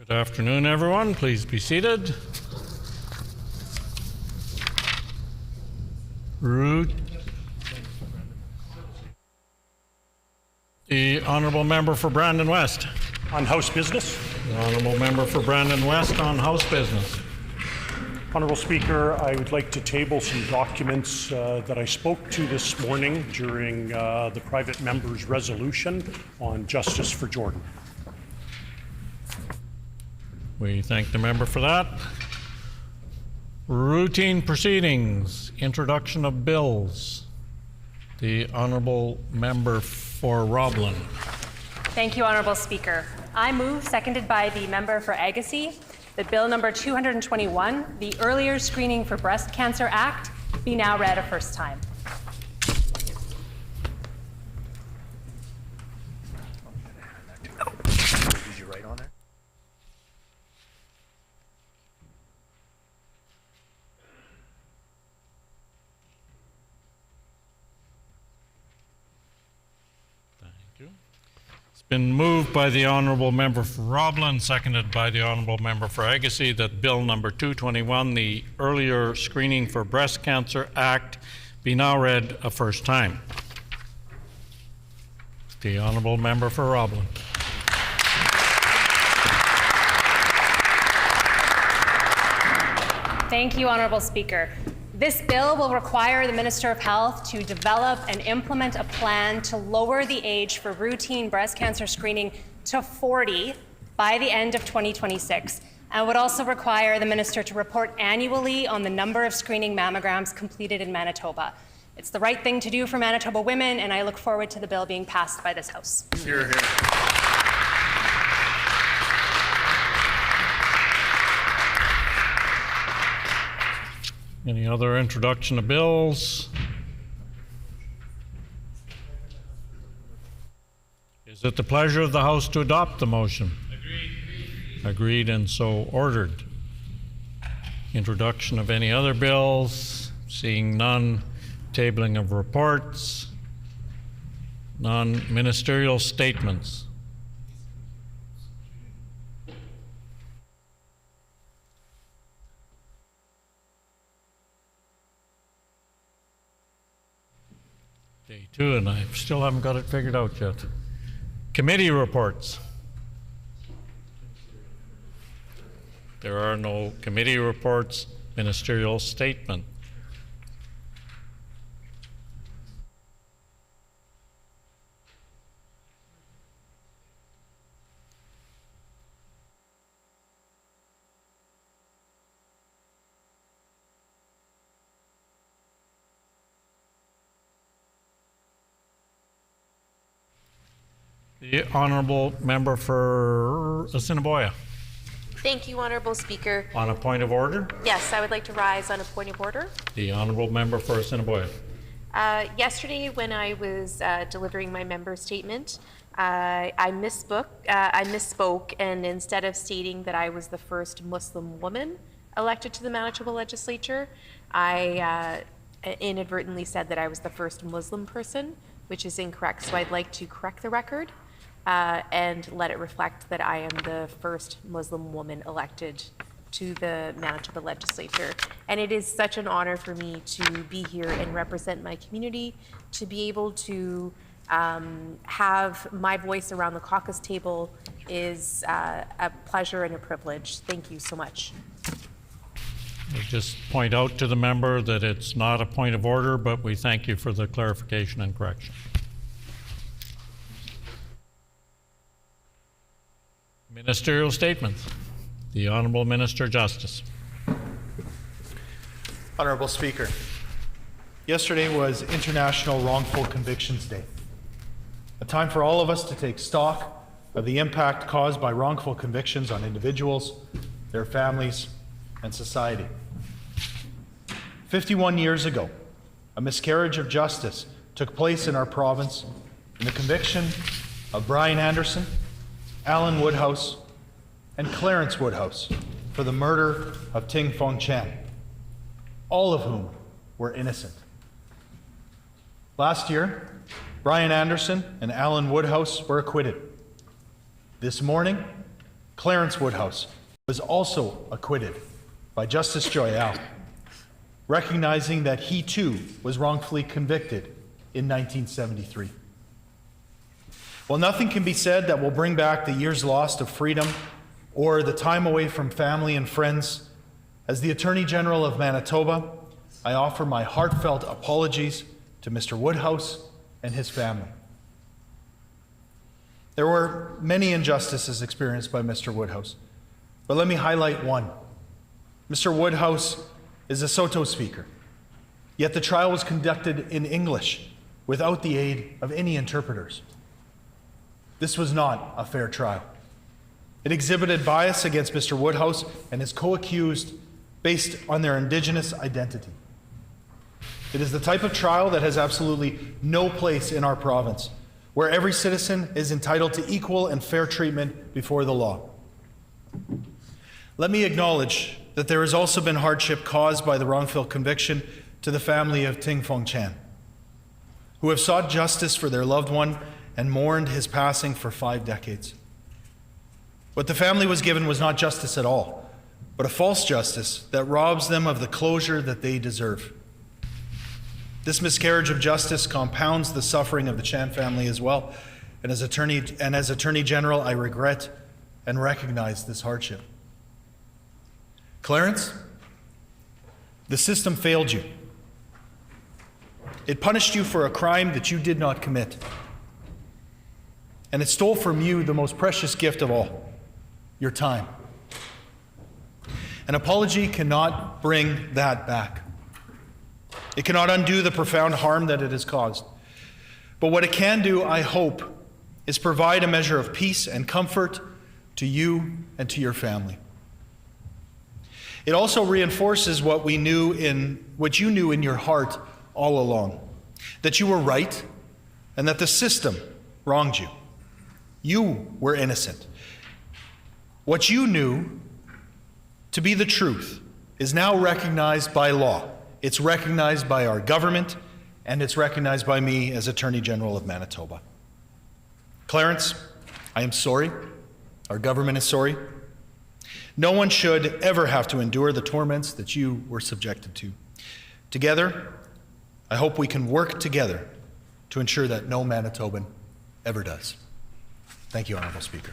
Good afternoon, everyone. Please be seated. The Honourable Member for Brandon West. On House business. The Honourable Member for Brandon West on House business. Honourable Speaker, I would like to table some documents that I spoke to this morning during the private member's resolution on justice for Jordan. We thank the member for that. Routine proceedings, introduction of bills. The Honourable Member for Roblin. Thank you, Honourable Speaker. I move, seconded by the member for Agassiz, that Bill number 221, the Earlier Screening for Breast Cancer Act, be now read a first time. Did you write on there? Thank you. It's been moved by the Honourable Member for Roblin, seconded by the Honourable Member for Agassiz, that Bill number 221, the Earlier Screening for Breast Cancer Act, be now read a first time. The Honourable Member for Roblin. Thank you, Honourable Speaker. This bill will require the Minister of Health to develop and implement a plan to lower the age for routine breast cancer screening to 40 by the end of 2026, and would also require the Minister to report annually on the number of screening mammograms completed in Manitoba. It's the right thing to do for Manitoba women, and I look forward to the bill being passed by this House. Hear, hear. Any other introduction of bills? Is it the pleasure of the House to adopt the motion? Agreed. Agreed and so ordered. Introduction of any other bills? Seeing none. Tabling of reports. None. Ministerial statements. Day two, and I still haven't got it figured out yet. Committee reports. There are no committee reports. Ministerial statement. The Honourable Member for Assiniboia. Thank you, Honourable Speaker. On a point of order? Yes, I would like to rise on a point of order. The Honourable Member for Assiniboia. Yesterday, when I was delivering my member statement, I misspoke, and instead of stating that I was the first Muslim woman elected to the Manitoba Legislature, I inadvertently said that I was the first Muslim person, which is incorrect. So I'd like to correct the record and let it reflect that I am the first Muslim woman elected to the Manitoba Legislature. And it is such an honor for me to be here and represent my community, to be able to have my voice around the caucus table is a pleasure and a privilege. Thank you so much. I just point out to the member that it's not a point of order, but we thank you for the clarification and correction. Ministerial statements. The Honourable Minister Justice. Honourable Speaker, yesterday was International Wrongful Convictions Day, a time for all of us to take stock of the impact caused by wrongful convictions on individuals, their families, and society. 51 years ago, a miscarriage of justice took place in our province in the conviction of Brian Anderson, Alan Woodhouse, and Clarence Woodhouse for the murder of Ting Fong Chan, all of whom were innocent. Last year, Brian Anderson and Alan Woodhouse were acquitted. This morning, Clarence Woodhouse, was also acquitted by Justice Joyal, recognizing that he too was wrongfully convicted in 1973. While nothing can be said that will bring back the years lost of freedom or the time away from family and friends, as the Attorney General of Manitoba, I offer my heartfelt apologies to Mr. Woodhouse and his family. There were many injustices experienced by Mr. Woodhouse, but let me highlight one. Mr. Woodhouse is a Saulteaux speaker, yet the trial was conducted in English without the aid of any interpreters. This was not a fair trial. It exhibited bias against Mr. Woodhouse and his co-accused based on their Indigenous identity. It is the type of trial that has absolutely no place in our province, where every citizen is entitled to equal and fair treatment before the law. Let me acknowledge that there has also been hardship caused by the wrongful conviction to the family of Ting Fong Chan, who have sought justice for their loved one and mourned his passing for 5 decades. What the family was given was not justice at all, but a false justice that robs them of the closure that they deserve. This miscarriage of justice compounds the suffering of the Chan family as well, and as Attorney General, I regret and recognize this hardship. Clarence, the system failed you. It punished you for a crime that you did not commit. And it stole from you the most precious gift of all, your time. An apology cannot bring that back. It cannot undo the profound harm that it has caused. But what it can do, I hope, is provide a measure of peace and comfort to you and to your family. It also reinforces what you knew in your heart all along, that you were right and that the system wronged you. You were innocent. What you knew to be the truth is now recognized by law. It's recognized by our government, and it's recognized by me as Attorney General of Manitoba. Clarence, I am sorry. Our government is sorry. No one should ever have to endure the torments that you were subjected to. Together, I hope we can work together to ensure that no Manitoban ever does. Thank you, Honourable Speaker.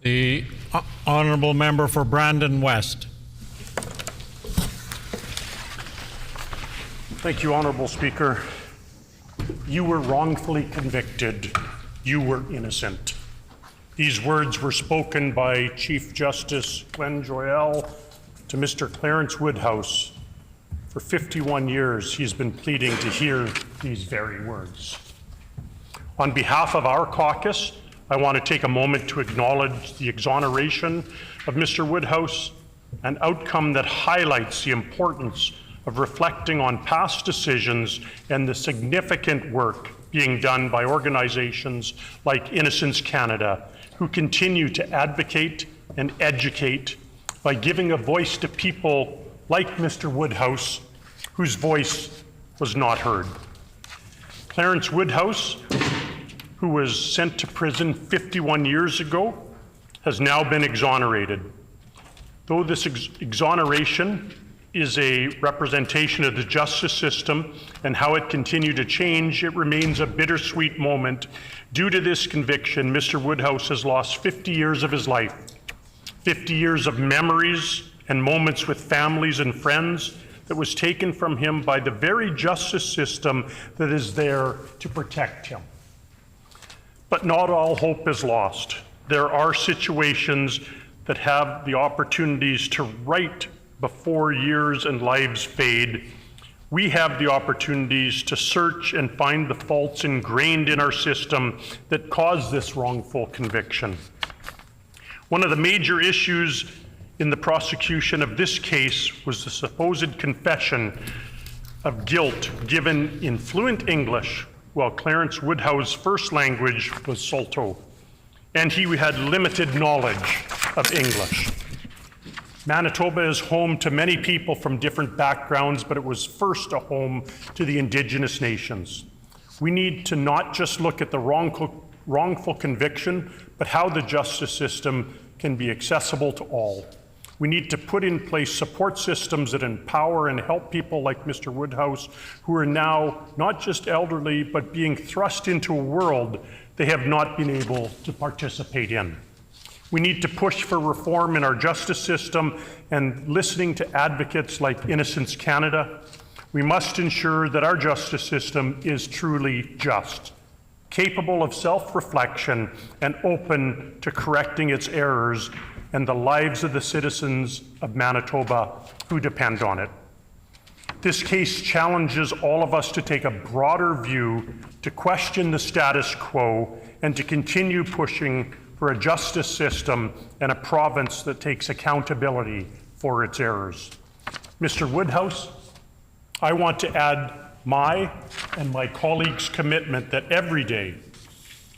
The Honourable Member for Brandon West. Thank you, Honourable Speaker. You were wrongfully convicted. You were innocent. These words were spoken by Chief Justice Glenn Joyal to Mr. Clarence Woodhouse. For 51 years, he's been pleading to hear these very words. On behalf of our caucus, I want to take a moment to acknowledge the exoneration of Mr. Woodhouse, an outcome that highlights the importance of reflecting on past decisions and the significant work being done by organizations like Innocence Canada, who continue to advocate and educate by giving a voice to people like Mr. Woodhouse, whose voice was not heard. Clarence Woodhouse, who was sent to prison 51 years ago, has now been exonerated. Though this exoneration is a representation of the justice system and how it continued to change, it remains a bittersweet moment. Due to this conviction, Mr. Woodhouse has lost 50 years of his life, 50 years of memories and moments with families and friends that was taken from him by the very justice system that is there to protect him. But not all hope is lost. There are situations that have the opportunities to right before years and lives fade, We have the opportunities to search and find the faults ingrained in our system that cause this wrongful conviction. One of the major issues in the prosecution of this case was the supposed confession of guilt given in fluent English, while Clarence Woodhouse's first language was Saulteaux, and he had limited knowledge of English. Manitoba is home to many people from different backgrounds, but it was first a home to the Indigenous nations. We need to not just look at the wrongful conviction, but how the justice system can be accessible to all. We need to put in place support systems that empower and help people like Mr. Woodhouse, who are now not just elderly, but being thrust into a world they have not been able to participate in. We need to push for reform in our justice system and listening to advocates like Innocence Canada. We must ensure that our justice system is truly just, capable of self-reflection and open to correcting its errors and the lives of the citizens of Manitoba who depend on it. This case challenges all of us to take a broader view, to question the status quo, and to continue pushing for a justice system and a province that takes accountability for its errors. Mr. Woodhouse, I want to add my and my colleagues' commitment that every day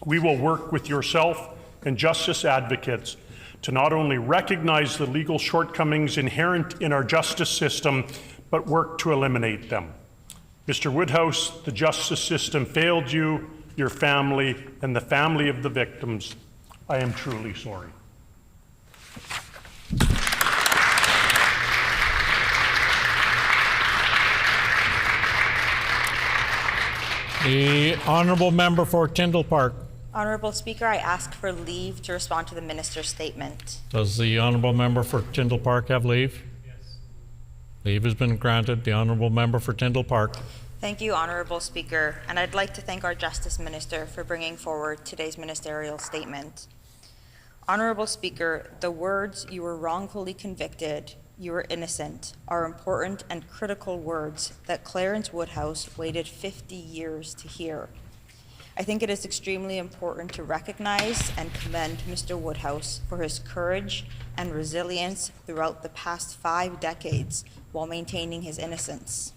we will work with yourself and justice advocates to not only recognize the legal shortcomings inherent in our justice system, but work to eliminate them. Mr. Woodhouse, the justice system failed you, your family, and the family of the victims. I am truly sorry. The honourable member for Tyndall Park. Honourable Speaker, I ask for leave to respond to the minister's statement. Does the honourable member for Tyndall Park have leave? Yes. Leave has been granted. The honourable member for Tyndall Park. Thank you, Honourable Speaker, and I'd like to thank our Justice Minister for bringing forward today's ministerial statement. Honourable Speaker, the words "you were wrongfully convicted, you were innocent" are important and critical words that Clarence Woodhouse waited 50 years to hear. I think it is extremely important to recognize and commend Mr. Woodhouse for his courage and resilience throughout the past 5 decades while maintaining his innocence.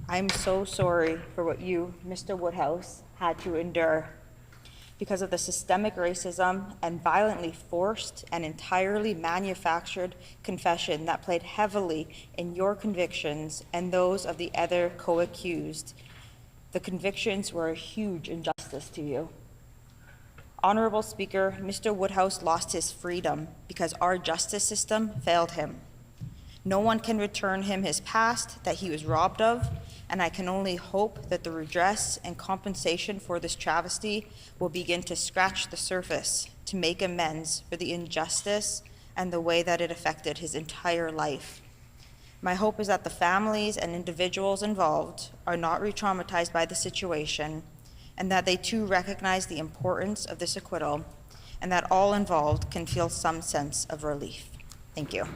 I'm so sorry for what you, Mr. Woodhouse, had to endure because of the systemic racism and violently forced and entirely manufactured confession that played heavily in your convictions and those of the other co-accused. The convictions were a huge injustice to you. Honourable Speaker, Mr. Woodhouse lost his freedom because our justice system failed him. No one can return him his past that he was robbed of, and I can only hope that the redress and compensation for this travesty will begin to scratch the surface to make amends for the injustice and the way that it affected his entire life. My hope is that the families and individuals involved are not re-traumatized by the situation, and that they too recognize the importance of this acquittal, and that all involved can feel some sense of relief. Thank you.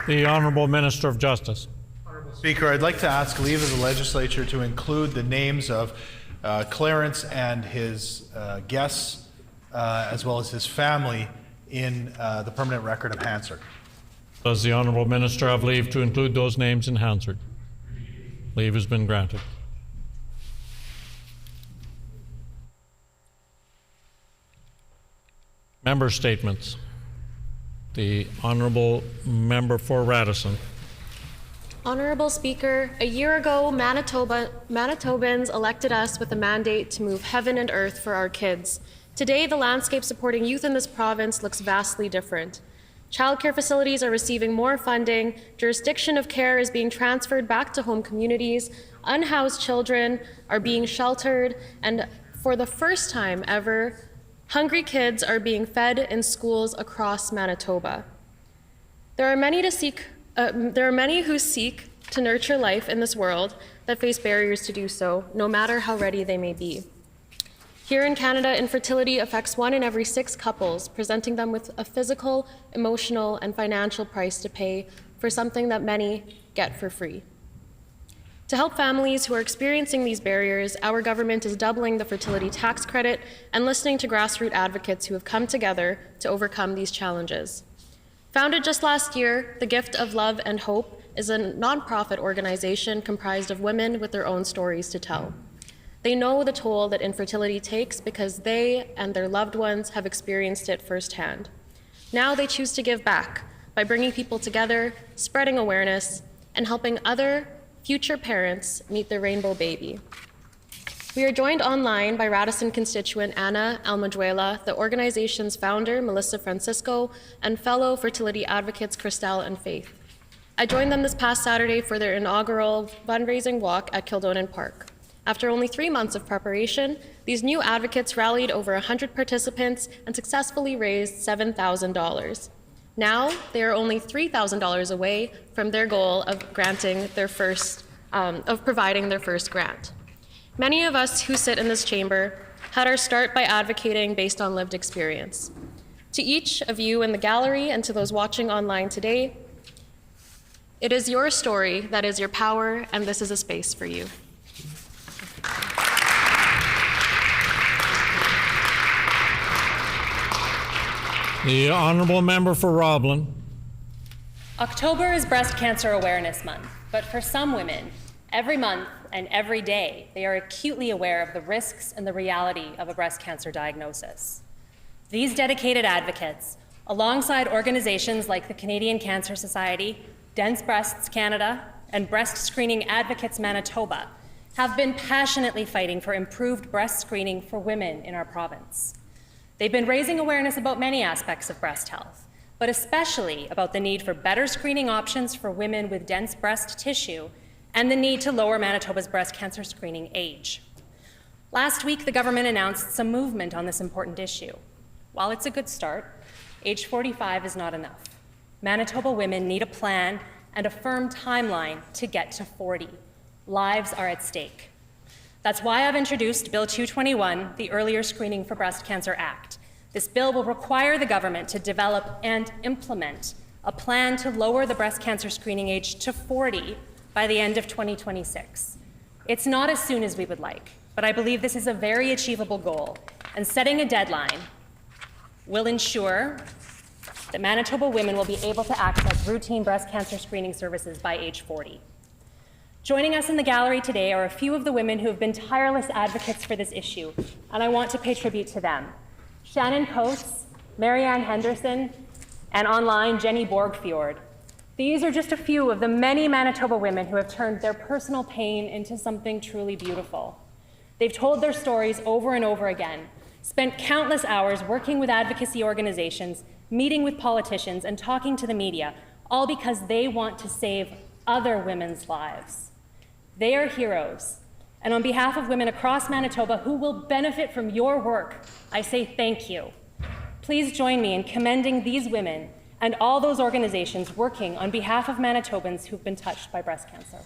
The Honourable Minister of Justice. Speaker, I'd like to ask leave of the Legislature to include the names of Clarence and his guests, as well as his family, in the permanent record of Hansard. Does the Honourable Minister have leave to include those names in Hansard? Leave has been granted. Member statements. The Honourable Member for Radisson. Honourable Speaker, a year ago, Manitobans elected us with a mandate to move heaven and earth for our kids. Today, the landscape supporting youth in this province looks vastly different. Childcare facilities are receiving more funding, jurisdiction of care is being transferred back to home communities, unhoused children are being sheltered, and for the first time ever, hungry kids are being fed in schools across Manitoba. There are many who seek to nurture life in this world that face barriers to do so, no matter how ready they may be. Here in Canada, infertility affects 1 in every 6 couples, presenting them with a physical, emotional, and financial price to pay for something that many get for free. To help families who are experiencing these barriers, our government is doubling the fertility tax credit and listening to grassroots advocates who have come together to overcome these challenges. Founded just last year, The Gift of Love and Hope is a nonprofit organization comprised of women with their own stories to tell. They know the toll that infertility takes because they and their loved ones have experienced it firsthand. Now they choose to give back by bringing people together, spreading awareness, and helping other future parents meet their rainbow baby. We are joined online by Radisson constituent Ana Almajuela, the organization's founder, Melissa Francisco, and fellow fertility advocates, Christelle and Faith. I joined them this past Saturday for their inaugural fundraising walk at Kildonan Park. After only 3 months of preparation, these new advocates rallied over 100 participants and successfully raised $7,000. Now, they are only $3,000 away from their goal of providing their first grant. Many of us who sit in this chamber had our start by advocating based on lived experience. To each of you in the gallery and to those watching online today, it is your story that is your power, and this is a space for you. The honourable member for Roblin. October is Breast Cancer Awareness Month, but for some women, every month and every day, they are acutely aware of the risks and the reality of a breast cancer diagnosis. These dedicated advocates, alongside organizations like the Canadian Cancer Society, Dense Breasts Canada, and Breast Screening Advocates Manitoba, have been passionately fighting for improved breast screening for women in our province. They've been raising awareness about many aspects of breast health, but especially about the need for better screening options for women with dense breast tissue and the need to lower Manitoba's breast cancer screening age. Last week, the government announced some movement on this important issue. While it's a good start, age 45 is not enough. Manitoba women need a plan and a firm timeline to get to 40. Lives are at stake. That's why I've introduced Bill 221, the Earlier Screening for Breast Cancer Act. This bill will require the government to develop and implement a plan to lower the breast cancer screening age to 40 by the end of 2026. It's not as soon as we would like, but I believe this is a very achievable goal, and setting a deadline will ensure that Manitoba women will be able to access routine breast cancer screening services by age 40. Joining us in the gallery today are a few of the women who have been tireless advocates for this issue, and I want to pay tribute to them. Shannon Coates, Marianne Henderson, and online Jenny Borgfjord. These are just a few of the many Manitoba women who have turned their personal pain into something truly beautiful. They've told their stories over and over again, spent countless hours working with advocacy organizations, meeting with politicians, and talking to the media, all because they want to save other women's lives. They are heroes, and on behalf of women across Manitoba who will benefit from your work, I say thank you. Please join me in commending these women and all those organizations working on behalf of Manitobans who've been touched by breast cancer.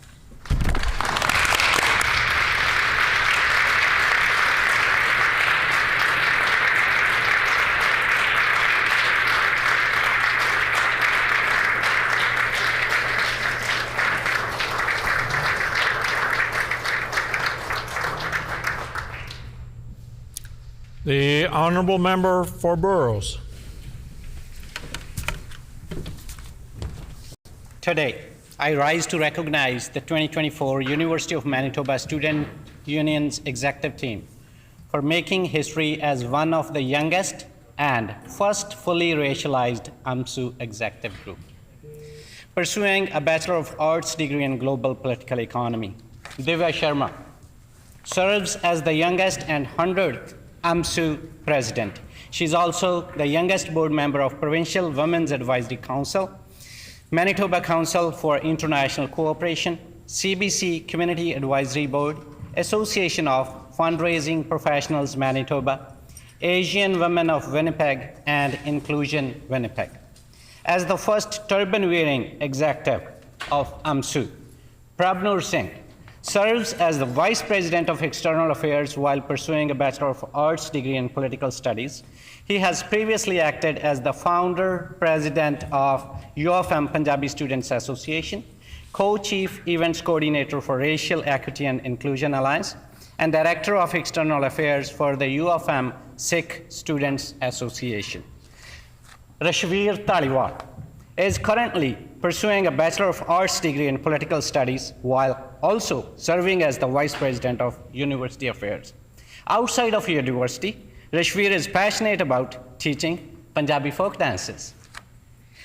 The honourable member for Burroughs. Today, I rise to recognize the 2024 University of Manitoba Student Union's executive team for making history as one of the youngest and first fully racialized AMSU executive group. Pursuing a Bachelor of Arts degree in Global Political Economy, Divya Sharma serves as the youngest and 100th AMSU president. She's also the youngest board member of Provincial Women's Advisory Council, Manitoba Council for International Cooperation, CBC Community Advisory Board, Association of Fundraising Professionals Manitoba, Asian Women of Winnipeg, and Inclusion Winnipeg. As the first turban-wearing executive of AMSU, Prabhnur Singh serves as the Vice President of External Affairs while pursuing a Bachelor of Arts degree in Political Studies. He has previously acted as the founder, president of U of M Punjabi Students Association, co-chief events coordinator for Racial Equity and Inclusion Alliance, and director of External Affairs for the U of M Sikh Students Association. Rashveer Taliwal is currently pursuing a Bachelor of Arts degree in Political Studies while also serving as the Vice President of University Affairs. Outside of university, Rashveer is passionate about teaching Punjabi folk dances.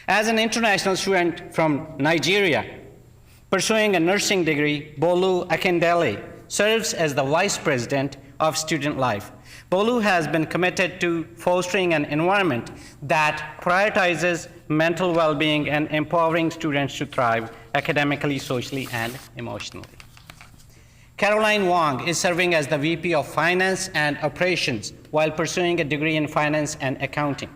As an international student from Nigeria, pursuing a nursing degree, Bolu Akindele serves as the Vice President of Student Life. Bolu has been committed to fostering an environment that prioritizes mental well-being and empowering students to thrive academically, socially, and emotionally. Caroline Wong is serving as the VP of Finance and Operations while pursuing a degree in Finance and Accounting.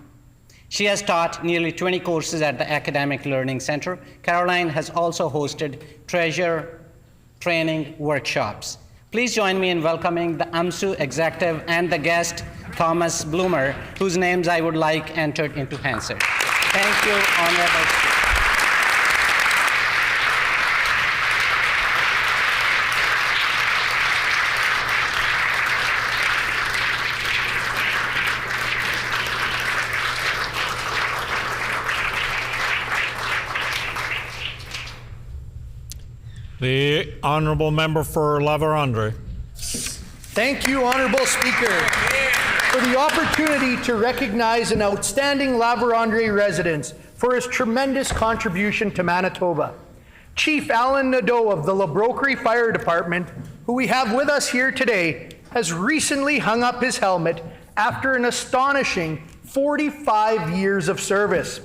She has taught nearly 20 courses at the Academic Learning Center. Caroline has also hosted treasure training workshops. Please join me in welcoming the AMSU executive and the guest, Thomas Bloomer, whose names I would like entered into Hansard. Thank you, Honorable Speaker. The Honourable Member for La Vérendrye. Thank you, Honourable Speaker, for the opportunity to recognize an outstanding La Vérendrye resident for his tremendous contribution to Manitoba. Chief Alan Nadeau of the Labroquerie Fire Department, who we have with us here today, has recently hung up his helmet after an astonishing 45 years of service.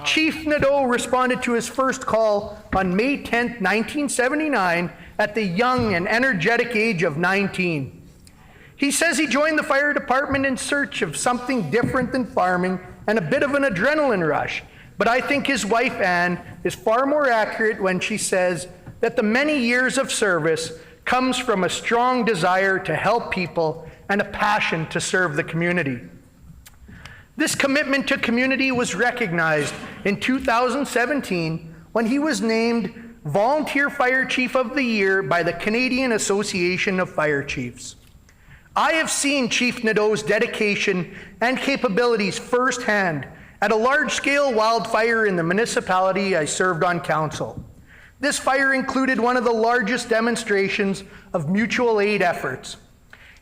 Chief Nadeau responded to his first call on May 10, 1979, at the young and energetic age of 19. He says he joined the fire department in search of something different than farming and a bit of an adrenaline rush. But I think his wife, Anne, is far more accurate when she says that the many years of service comes from a strong desire to help people and a passion to serve the community. This commitment to community was recognized in 2017 when he was named Volunteer Fire Chief of the Year by the Canadian Association of Fire Chiefs. I have seen Chief Nadeau's dedication and capabilities firsthand at a large-scale wildfire in the municipality I served on council. This fire included one of the largest demonstrations of mutual aid efforts.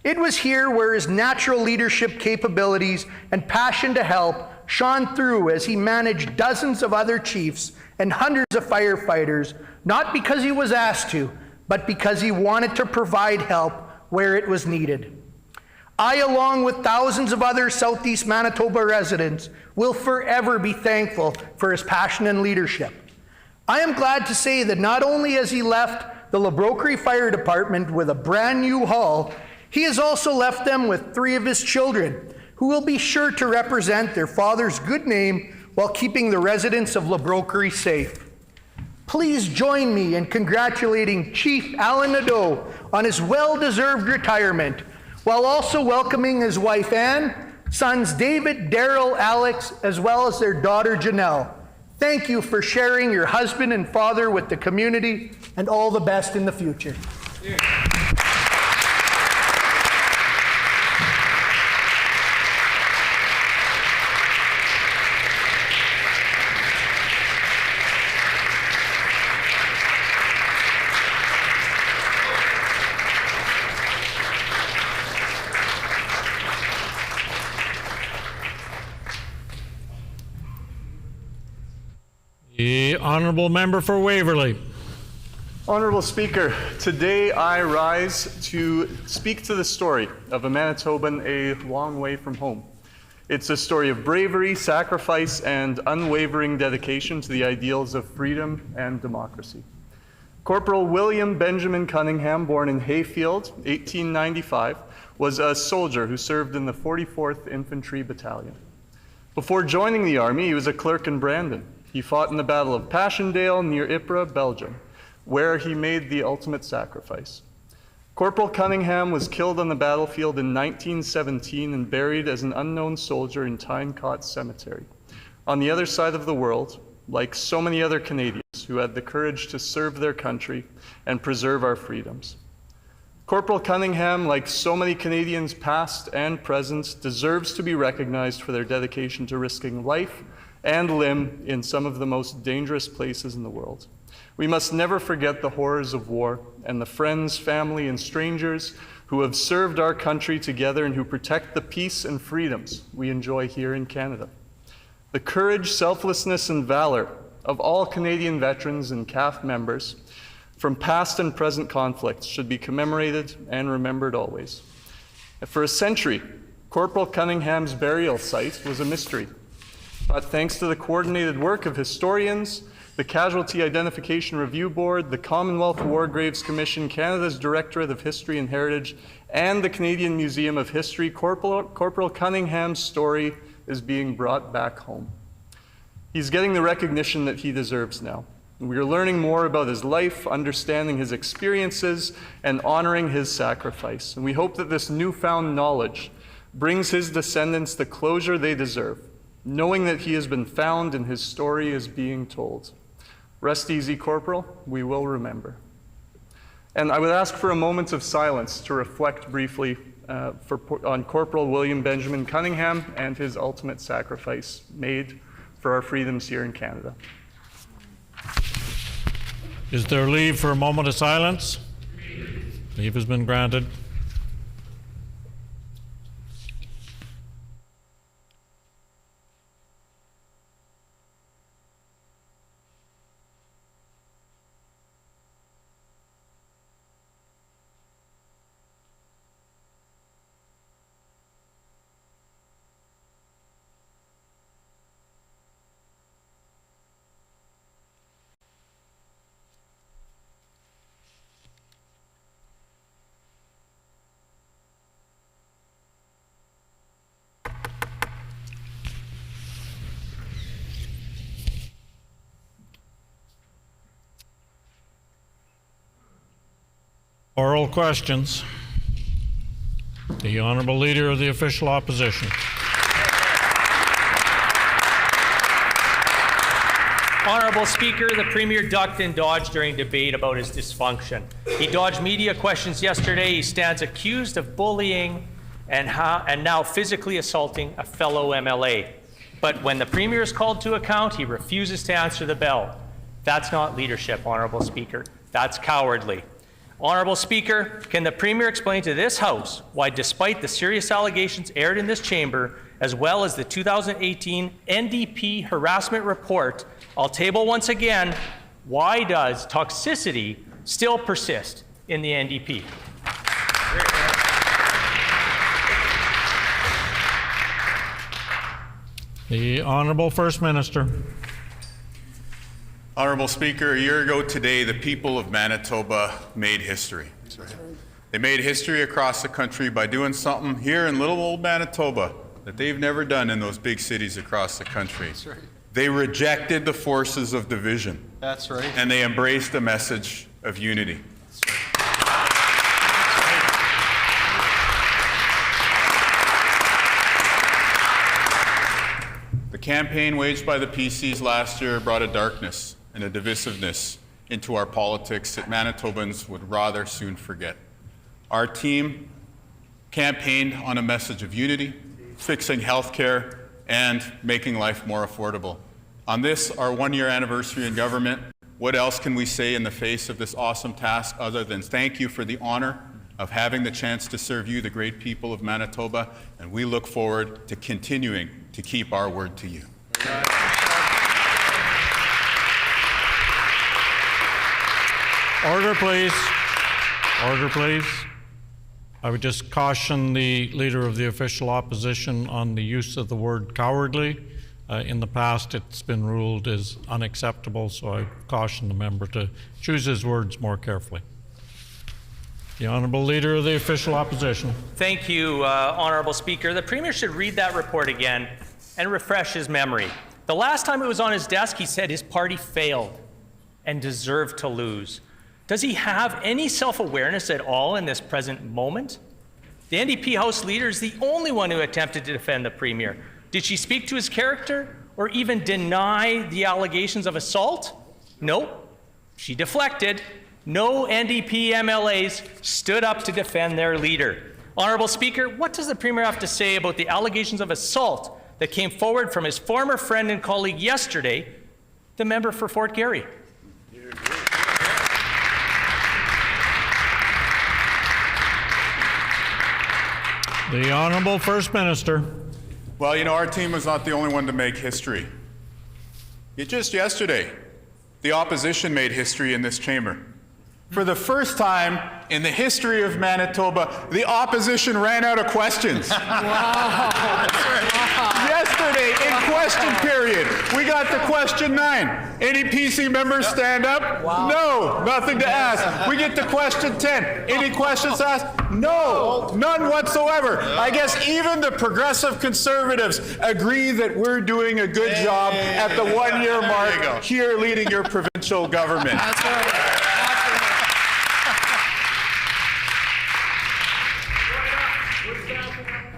It was here where his natural leadership capabilities and passion to help shone through as he managed dozens of other chiefs and hundreds of firefighters, not because he was asked to, but because he wanted to provide help where it was needed. I, along with thousands of other Southeast Manitoba residents, will forever be thankful for his passion and leadership. I am glad to say that not only has he left the Labroquerie Fire Department with a brand new hall, he has also left them with 3 of his children, who will be sure to represent their father's good name while keeping the residents of Labroquerie safe. Please join me in congratulating Chief Alan Nadeau on his well-deserved retirement, while also welcoming his wife Anne, sons David, Daryl, Alex, as well as their daughter Janelle. Thank you for sharing your husband and father with the community, and all the best in the future. Yeah. The Honourable Member for Waverley. Honourable Speaker, today I rise to speak to the story of a Manitoban a long way from home. It's a story of bravery, sacrifice, and unwavering dedication to the ideals of freedom and democracy. Corporal William Benjamin Cunningham, born in Hayfield, 1895, was a soldier who served in the 44th Infantry Battalion. Before joining the Army, he was a clerk in Brandon. He fought in the Battle of Passchendaele near Ypres, Belgium. where he made the ultimate sacrifice. Corporal Cunningham was killed on the battlefield in 1917 and buried as an unknown soldier in Tyne-Cot Cemetery, on the other side of the world, like so many other Canadians who had the courage to serve their country and preserve our freedoms. Corporal Cunningham, like so many Canadians past and present, deserves to be recognized for their dedication to risking life and limb in some of the most dangerous places in the world. We must never forget the horrors of war and the friends, family, and strangers who have served our country together and who protect the peace and freedoms we enjoy here in Canada. The courage, selflessness, and valor of all Canadian veterans and CAF members from past and present conflicts should be commemorated and remembered always. For a century, Corporal Cunningham's burial site was a mystery. But thanks to the coordinated work of historians, the Casualty Identification Review Board, the Commonwealth War Graves Commission, Canada's Directorate of History and Heritage, and the Canadian Museum of History, Corporal Cunningham's story is being brought back home. He's getting the recognition that he deserves now. We are learning more about his life, understanding his experiences, and honoring his sacrifice. And we hope that this newfound knowledge brings his descendants the closure they deserve, knowing that he has been found and his story is being told. Rest easy, Corporal. We will remember. And I would ask for a moment of silence to reflect briefly on Corporal William Benjamin Cunningham and his ultimate sacrifice made for our freedoms here in Canada. Is there leave for a moment of silence? Leave has been granted. Oral questions. The Honourable Leader of the Official Opposition. Honourable Speaker, the Premier ducked and dodged during debate about his dysfunction. He dodged media questions yesterday. He stands accused of bullying and now physically assaulting a fellow MLA. But when the Premier is called to account, he refuses to answer the bell. That's not leadership, Honourable Speaker. That's cowardly. Honourable Speaker, can the Premier explain to this House why, despite the serious allegations aired in this chamber, as well as the 2018 NDP harassment report, I'll table once again, why does toxicity still persist in the NDP? The Honourable First Minister. Honourable Speaker, a year ago today, the people of Manitoba made history. They made history across the country by doing something here in little old Manitoba that they've never done in those big cities across the country. That's right. They rejected the forces of division. That's right. And they embraced a message of unity. That's right. The campaign waged by the PCs last year brought a darkness and a divisiveness into our politics that Manitobans would rather soon forget. Our team campaigned on a message of unity, fixing healthcare, and making life more affordable. On this, our one-year anniversary in government, what else can we say in the face of this awesome task other than thank you for the honor of having the chance to serve you, the great people of Manitoba, and we look forward to continuing to keep our word to you. Order, please. Order, please. I would just caution the Leader of the Official Opposition on the use of the word cowardly. In the past, it's been ruled as unacceptable, so I caution the member to choose his words more carefully. The Honourable Leader of the Official Opposition. Thank you, Honourable Speaker. The Premier should read that report again and refresh his memory. The last time it was on his desk, he said his party failed and deserved to lose. Does he have any self-awareness at all in this present moment? The NDP House Leader is the only one who attempted to defend the Premier. Did she speak to his character or even deny the allegations of assault? No, she deflected. No NDP MLAs stood up to defend their leader. Honourable Speaker, what does the Premier have to say about the allegations of assault that came forward from his former friend and colleague yesterday, the member for Fort Garry? The Honourable First Minister. Well, you know, our team was not the only one to make history. Just yesterday, the opposition made history in this chamber. For the first time in the history of Manitoba, the opposition ran out of questions. Yesterday, in question period, we got to question 9. Any PC members stand up? No, nothing to ask. We get to question 10. Any questions asked? No, none whatsoever. I guess even the progressive Conservatives agree that we're doing a good job at the 1-year mark here leading your provincial government. That's right.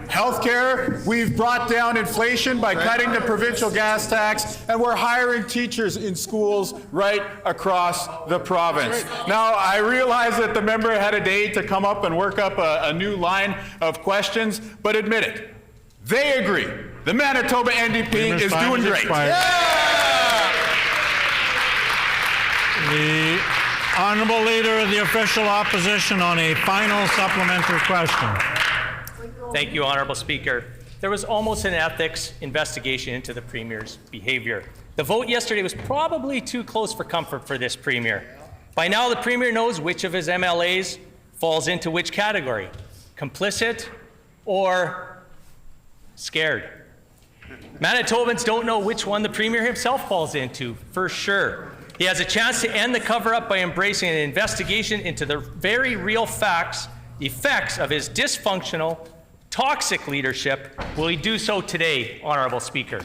Healthcare, we've brought down inflation by cutting the provincial gas tax, and we're hiring teachers in schools right across the province. Now, I realize that the member had a day to come up and work up a new line of questions, but admit it, they agree. The Manitoba NDP is doing great. The Honourable Leader of the Official Opposition on a final supplementary question. Thank you, Honourable Speaker. There was almost an ethics investigation into the Premier's behaviour. The vote yesterday was probably too close for comfort for this Premier. By now, the Premier knows which of his MLAs falls into which category, complicit or scared. Manitobans don't know which one the Premier himself falls into, for sure. He has a chance to end the cover-up by embracing an investigation into the very real effects of his dysfunctional, toxic leadership. Will he do so today, Honourable Speaker?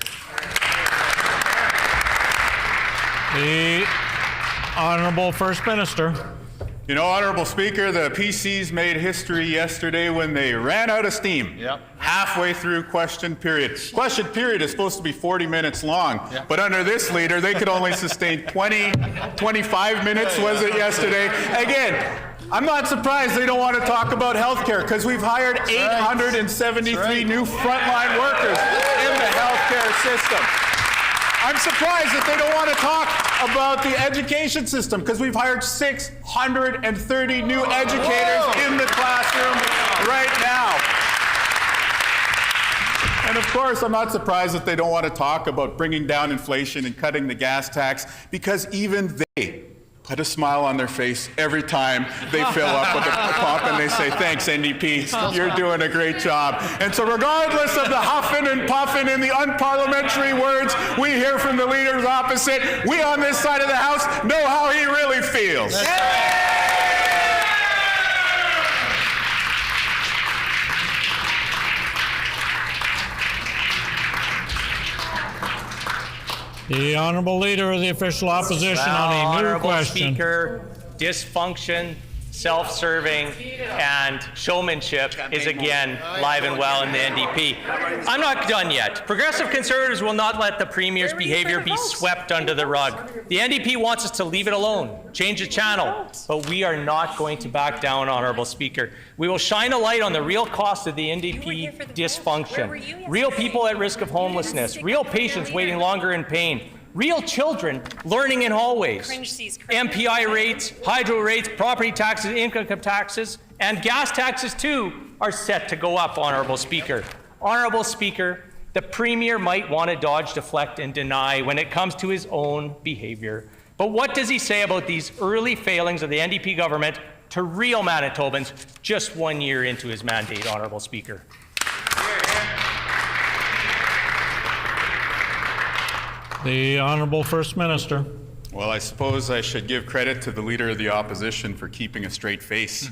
The Honourable First Minister. You know, Honourable Speaker, the PCs made history yesterday when they ran out of steam halfway through question period. Question period is supposed to be 40 minutes long, but under this leader, they could only sustain 25 minutes, was it yesterday? Again, I'm not surprised they don't want to talk about healthcare because we've hired 873 new frontline workers in the healthcare system. I'm surprised that they don't want to talk about the education system because we've hired 630 new educators in the classroom right now. And of course, I'm not surprised that they don't want to talk about bringing down inflation and cutting the gas tax because even they put a smile on their face every time they fill up with a pump and they say, thanks, NDP, you're doing a great job. And so regardless of the huffing and puffing and the unparliamentary words we hear from the leaders opposite, we on this side of the House know how he really feels. The Honourable Leader of the Official Opposition on a new Honourable question. Speaker, dysfunction, self-serving, and showmanship is again alive and well in the NDP. I'm not done yet. Progressive Conservatives will not let the Premier's behaviour be swept under the rug. The NDP wants us to leave it alone, change the channel, but we are not going to back down, Honourable Speaker. We will shine a light on the real cost of the NDP dysfunction. Real people at risk of homelessness, real patients waiting longer in pain, real children learning in hallways, MPI rates, hydro rates, property taxes, income taxes, and gas taxes too are set to go up, Honourable Speaker. Honourable Speaker, the Premier might want to dodge, deflect, and deny when it comes to his own behaviour. But what does he say about these early failings of the NDP government to real Manitobans just 1 year into his mandate, Honourable Speaker? The Honourable First Minister. Well, I suppose I should give credit to the Leader of the Opposition for keeping a straight face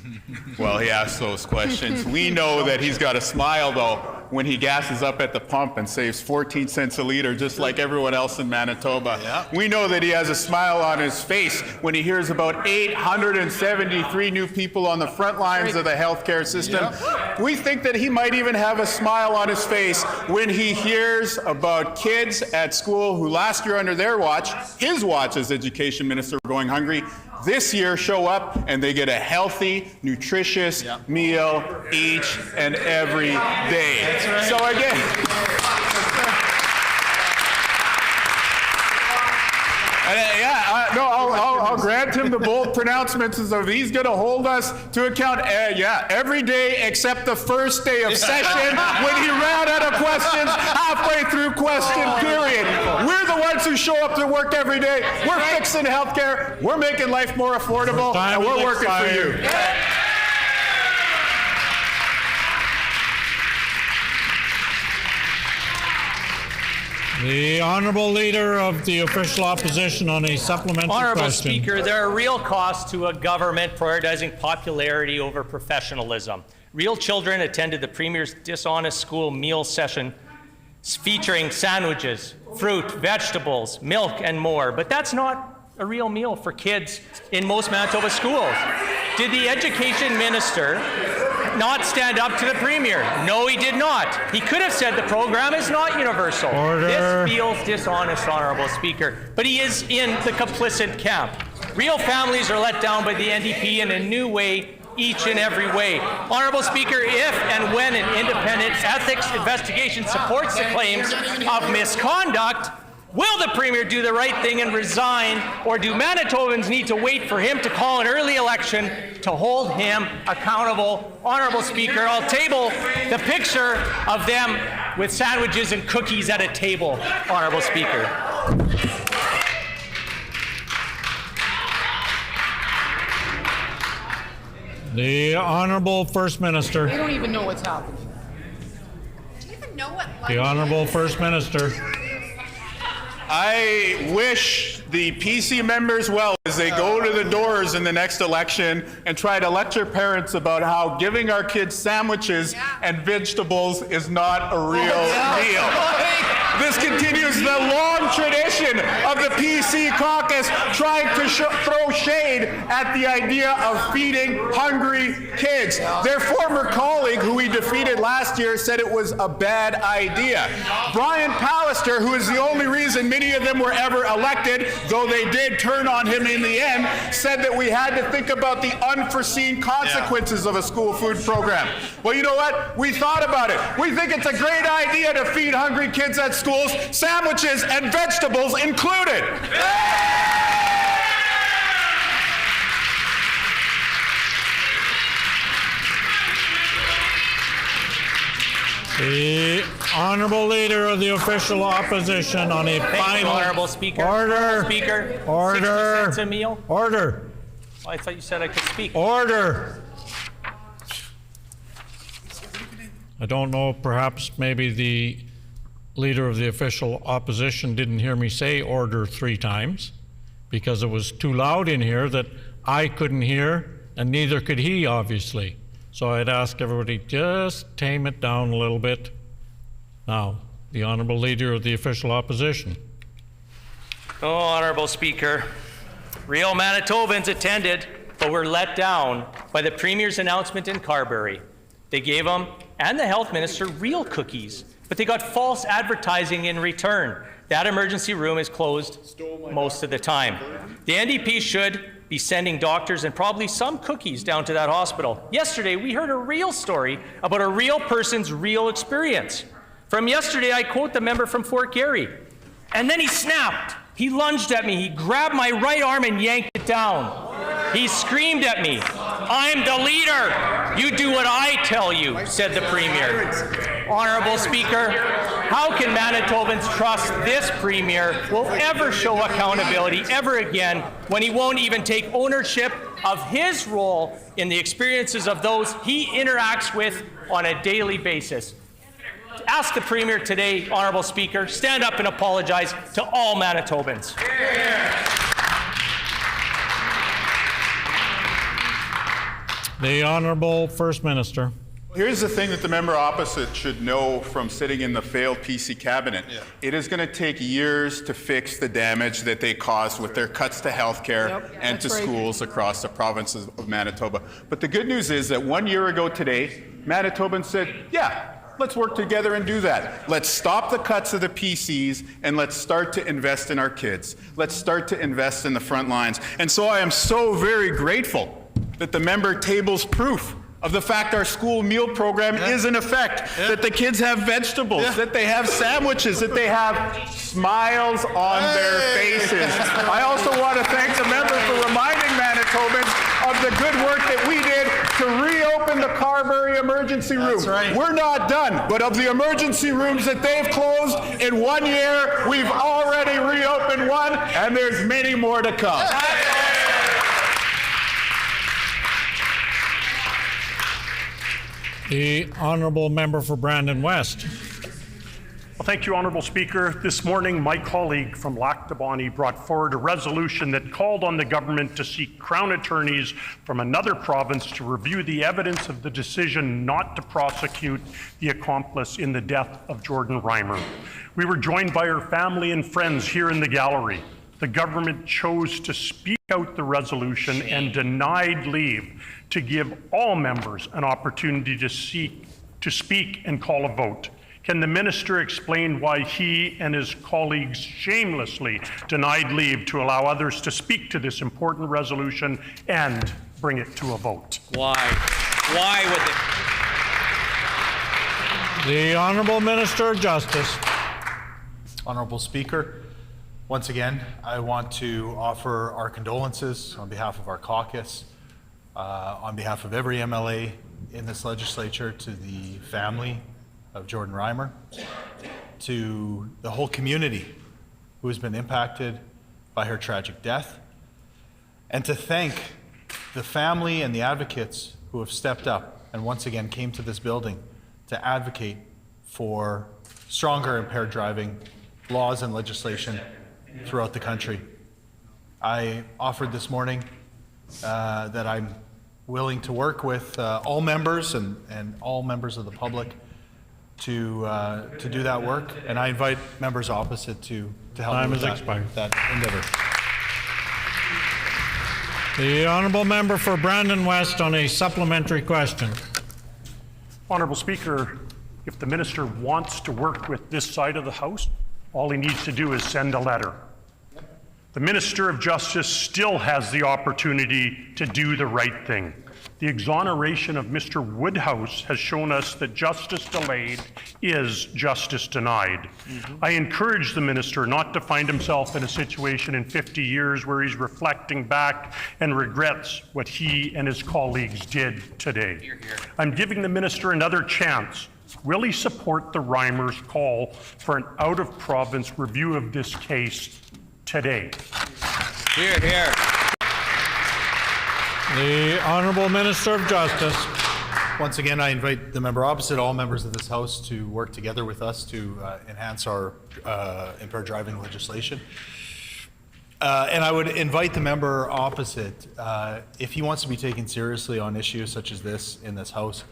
while he asks those questions. We know that he's got a smile, though, when he gasses up at the pump and saves 14 cents a liter, just like everyone else in Manitoba. Yeah. We know that he has a smile on his face when he hears about 873 new people on the front lines of the healthcare system. We think that he might even have a smile on his face when he hears about kids at school who last year under their watch, his watch as education minister, were going hungry. This year show up and they get a healthy, nutritious meal each and every day. That's right. So again, I'll grant him the bold pronouncements as though he's going to hold us to account. Every day except the first day of session when he ran out of questions halfway through question period. We're the ones who show up to work every day. We're fixing healthcare. We're making life more affordable, and we're working for you. The Honourable Leader of the Official Opposition on a supplementary Honourable question. Speaker, there are real costs to a government prioritizing popularity over professionalism. Real children attended the Premier's dishonest school meal session featuring sandwiches, fruit, vegetables, milk, and more. But that's not a real meal for kids in most Manitoba schools. Did the Education Minister not stand up to the Premier? No, he did not. He could have said the program is not universal. Order. This feels dishonest, Honourable Speaker, but he is in the complicit camp. Real families are let down by the NDP in a new way, each and every way. Honourable Speaker, if and when an independent ethics investigation supports the claims of misconduct, will the Premier do the right thing and resign, or do Manitobans need to wait for him to call an early election to hold him accountable? Honourable Speaker, I'll table the picture of them with sandwiches and cookies at a table, Honourable Speaker. The Honourable First Minister. I don't even know what's happening. Do you even know what The Honourable First Minister. I wish the PC members well as they go to the doors in the next election and try to lecture parents about how giving our kids sandwiches and vegetables is not a real meal. This continues the long tradition of the PC caucus trying to throw shade at the idea of feeding hungry kids. Their former colleague, who we defeated last year, said it was a bad idea. Brian Pallister, who is the only reason many of them were ever elected, though they did turn on him in the end, said that we had to think about the unforeseen consequences of a school food program. Well, you know what? We thought about it. We think it's a great idea to feed hungry kids at schools, sandwiches and vegetables included. The Honourable Leader of the Official Opposition on a final... Honourable Speaker. Order. Honourable Speaker. Order. 60 cents a meal. Order. Oh, I thought you said I could speak. Order. I don't know, perhaps maybe the Leader of the Official Opposition didn't hear me say order 3 times because it was too loud in here that I couldn't hear, and neither could he, obviously. So I'd ask everybody, just tame it down a little bit. Now, the Honourable Leader of the Official Opposition. Oh, Honourable Speaker, real Manitobans attended, but were let down by the Premier's announcement in Carberry. They gave him and the Health Minister real cookies, but they got false advertising in return. That emergency room is closed most of the time. The NDP should be sending doctors and probably some cookies down to that hospital. Yesterday, we heard a real story about a real person's real experience. From yesterday, I quote the member from Fort Garry. And then he snapped. He lunged at me. He grabbed my right arm and yanked it down. He screamed at me, "I'm the leader. You do what I tell you," said the Premier. Honourable Speaker, how can Manitobans trust this Premier will ever show accountability ever again when he won't even take ownership of his role in the experiences of those he interacts with on a daily basis? Ask the Premier today, Honourable Speaker, stand up and apologize to all Manitobans. The Honourable First Minister. Here's the thing that the member opposite should know from sitting in the failed PC cabinet. It is going to take years to fix the damage that they caused with their cuts to healthcare and to schools across the provinces of Manitoba. But the good news is that 1 year ago today, Manitobans said, yeah, let's work together and do that. Let's stop the cuts of the PCs and let's start to invest in our kids. Let's start to invest in the front lines. And so I am so very grateful that the member tables proof of the fact our school meal program is in effect, that the kids have vegetables, that they have sandwiches, that they have smiles on their faces. I also want to thank the member for reminding Manitobans of the good work that we did to reopen the Carberry emergency room. That's right. We're not done, but of the emergency rooms that they've closed in 1 year, we've already reopened one, and there's many more to come. The honourable member for Brandon West. Well, thank you, Honourable Speaker. This morning, my colleague from Lac de Bonnie brought forward a resolution that called on the government to seek Crown attorneys from another province to review the evidence of the decision not to prosecute the accomplice in the death of Jordan Reimer. We were joined by her family and friends here in the gallery. The government chose to speak out the resolution and denied leave to give all members an opportunity to speak and call a vote. Can the minister explain why he and his colleagues shamelessly denied leave to allow others to speak to this important resolution and bring it to a vote? Why? Why would they? The Honourable Minister of Justice. Honourable Speaker, once again, I want to offer our condolences on behalf of our caucus, on behalf of every MLA in this legislature, to the family of Jordan Reimer, to the whole community who has been impacted by her tragic death, and to thank the family and the advocates who have stepped up and once again came to this building to advocate for stronger impaired driving laws and legislation throughout the country. I offered this morning that I'm willing to work with all members and all members of the public to do that work, and I invite members opposite to help me with that endeavor. The honourable member for Brandon West on a supplementary question. Honourable Speaker, if the minister wants to work with this side of the House, all he needs to do is send a letter. The Minister of Justice still has the opportunity to do the right thing. The exoneration of Mr. Woodhouse has shown us that justice delayed is justice denied. I encourage the minister not to find himself in a situation in 50 years where he's reflecting back and regrets what he and his colleagues did today. Hear, hear. I'm giving the minister another chance. Will he support the Reimer's call for an out-of-province review of this case today? Here, here. The Honourable Minister of Justice. Once again, I invite the member opposite, all members of this House, to work together with us to enhance our impaired driving legislation. And I would invite the member opposite, if he wants to be taken seriously on issues such as this in this House,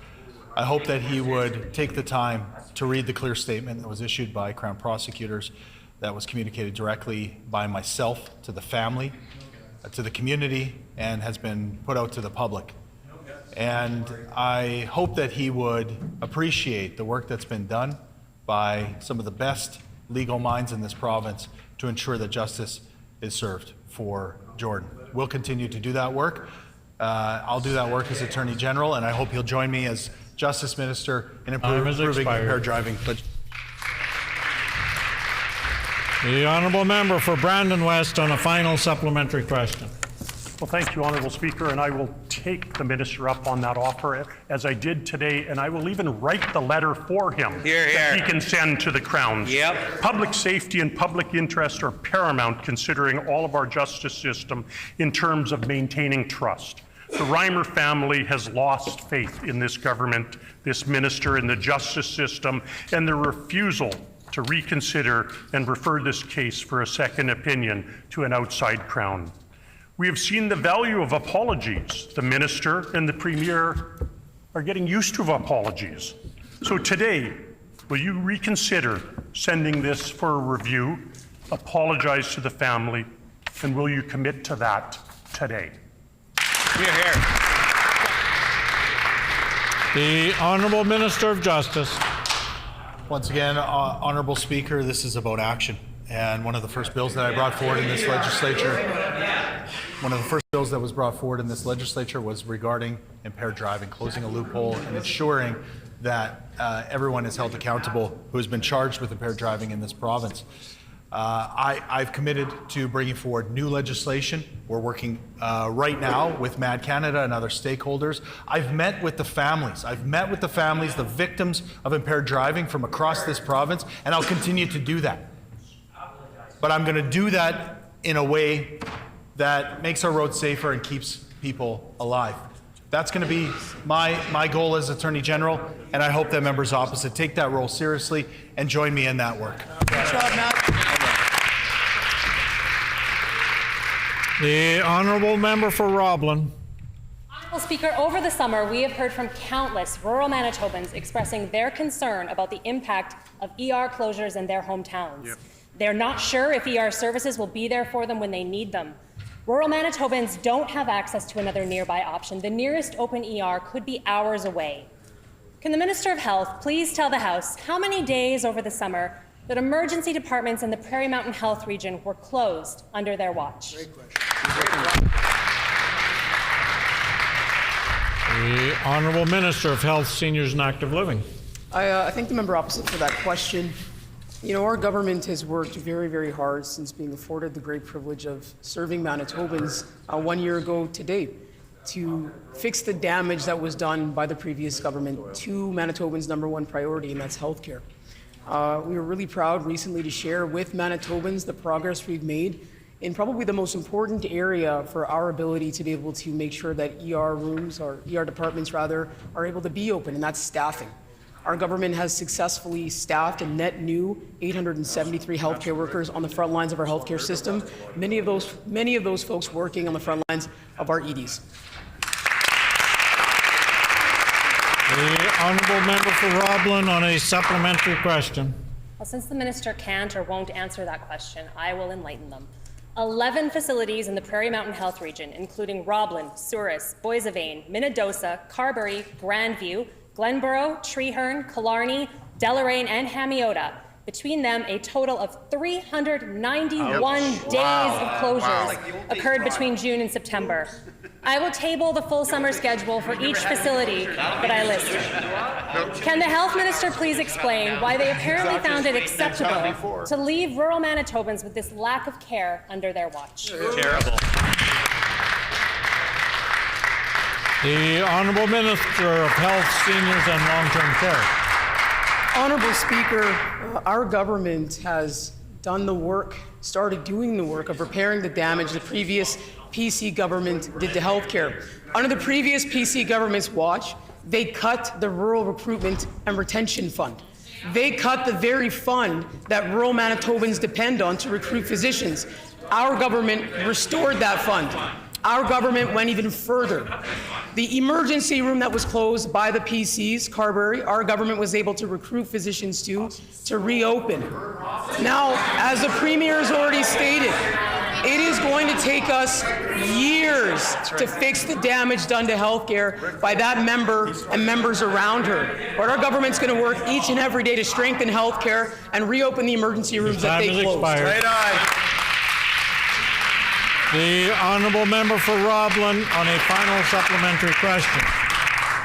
I hope that he would take the time to read the clear statement that was issued by Crown prosecutors, that was communicated directly by myself to the family, to the community, and has been put out to the public. And I hope that he would appreciate the work that's been done by some of the best legal minds in this province to ensure that justice is served for Jordan. We'll continue to do that work. I'll do that work as Attorney General, and I hope he'll join me as Justice Minister in improving impaired driving. The Honourable Member for Brandon West on a final supplementary question. Well, thank you, Honourable Speaker, and I will take the minister up on that offer as I did today, and I will even write the letter for him that he can send to the Crown. Yep. Public safety and public interest are paramount considering all of our justice system in terms of maintaining trust. The Reimer family has lost faith in this government, this minister, in the justice system, and the refusal to reconsider and refer this case for a second opinion to an outside Crown. We have seen the value of apologies. The minister and the premier are getting used to apologies. So today, will you reconsider sending this for a review, apologize to the family, and will you commit to that today? We're here. The Honourable Minister of Justice. Once again, Honourable Speaker, this is about action. And one of the first bills that I brought forward in this legislature, was regarding impaired driving, closing a loophole and ensuring that everyone is held accountable who has been charged with impaired driving in this province. I've committed to bringing forward new legislation. We're working right now with Mad Canada and other stakeholders. I've met with the families, the victims of impaired driving from across this province, and I'll continue to do that. But I'm going to do that in a way that makes our roads safer and keeps people alive. That's going to be my goal as Attorney General, and I hope that members opposite take that role seriously and join me in that work. Good job, Matt. The Honourable Member for Roblin. Honourable Speaker, over the summer, we have heard from countless rural Manitobans expressing their concern about the impact of ER closures in their hometowns. Yep. They're not sure if ER services will be there for them when they need them. Rural Manitobans don't have access to another nearby option. The nearest open ER could be hours away. Can the Minister of Health please tell the House how many days over the summer that emergency departments in the Prairie Mountain Health region were closed under their watch? The Honourable Minister of Health, Seniors and Active Living. I thank the member opposite for that question. You know, our government has worked very, very hard since being afforded the great privilege of serving Manitobans 1 year ago today to fix the damage that was done by the previous government to Manitobans' #1 priority, and that's healthcare. We were really proud recently to share with Manitobans the progress we've made in probably the most important area for our ability to be able to make sure that ER rooms, or ER departments rather, are able to be open, and that's staffing. Our government has successfully staffed a net new 873 healthcare workers on the front lines of our healthcare system. Many of those folks working on the front lines of our EDs. The Honourable Member for Roblin on a supplementary question. Well, since the Minister can't or won't answer that question, I will enlighten them. 11 facilities in the Prairie Mountain Health region, including Roblin, Souris, Boissevain, Minnedosa, Carberry, Grandview, Glenborough, Treeherne, Killarney, Deloraine, and Hamiota. Between them, a total of 391 days of closures occurred between June and September. I will table the full summer schedule for each facility that I listed. Can the Health Minister please explain why they apparently found it acceptable to leave rural Manitobans with this lack of care under their watch? Terrible. The Honourable Minister of Health, Seniors and Long-Term Care. Honourable Speaker, our government has done the work, started doing the work of repairing the damage the previous PC government did to healthcare. Under the previous PC government's watch, they cut the Rural Recruitment and Retention Fund. They cut the very fund that rural Manitobans depend on to recruit physicians. Our government restored that fund. Our government went even further. The emergency room that was closed by the PCs, Carberry, our government was able to recruit physicians to reopen. Now, as the Premier has already stated, it is going to take us years to fix the damage done to healthcare by that member and members around her. But our government's going to work each and every day to strengthen healthcare and reopen the emergency rooms that they closed. Right on. The Honourable Member for Roblin on a final supplementary question.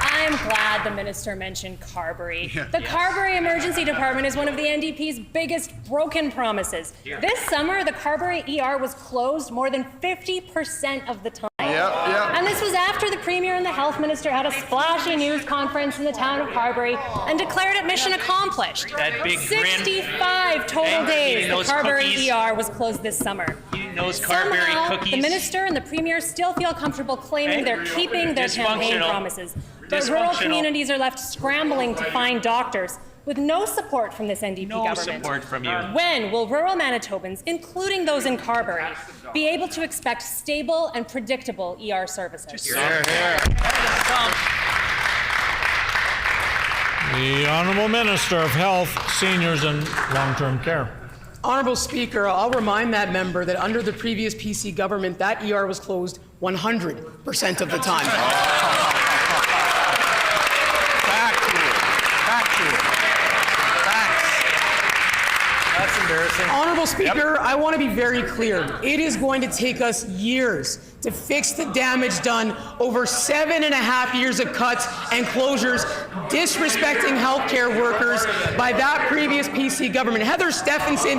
I'm glad the Minister mentioned Carberry. The Carberry Emergency Department is one of the NDP's biggest broken promises. This summer, the Carberry ER was closed more than 50% of the time. And this was after the Premier and the Health Minister had a splashy news conference in the town of Carberry and declared it mission accomplished. That big 65 total days the Carberry ER was closed this summer. Those Carberry Somehow, cookies. the Minister and the Premier still feel comfortable claiming they're keeping their campaign promises. But rural communities are left scrambling to find doctors with no support from this NDP government. No support from you. When will rural Manitobans, including those in Carberry, be able to expect stable and predictable ER services? The Honourable Minister of Health, Seniors and Long-Term Care. Honourable Speaker, I'll remind that member that under the previous PC government, that ER was closed 100% of the time. That's embarrassing. Honourable Speaker, I want to be very clear. It is going to take us years to fix the damage done over 7.5 years of cuts and closures, disrespecting healthcare workers by that previous PC government. Heather Stephenson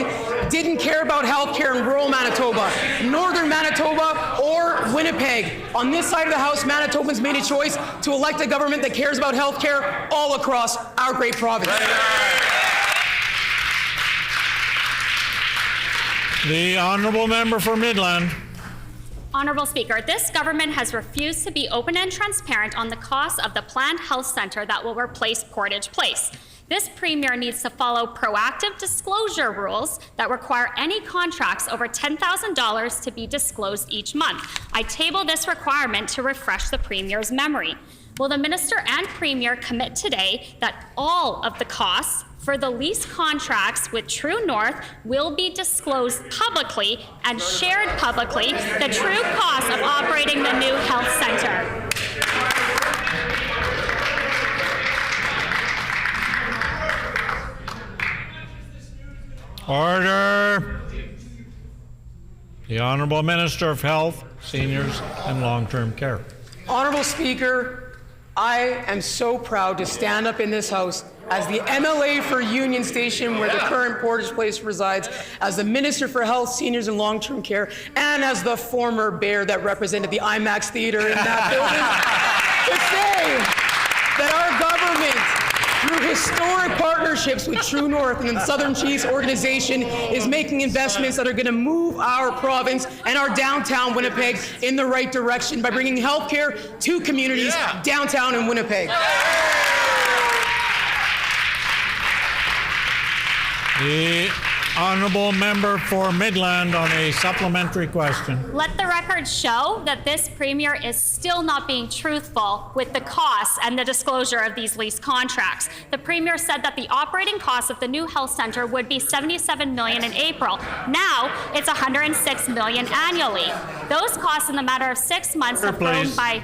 didn't care about healthcare in rural Manitoba, northern Manitoba, or Winnipeg. On this side of the House, Manitobans made a choice to elect a government that cares about healthcare all across our great province. The Honourable Member for Midland. Honourable Speaker, this government has refused to be open and transparent on the cost of the planned health centre that will replace Portage Place. This Premier needs to follow proactive disclosure rules that require any contracts over $10,000 to be disclosed each month. I table this requirement to refresh the Premier's memory. Will the Minister and Premier commit today that all of the costs for the lease contracts with True North will be disclosed publicly and shared publicly, the true cost of operating the new health centre? Order. The Honourable Minister of Health, Seniors and Long-Term Care. Honourable Speaker, I am so proud to stand up in this House as the MLA for Union Station, where the current Portage Place resides, as the Minister for Health, Seniors and Long-Term Care, and as the former bear that represented the IMAX Theatre in that building, to say that our government, through historic partnerships with True North and the Southern Chiefs organization, is making investments that are going to move our province and our downtown Winnipeg in the right direction by bringing healthcare to communities downtown in Winnipeg. The Honourable Member for Midland on a supplementary question. Let the record show that this Premier is still not being truthful with the costs and the disclosure of these lease contracts. The Premier said that the operating cost of the new health centre would be $77 million in April. Now it's $106 million annually. Those costs in the matter of 6 months have grown by...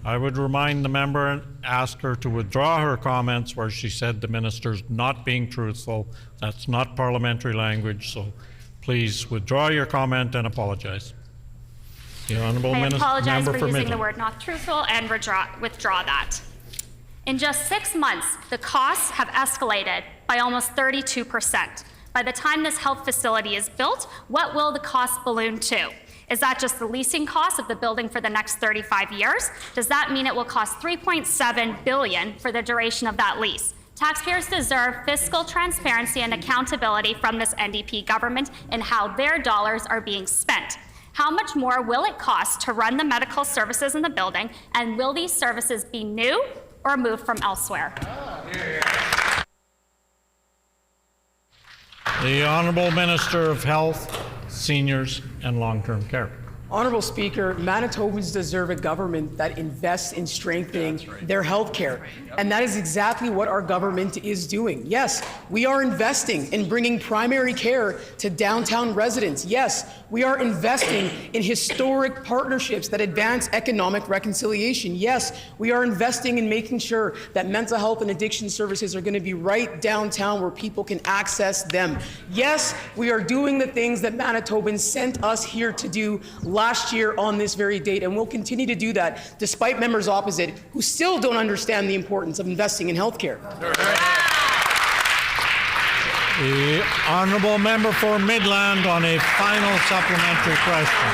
I would remind the member and ask her to withdraw her comments where she said the minister's not being truthful. That's not parliamentary language, so please withdraw your comment and apologize. The Honourable I apologize Member for using Midland. the word not truthful and withdraw that. In just 6 months, the costs have escalated by almost 32%. By the time this health facility is built, what will the cost balloon to? Is that just the leasing cost of the building for the next 35 years? Does that mean it will cost $3.7 billion for the duration of that lease? Taxpayers deserve fiscal transparency and accountability from this NDP government in how their dollars are being spent. How much more will it cost to run the medical services in the building, and will these services be new or moved from elsewhere? The Honourable Minister of Health, Seniors and Long-Term Care. Honourable Speaker, Manitobans deserve a government that invests in strengthening their health care. And that is exactly what our government is doing. Yes, we are investing in bringing primary care to downtown residents. Yes, we are investing in historic partnerships that advance economic reconciliation. Yes, we are investing in making sure that mental health and addiction services are going to be right downtown where people can access them. Yes, we are doing the things that Manitobans sent us here to do last year on this very date, and we'll continue to do that despite members opposite who still don't understand the importance of investing in healthcare. The Honourable Member for Midland on a final supplementary question.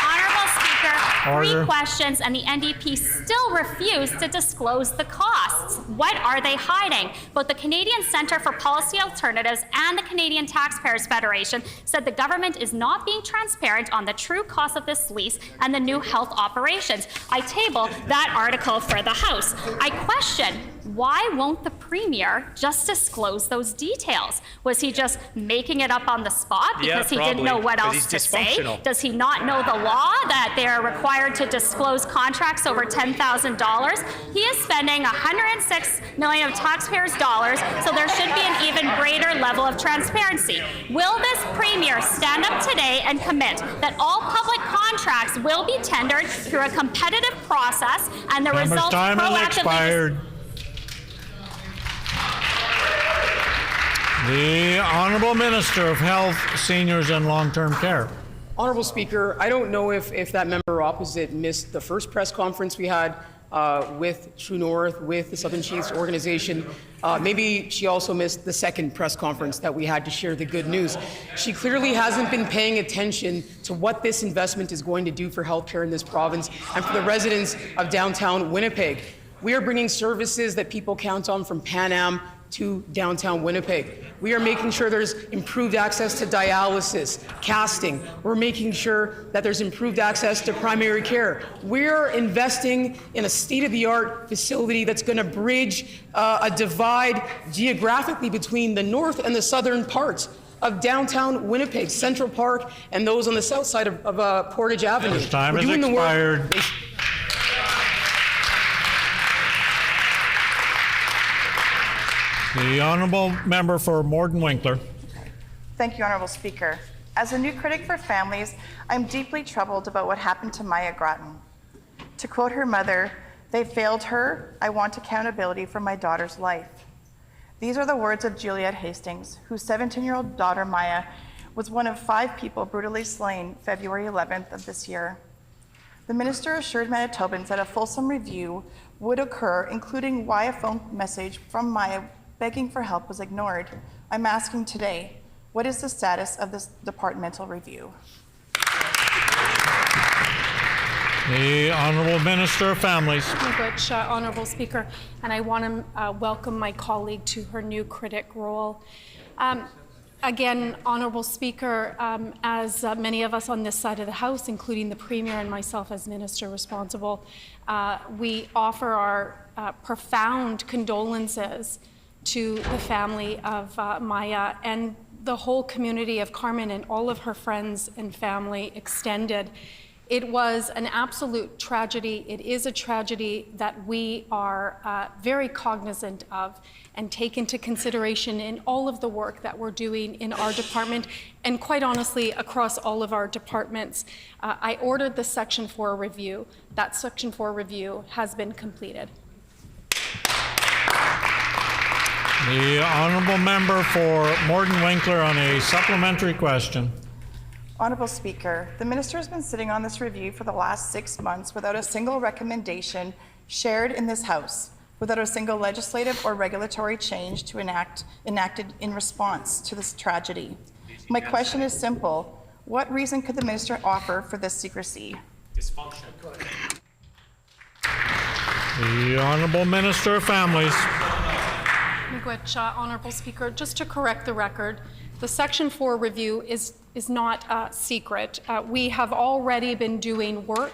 Honourable Speaker, Order. 3 questions and the NDP still refuse to disclose the costs. What are they hiding? Both the Canadian Centre for Policy Alternatives and the Canadian Taxpayers Federation said the government is not being transparent on the true cost of this lease and the new health operations. I table that article for the House. I question why won't the Premier just disclose those details? Was he just making it up on the spot because he didn't know what else to say? Does he not know the law that they're required to disclose contracts over $10,000? He is spending $106 million of taxpayers' dollars, so there should be an even greater level of transparency. Will this Premier stand up today and commit that all public contracts will be tendered through a competitive process and the results Time has proactively expired. The Honourable Minister of Health, Seniors and Long-Term Care. Honourable Speaker, I don't know if that member opposite missed the first press conference we had with True North, with the Southern Chiefs organization. Maybe she also missed the second press conference that we had to share the good news. She clearly hasn't been paying attention to what this investment is going to do for healthcare in this province and for the residents of downtown Winnipeg. We are bringing services that people count on from Pan Am to downtown Winnipeg. We are making sure there's improved access to dialysis, casting. We're making sure that there's improved access to primary care. We're investing in a state-of-the-art facility that's going to bridge a divide geographically between the north and the southern parts of downtown Winnipeg, Central Park, and those on the south side of Portage Avenue. Time has expired. The Honourable Member for Morden Winkler. Thank you, Honourable Speaker. As a new critic for families, I'm deeply troubled about what happened to Maya Groton. To quote her mother, "They failed her. I want accountability for my daughter's life." These are the words of Juliet Hastings, whose 17-year-old daughter Maya was one of 5 people brutally slain February 11th of this year. The minister assured Manitobans that a fulsome review would occur, including why a phone message from Maya begging for help was ignored. I'm asking today, what is the status of this departmental review? The Honourable Minister of Families. Which, Honourable Speaker, and I want to welcome my colleague to her new critic role. Again, Honourable Speaker, as many of us on this side of the House, including the Premier and myself as Minister responsible, we offer our profound condolences to the family of Maya and the whole community of Carmen and all of her friends and family extended. It was an absolute tragedy. It is a tragedy that we are very cognizant of and take into consideration in all of the work that we're doing in our department and quite honestly across all of our departments. I ordered the Section 4 review. That Section 4 review has been completed. The Honourable Member for Morden Winkler on a supplementary question. Honourable Speaker, the minister has been sitting on this review for the last 6 months without a single recommendation shared in this House, without a single legislative or regulatory change to enacted in response to this tragedy. My question is simple. What reason could the minister offer for this secrecy? Dysfunction. The Honourable Minister of Families. Which, Honourable Speaker, just to correct the record, the Section 4 review is not secret. We have already been doing work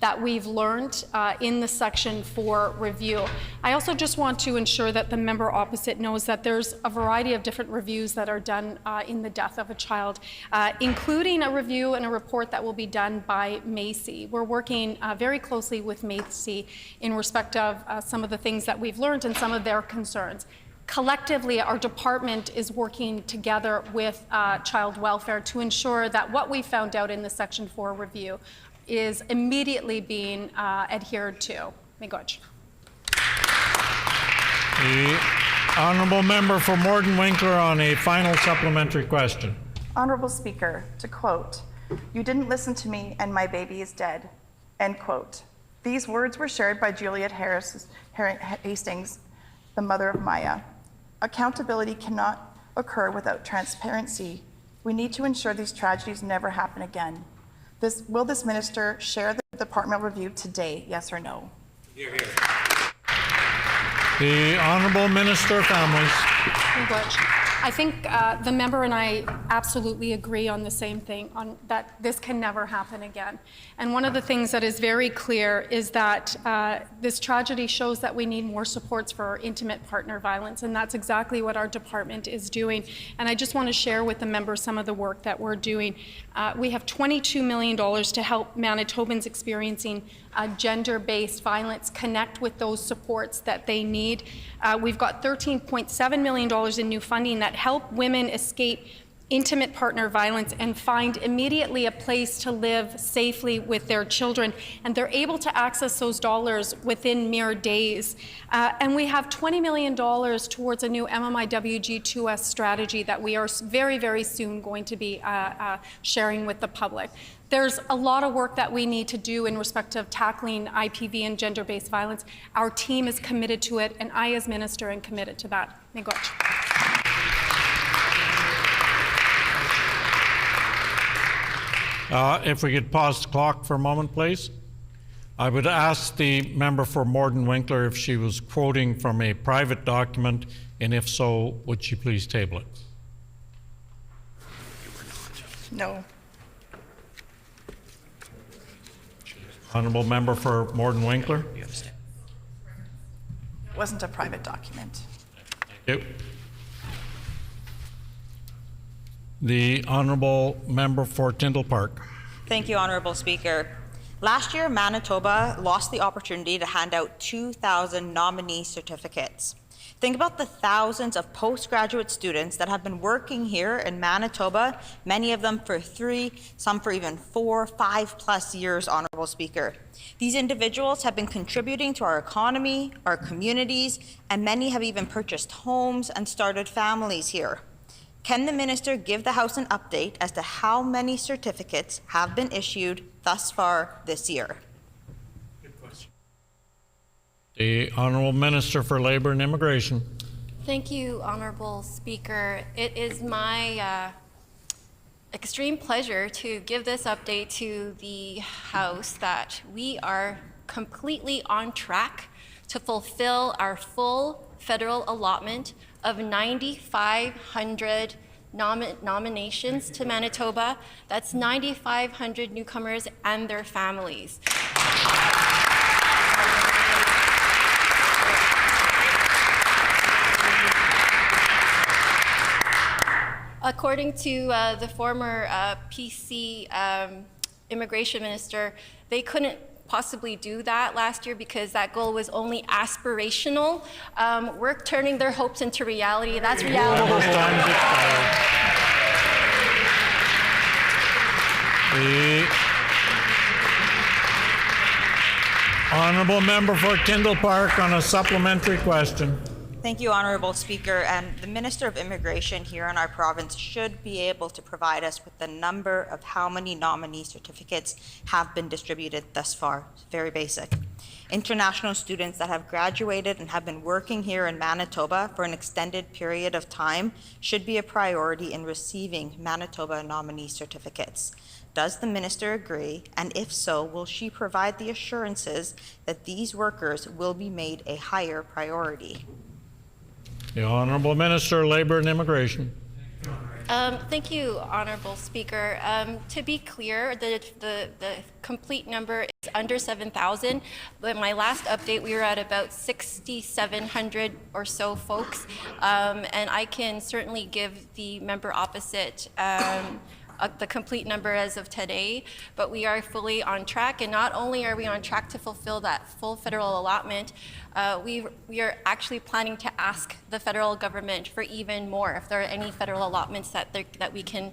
that we've learned in the Section 4 review. I also just want to ensure that the member opposite knows that there's a variety of different reviews that are done in the death of a child, including a review and a report that will be done by Macy. We're working very closely with Macy in respect of some of the things that we've learned and some of their concerns. Collectively, our department is working together with child welfare to ensure that what we found out in the Section 4 review is immediately being adhered to. Miigwech. The Honourable Member for Morden Winkler on a final supplementary question. Honourable Speaker, to quote, "You didn't listen to me and my baby is dead," end quote. These words were shared by Juliet Hastings, the mother of Maya. Accountability cannot occur without transparency. We need to ensure these tragedies never happen again. Will this minister share the departmental review today, yes or no? Hear, hear. The Honourable Minister of Families. Miigwech. I think the member and I absolutely agree on the same thing, on that this can never happen again. And one of the things that is very clear is that this tragedy shows that we need more supports for our intimate partner violence, and that's exactly what our department is doing. And I just want to share with the members some of the work that we're doing. We have $22 million to help Manitobans experiencing gender-based violence connect with those supports that they need. We've got $13.7 million in new funding that help women escape intimate partner violence and find immediately a place to live safely with their children. And they're able to access those dollars within mere days. And we have $20 million towards a new MMIWG2S strategy that we are very, very soon going to be sharing with the public. There's a lot of work that we need to do in respect of tackling IPV and gender-based violence. Our team is committed to it, and I, as minister, am committed to that. Miigwech. If we could pause the clock for a moment, please. I would ask the member for Morden Winkler if she was quoting from a private document, and if so, would she please table it? No. Honourable member for Morden Winkler. It wasn't a private document. Thank you. The honourable member for Tyndall Park. Thank you, Honourable Speaker. Last year, Manitoba lost the opportunity to hand out 2,000 nominee certificates. Think about the thousands of postgraduate students that have been working here in Manitoba, many of them for 3, some for even 4, 5+ years, Honourable Speaker. These individuals have been contributing to our economy, our communities, and many have even purchased homes and started families here. Can the minister give the House an update as to how many certificates have been issued thus far this year? Good question. The Honourable Minister for Labour and Immigration. Thank you, Honourable Speaker. It is my extreme pleasure to give this update to the House that we are completely on track to fulfill our full federal allotment of 9,500 nominations to Manitoba. That's 9,500 newcomers and their families. According to the former PC immigration minister, they couldn't possibly do that last year because that goal was only aspirational. We're turning their hopes into reality. That's reality. The honourable member for Tyndall Park on a supplementary question. Thank you, Honourable Speaker. And the Minister of Immigration here in our province should be able to provide us with the number of how many nominee certificates have been distributed thus far. Very basic. International students that have graduated and have been working here in Manitoba for an extended period of time should be a priority in receiving Manitoba nominee certificates. Does the minister agree? And if so, will she provide the assurances that these workers will be made a higher priority? The Honourable Minister, Labour and Immigration. Thank you, Honourable Speaker. To be clear, the complete number is under 7,000. But my last update, we were at about 6,700 or so folks. And I can certainly give the member opposite the complete number as of today, but we are fully on track. And not only are we on track to fulfill that full federal allotment, we are actually planning to ask the federal government for even more, if there are any federal allotments that we can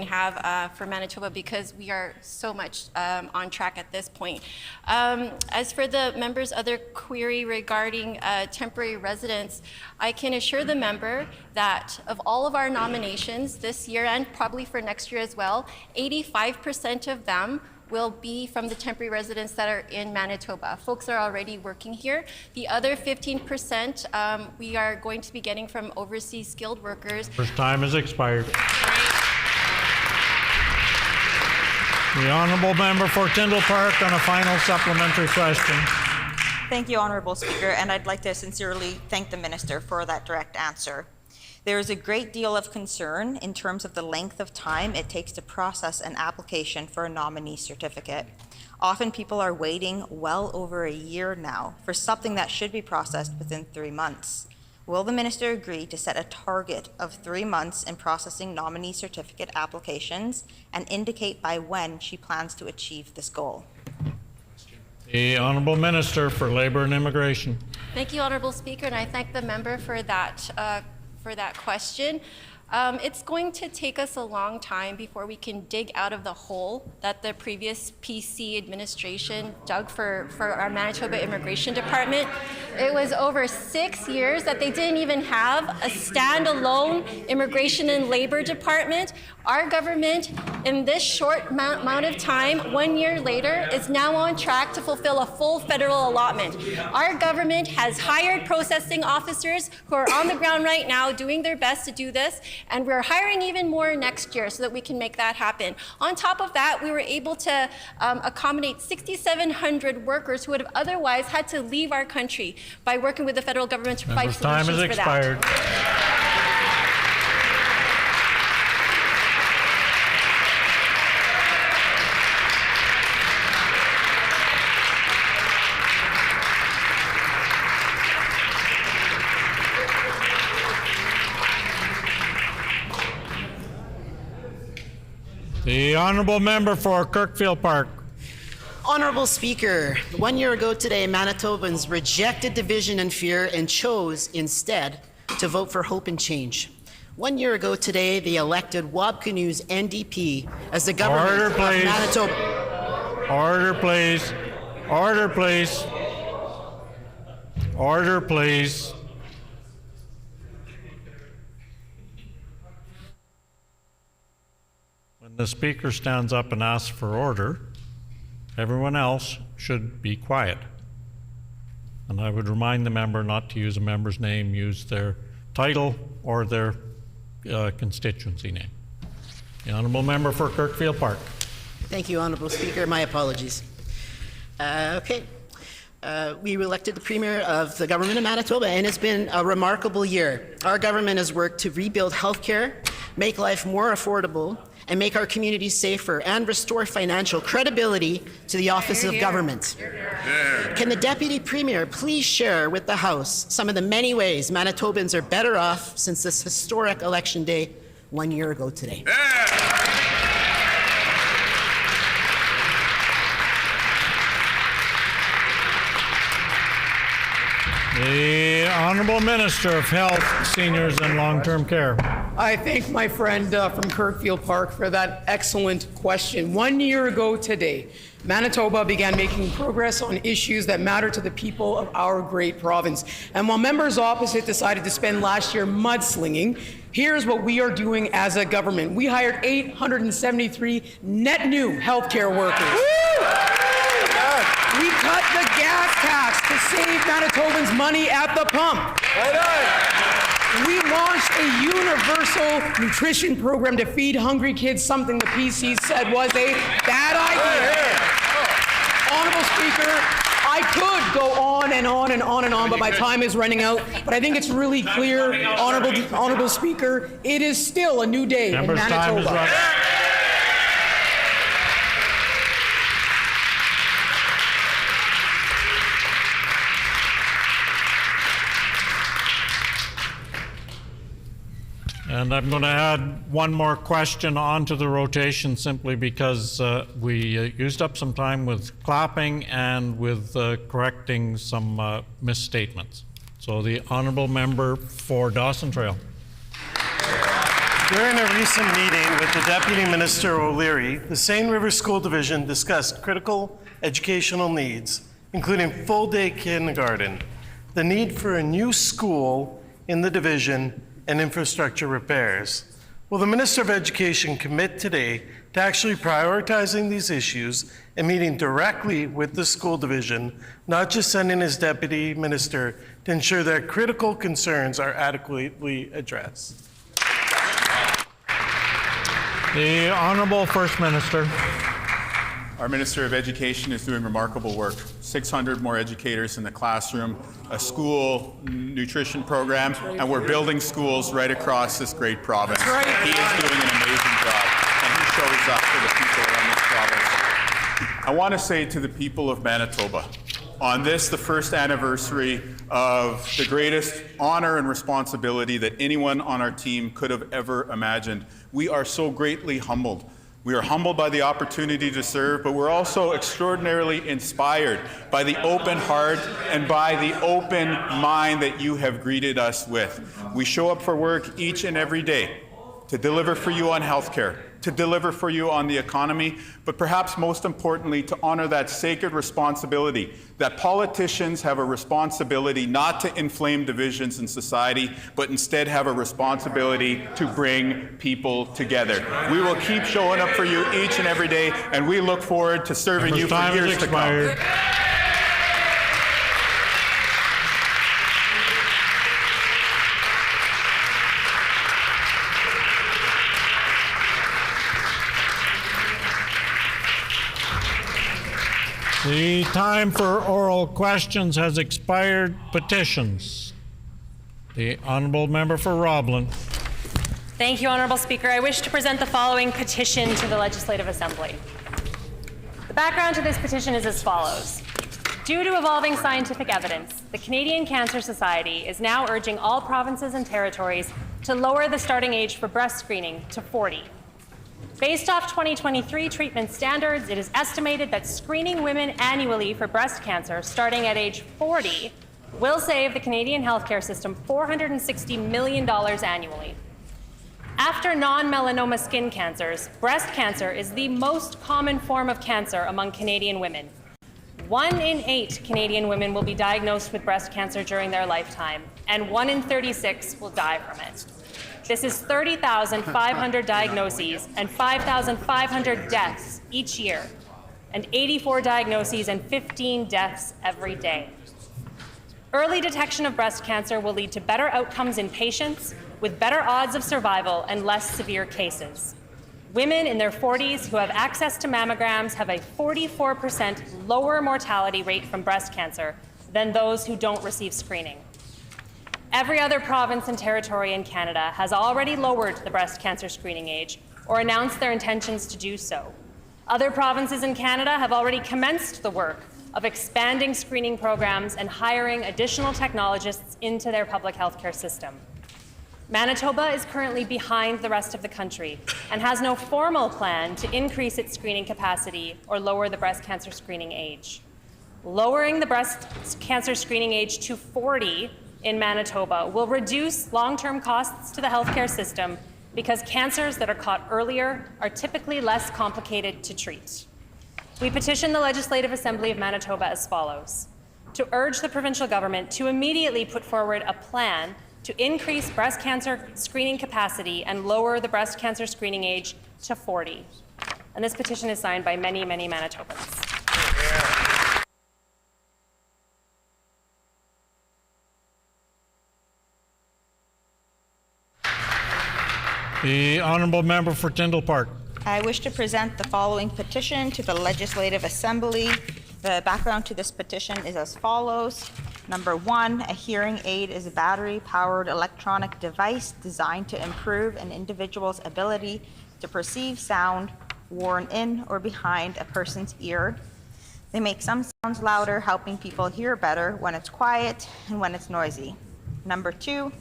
have for Manitoba, because we are so much on track at this point. As for the member's other query regarding temporary residents, I can assure the member that of all of our nominations this year and probably for next year as well, 85% of them will be from the temporary residents that are in Manitoba. Folks are already working here. The other 15% we are going to be getting from overseas skilled workers. First time has expired. The Honourable Member for Tyndall Park on a final supplementary question. Thank you, Honourable Speaker, and I'd like to sincerely thank the Minister for that direct answer. There is a great deal of concern in terms of the length of time it takes to process an application for a nominee certificate. Often people are waiting well over a year now for something that should be processed within 3 months. Will the minister agree to set a target of 3 months in processing nominee certificate applications and indicate by when she plans to achieve this goal? The Honourable Minister for Labour and Immigration. Thank you, Honourable Speaker, and I thank the member for that question. It's going to take us a long time before we can dig out of the hole that the previous PC administration dug for our Manitoba Immigration Department. It was over 6 years that they didn't even have a standalone Immigration and Labor Department. Our government, in this short amount of time, 1 year later, is now on track to fulfill a full federal allotment. Our government has hired processing officers who are on the ground right now doing their best to do this, and we're hiring even more next year so that we can make that happen. On top of that, we were able to accommodate 6,700 workers who would have otherwise had to leave our country by working with the federal government to provide solutions for that. Member's time has expired. The Honourable Member for Kirkfield Park. Honourable Speaker, 1 year ago today, Manitobans rejected division and fear and chose instead to vote for hope and change. 1 year ago today, they elected Wabkanu's NDP as the government of Manitoba. Order, please. Order, please. Order, please. When the Speaker stands up and asks for order, everyone else should be quiet. And I would remind the member not to use a member's name, use their title or their constituency name. The Honourable Member for Kirkfield Park. Thank you, Honourable Speaker. My apologies. We elected the Premier of the Government of Manitoba, and it's been a remarkable year. Our government has worked to rebuild healthcare, make life more affordable, and make our communities safer, and restore financial credibility to the office of government. Can the Deputy Premier please share with the House some of the many ways Manitobans are better off since this historic election day 1 year ago today? The Honourable Minister of Health, Seniors and Long-Term Care. I thank my friend from Kirkfield Park for that excellent question. 1 year ago today, Manitoba began making progress on issues that matter to the people of our great province. And while members opposite decided to spend last year mudslinging, here's what we are doing as a government. We hired 873 net new healthcare workers. We cut the gas tax to save Manitobans money at the pump. We launched a universal nutrition program to feed hungry kids, something the PC said was a bad idea. Honourable Speaker, I could go on and on and on and on, but my time is running out. But I think it's really clear, Honourable Speaker, it is still a new day in Manitoba. And I'm going to add one more question onto the rotation simply because we used up some time with clapping and with correcting some misstatements. So the Honourable Member for Dawson Trail. During a recent meeting with the Deputy Minister O'Leary, the Seine River School Division discussed critical educational needs, including full-day kindergarten, the need for a new school in the division, and infrastructure repairs. Will the Minister of Education commit today to actually prioritizing these issues and meeting directly with the school division, not just sending his deputy minister to ensure that critical concerns are adequately addressed? The Honourable First Minister. Our Minister of Education is doing remarkable work. 600 more educators in the classroom, a school nutrition program, and we're building schools right across this great province. That's right. He is doing an amazing job, and he shows up for the people around this province. I want to say to the people of Manitoba, on this, the first anniversary of the greatest honor and responsibility that anyone on our team could have ever imagined, we are so greatly humbled. We are humbled by the opportunity to serve, but we're also extraordinarily inspired by the open heart and by the open mind that you have greeted us with. We show up for work each and every day to deliver for you on healthcare, to deliver for you on the economy, but perhaps most importantly, to honor that sacred responsibility that politicians have a responsibility not to inflame divisions in society, but instead have a responsibility to bring people together. We will keep showing up for you each and every day, and we look forward to serving you for years to come. The time for oral questions has expired. Petitions. The honourable member for Roblin. Thank you, Honourable Speaker. I wish to present the following petition to the Legislative Assembly. The background to this petition is as follows. Due to evolving scientific evidence, the Canadian Cancer Society is now urging all provinces and territories to lower the starting age for breast screening to 40. Based off 2023 treatment standards, it is estimated that screening women annually for breast cancer starting at age 40 will save the Canadian healthcare system $460 million annually. After non-melanoma skin cancers, breast cancer is the most common form of cancer among Canadian women. 1 in 8 Canadian women will be diagnosed with breast cancer during their lifetime, and 1 in 36 will die from it. This is 30,500 diagnoses and 5,500 deaths each year, and 84 diagnoses and 15 deaths every day. Early detection of breast cancer will lead to better outcomes in patients with better odds of survival and less severe cases. Women in their 40s who have access to mammograms have a 44% lower mortality rate from breast cancer than those who don't receive screening. Every other province and territory in Canada has already lowered the breast cancer screening age or announced their intentions to do so. Other provinces in Canada have already commenced the work of expanding screening programs and hiring additional technologists into their public health care system. Manitoba is currently behind the rest of the country and has no formal plan to increase its screening capacity or lower the breast cancer screening age. Lowering the breast cancer screening age to 40 in Manitoba will reduce long-term costs to the healthcare system because cancers that are caught earlier are typically less complicated to treat. We petition the Legislative Assembly of Manitoba as follows: to urge the provincial government to immediately put forward a plan to increase breast cancer screening capacity and lower the breast cancer screening age to 40. And this petition is signed by many, many Manitobans. The honourable member for Tyndall Park. I wish to present the following petition to the Legislative Assembly. The background to this petition is as follows. Number 1, a hearing aid is a battery-powered electronic device designed to improve an individual's ability to perceive sound worn in or behind a person's ear. They make some sounds louder, helping people hear better when it's quiet and when it's noisy. Number 2,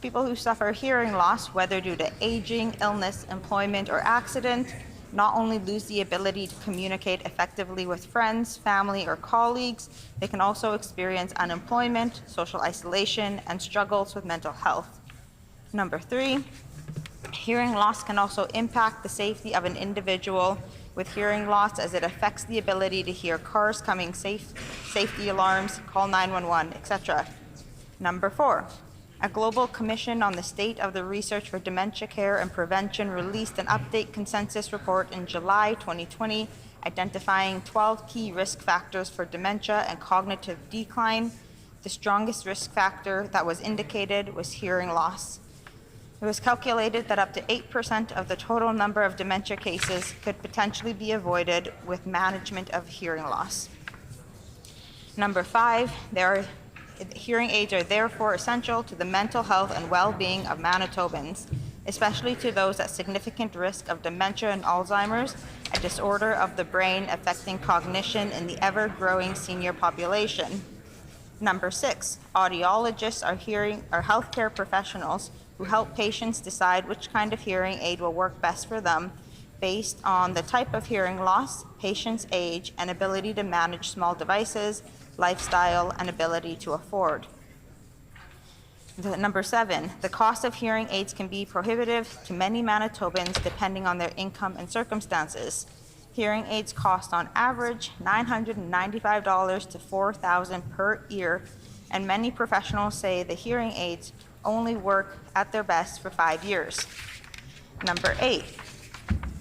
people who suffer hearing loss, whether due to aging, illness, employment, or accident, not only lose the ability to communicate effectively with friends, family, or colleagues, they can also experience unemployment, social isolation, and struggles with mental health. Number 3, hearing loss can also impact the safety of an individual with hearing loss as it affects the ability to hear cars coming, safety alarms, call 911, etc. Number 4, a global commission on the state of the research for dementia care and prevention released an update consensus report in July 2020, identifying 12 key risk factors for dementia and cognitive decline. The strongest risk factor that was indicated was hearing loss. It was calculated that up to 8% of the total number of dementia cases could potentially be avoided with management of hearing loss. Number 5, hearing aids are therefore essential to the mental health and well-being of Manitobans, especially to those at significant risk of dementia and Alzheimer's, a disorder of the brain affecting cognition in the ever-growing senior population. Number 6, audiologists are healthcare professionals who help patients decide which kind of hearing aid will work best for them based on the type of hearing loss, patient's age, and ability to manage small devices, lifestyle, and ability to afford. Number 7, the cost of hearing aids can be prohibitive to many Manitobans depending on their income and circumstances. Hearing aids cost on average $995 to $4,000 per ear, and many professionals say the hearing aids only work at their best for 5 years. Number 8,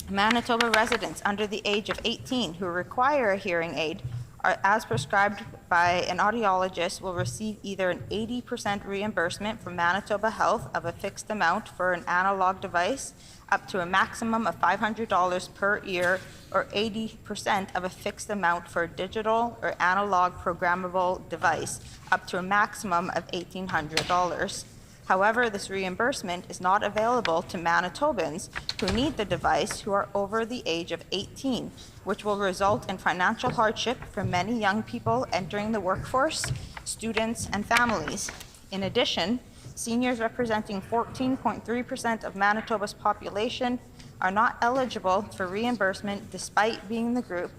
Manitoba residents under the age of 18 who require a hearing aid are, as prescribed by an audiologist, will receive either an 80% reimbursement from Manitoba Health of a fixed amount for an analog device up to a maximum of $500 per ear, or 80% of a fixed amount for a digital or analog programmable device up to a maximum of $1,800. However, this reimbursement is not available to Manitobans who need the device who are over the age of 18, which will result in financial hardship for many young people entering the workforce, students, and families. In addition, seniors representing 14.3% of Manitoba's population are not eligible for reimbursement despite being the group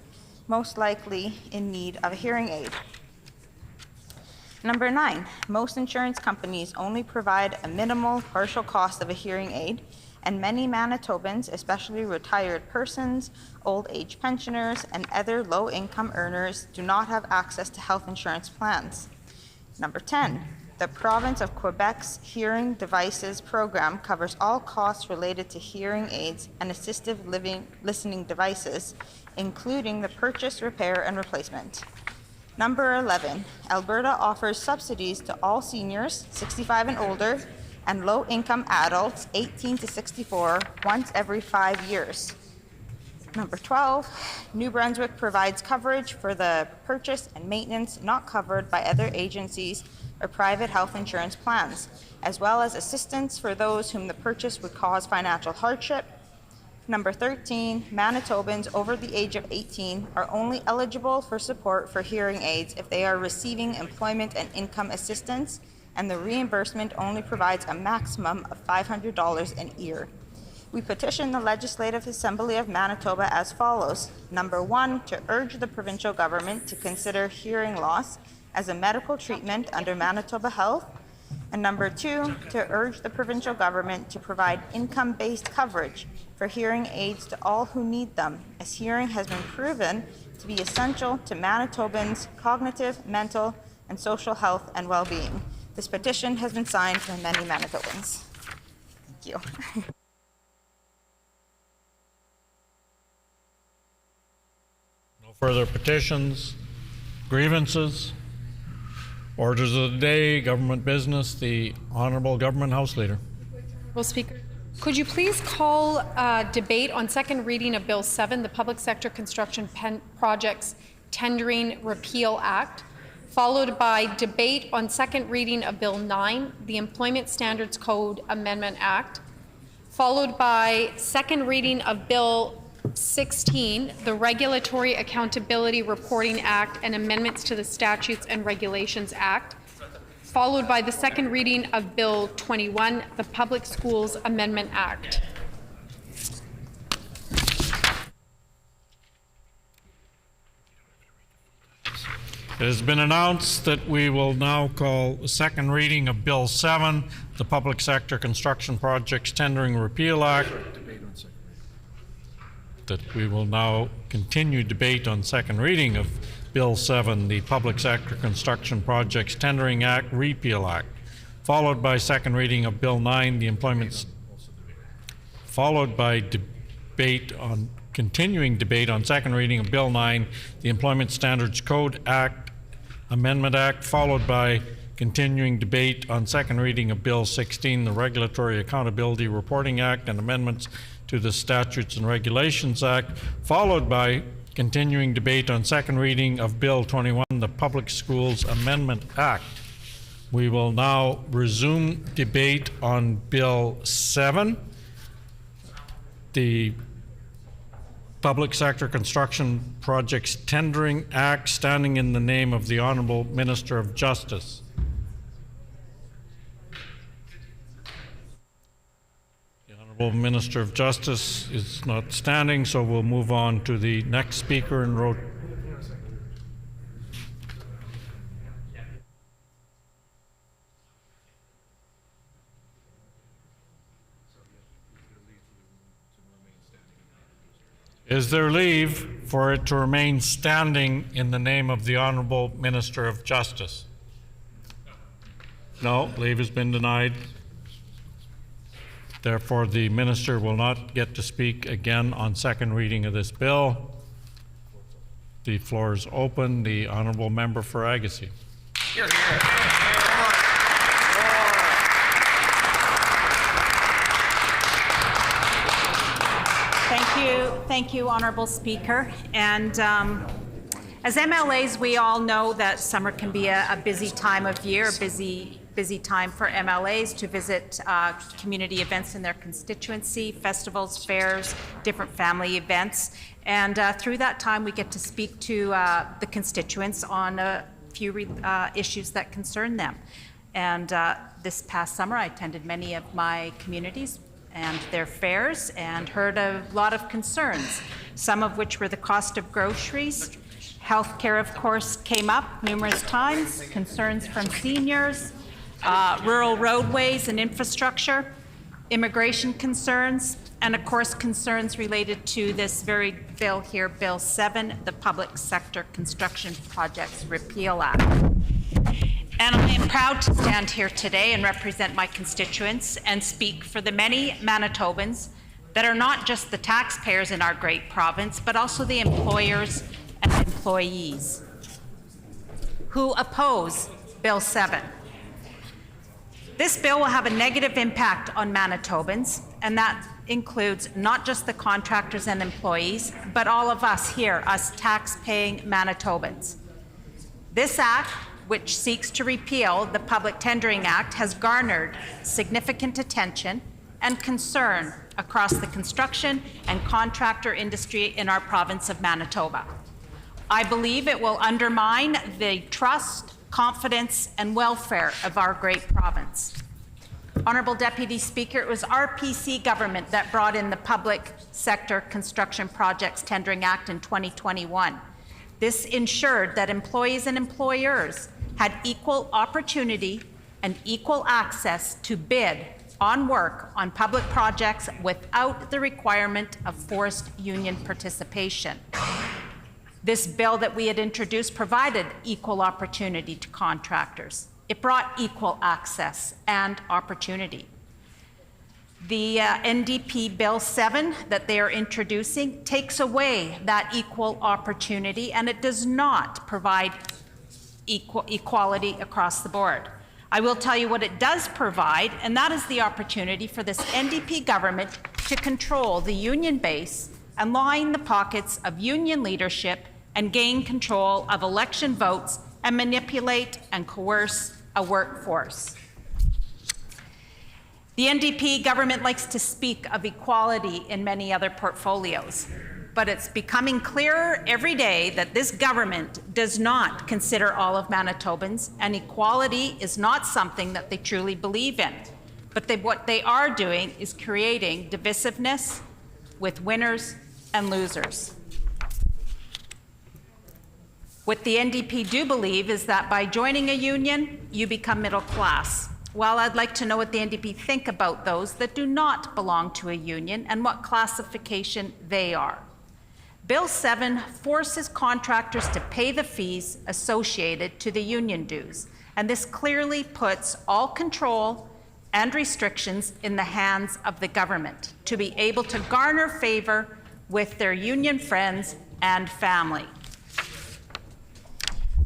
most likely in need of a hearing aid. Number 9, most insurance companies only provide a minimal partial cost of a hearing aid, and many Manitobans, especially retired persons, old age pensioners, and other low-income earners, do not have access to health insurance plans. Number 10, the province of Quebec's Hearing Devices program covers all costs related to hearing aids and assistive listening devices, including the purchase, repair, and replacement. Number 11, Alberta offers subsidies to all seniors, 65 and older, and low-income adults, 18 to 64, once every 5 years. Number 12, New Brunswick provides coverage for the purchase and maintenance not covered by other agencies or private health insurance plans, as well as assistance for those whom the purchase would cause financial hardship. Number 13, Manitobans over the age of 18 are only eligible for support for hearing aids if they are receiving employment and income assistance, and the reimbursement only provides a maximum of $500 an ear. We petition the Legislative Assembly of Manitoba as follows. Number 1, to urge the provincial government to consider hearing loss as a medical treatment under Manitoba Health. And number 2, to urge the provincial government to provide income-based coverage for hearing aids to all who need them, as hearing has been proven to be essential to Manitobans' cognitive, mental, and social health and well-being. This petition has been signed by many Manitobans. Thank you. No further petitions, grievances, orders of the day, government business. The Honourable Government House Leader. Well, Speaker, could you please call debate on second reading of Bill 7, the Public Sector Construction Projects Tendering Repeal Act, followed by debate on second reading of Bill 9, the Employment Standards Code Amendment Act, followed by second reading of Bill 16, the Regulatory Accountability Reporting Act and amendments to the Statutes and Regulations Act, followed by the second reading of Bill 21, the Public Schools Amendment Act. It has been announced that we will now call the second reading of Bill 7, the Public Sector Construction Projects Tendering Repeal Act. That we will now continue debate on second reading of Bill 7, the Public Sector Construction Projects Tendering Act Repeal Act, followed by second reading of Bill 9, the Employment, followed by continuing debate on second reading of Bill 9, the Employment Standards Code Act Amendment Act, followed by continuing debate on second reading of Bill 16, the Regulatory Accountability Reporting Act and amendments to the Statutes and Regulations Act, followed by continuing debate on second reading of Bill 21, the Public Schools Amendment Act. We will now resume debate on Bill 7, the Public Sector Construction Projects Tendering Act, standing in the name of the Honourable Minister of Justice. The Honourable Minister of Justice is not standing, so we'll move on to the next speaker in row. Is there leave for it to remain standing in the name of the Honourable Minister of Justice? No, leave has been denied. Therefore, the Minister will not get to speak again on second reading of this bill. The floor is open. The Honourable Member for Agassiz. Here, here. Thank you, Honourable Speaker. And as MLAs, we all know that summer can be a busy time of year, busy time for MLAs to visit community events in their constituency, festivals, fairs, different family events. And through that time, we get to speak to the constituents on a few issues that concern them. And this past summer, I attended many of my communities and their fairs and heard a lot of concerns, some of which were the cost of groceries. Healthcare, of course, came up numerous times, concerns from seniors, rural roadways and infrastructure, immigration concerns, and of course concerns related to this very bill here, Bill 7, the Public Sector Construction Projects Repeal Act. And I am proud to stand here today and represent my constituents and speak for the many Manitobans that are not just the taxpayers in our great province, but also the employers and employees who oppose Bill 7. This bill will have a negative impact on Manitobans, and that includes not just the contractors and employees, but all of us here, us tax-paying Manitobans. This act, which seeks to repeal the Public Tendering Act, has garnered significant attention and concern across the construction and contractor industry in our province of Manitoba. I believe it will undermine the trust, confidence, and welfare of our great province. Honourable Deputy Speaker, it was our PC government that brought in the Public Sector Construction Projects Tendering Act in 2021. This ensured that employees and employers had equal opportunity and equal access to bid on work on public projects without the requirement of forced union participation. This bill that we had introduced provided equal opportunity to contractors. It brought equal access and opportunity. The NDP Bill 7 that they are introducing takes away that equal opportunity, and it does not provide equality across the board. I will tell you what it does provide, and that is the opportunity for this NDP government to control the union base and line the pockets of union leadership and gain control of election votes and manipulate and coerce a workforce. The NDP government likes to speak of equality in many other portfolios, but it's becoming clearer every day that this government does not consider all of Manitobans, and equality is not something that they truly believe in. But what they are doing is creating divisiveness with winners and losers. What the NDP do believe is that by joining a union, you become middle class. Well, I'd like to know what the NDP think about those that do not belong to a union and what classification they are. Bill 7 forces contractors to pay the fees associated to the union dues, and this clearly puts all control and restrictions in the hands of the government to be able to garner favor with their union friends and family.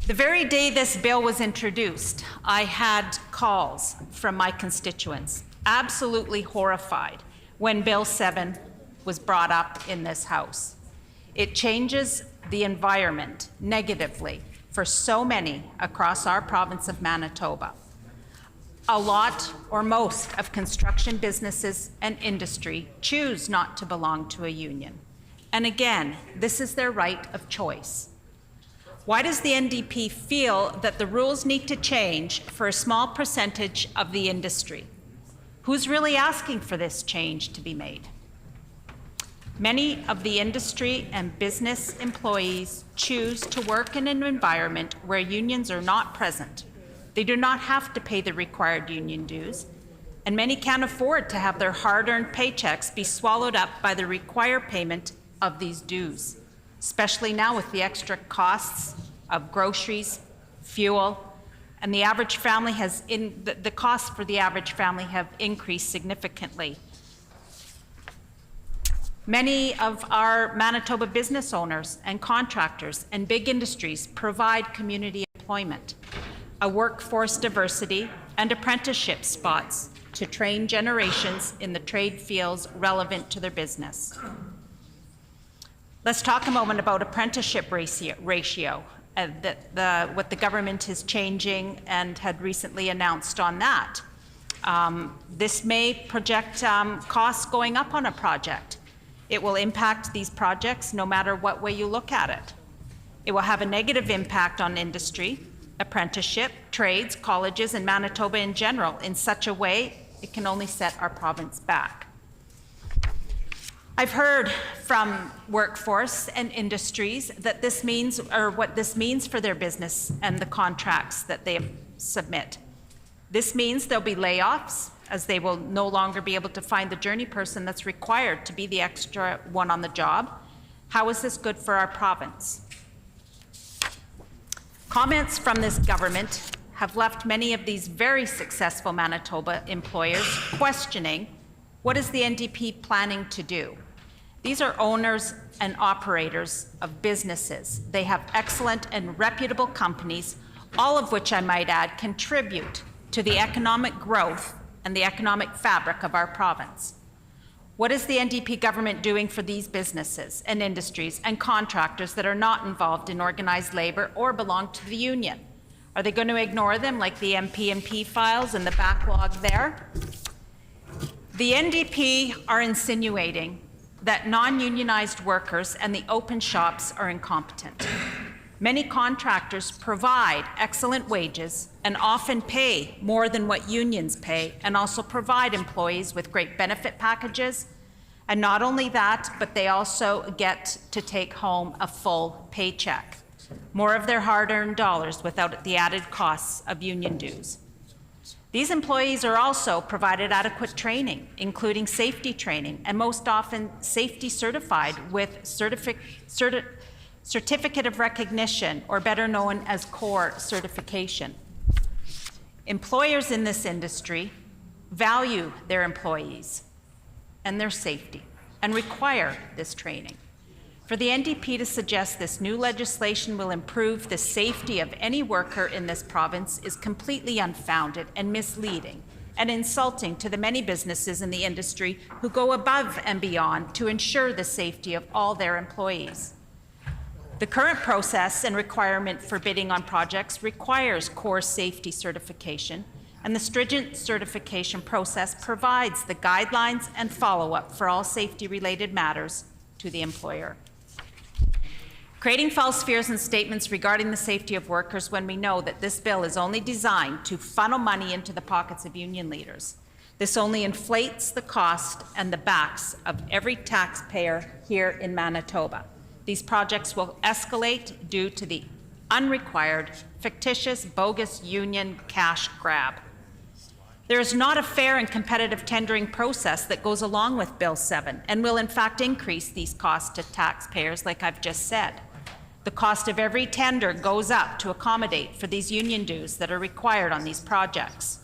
The very day this bill was introduced, I had calls from my constituents, absolutely horrified when Bill 7 was brought up in this House. It changes the environment negatively for so many across our province of Manitoba. A lot or most of construction businesses and industry choose not to belong to a union. And again, this is their right of choice. Why does the NDP feel that the rules need to change for a small percentage of the industry? Who's really asking for this change to be made? Many of the industry and business employees choose to work in an environment where unions are not present. They do not have to pay the required union dues, and many can't afford to have their hard-earned paychecks be swallowed up by the required payment of these dues, especially now with the extra costs of groceries, fuel, and the average family the costs for the average family have increased significantly. Many of our Manitoba business owners and contractors and big industries provide community employment, a workforce diversity, and apprenticeship spots to train generations in the trade fields relevant to their business. Let's talk a moment about apprenticeship ratio, what the government is changing and had recently announced on that. This may project costs going up on a project. It will impact these projects no matter what way you look at it. It will have a negative impact on industry, apprenticeship, trades, colleges, and Manitoba in general in such a way it can only set our province back. I've heard from workforce and industries that this means, or what this means for their business and the contracts that they submit. This means there'll be layoffs, as they will no longer be able to find the journey person that's required to be the extra one on the job. How is this good for our province? Comments from this government have left many of these very successful Manitoba employers questioning, what is the NDP planning to do? These are owners and operators of businesses. They have excellent and reputable companies, all of which I might add contribute to the economic growth and the economic fabric of our province. What is the NDP government doing for these businesses and industries and contractors that are not involved in organized labor or belong to the union? Are they going to ignore them like the MP&P files and the backlog there? The NDP are insinuating that non-unionized workers and the open shops are incompetent. Many contractors provide excellent wages and often pay more than what unions pay, and also provide employees with great benefit packages. And not only that, but they also get to take home a full paycheck, more of their hard-earned dollars without the added costs of union dues. These employees are also provided adequate training, including safety training, and most often safety certified with certificate of recognition, or better known as core certification. Employers in this industry value their employees and their safety and require this training. For the NDP to suggest this new legislation will improve the safety of any worker in this province is completely unfounded and misleading and insulting to the many businesses in the industry who go above and beyond to ensure the safety of all their employees. The current process and requirement for bidding on projects requires core safety certification, and the stringent certification process provides the guidelines and follow-up for all safety-related matters to the employer. Creating false fears and statements regarding the safety of workers when we know that this bill is only designed to funnel money into the pockets of union leaders. This only inflates the cost and the backs of every taxpayer here in Manitoba. These projects will escalate due to the unrequired, fictitious, bogus union cash grab. There is not a fair and competitive tendering process that goes along with Bill 7 and will in fact increase these costs to taxpayers, like I've just said. The cost of every tender goes up to accommodate for these union dues that are required on these projects.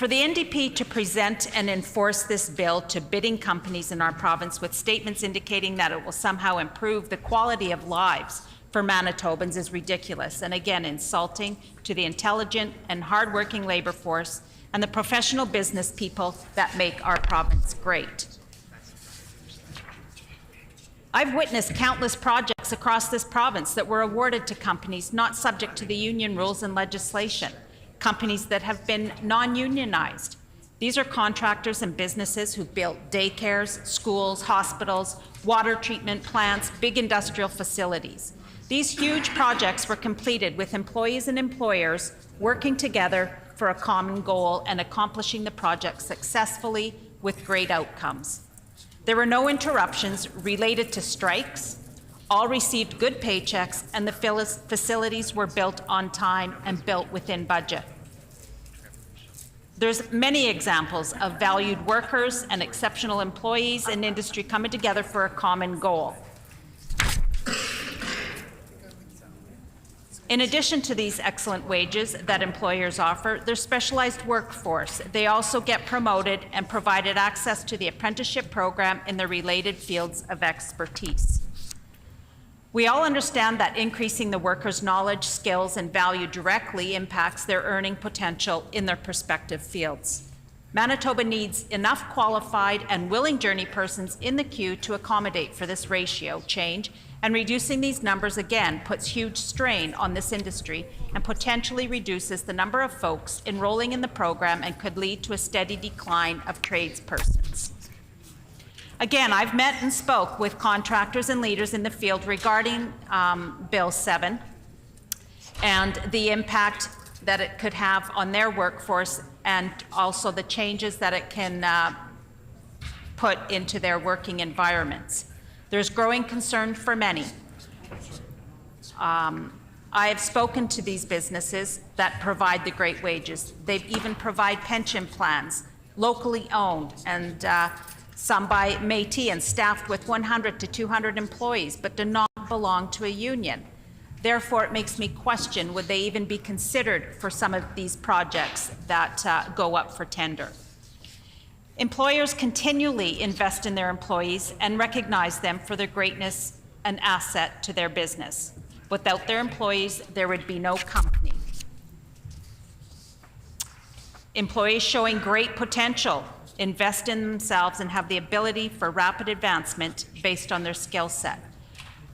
For the NDP to present and enforce this bill to bidding companies in our province with statements indicating that it will somehow improve the quality of lives for Manitobans is ridiculous and again insulting to the intelligent and hardworking labor force and the professional business people that make our province great. I've witnessed countless projects across this province that were awarded to companies not subject to the union rules and legislation, companies that have been non-unionized. These are contractors and businesses who built daycares, schools, hospitals, water treatment plants, big industrial facilities. These huge projects were completed with employees and employers working together for a common goal and accomplishing the project successfully with great outcomes. There were no interruptions related to strikes. All received good paychecks, and the facilities were built on time and built within budget. There's many examples of valued workers and exceptional employees in industry coming together for a common goal. In addition to these excellent wages that employers offer, their specialized workforce. They also get promoted and provided access to the apprenticeship program in the related fields of expertise. We all understand that increasing the workers' knowledge, skills, and value directly impacts their earning potential in their respective fields. Manitoba needs enough qualified and willing journey persons in the queue to accommodate for this ratio change, and reducing these numbers again puts huge strain on this industry and potentially reduces the number of folks enrolling in the program and could lead to a steady decline of tradespersons. Again, I've met and spoke with contractors and leaders in the field regarding Bill 7 and the impact that it could have on their workforce and also the changes that it can put into their working environments. There's growing concern for many. I have spoken to these businesses that provide the great wages. They even provide pension plans, locally owned, and some by Métis and staffed with 100 to 200 employees, but do not belong to a union. Therefore, it makes me question, would they even be considered for some of these projects that go up for tender? Employers continually invest in their employees and recognize them for their greatness and asset to their business. Without their employees, there would be no company. Employees showing great potential invest in themselves and have the ability for rapid advancement based on their skill set,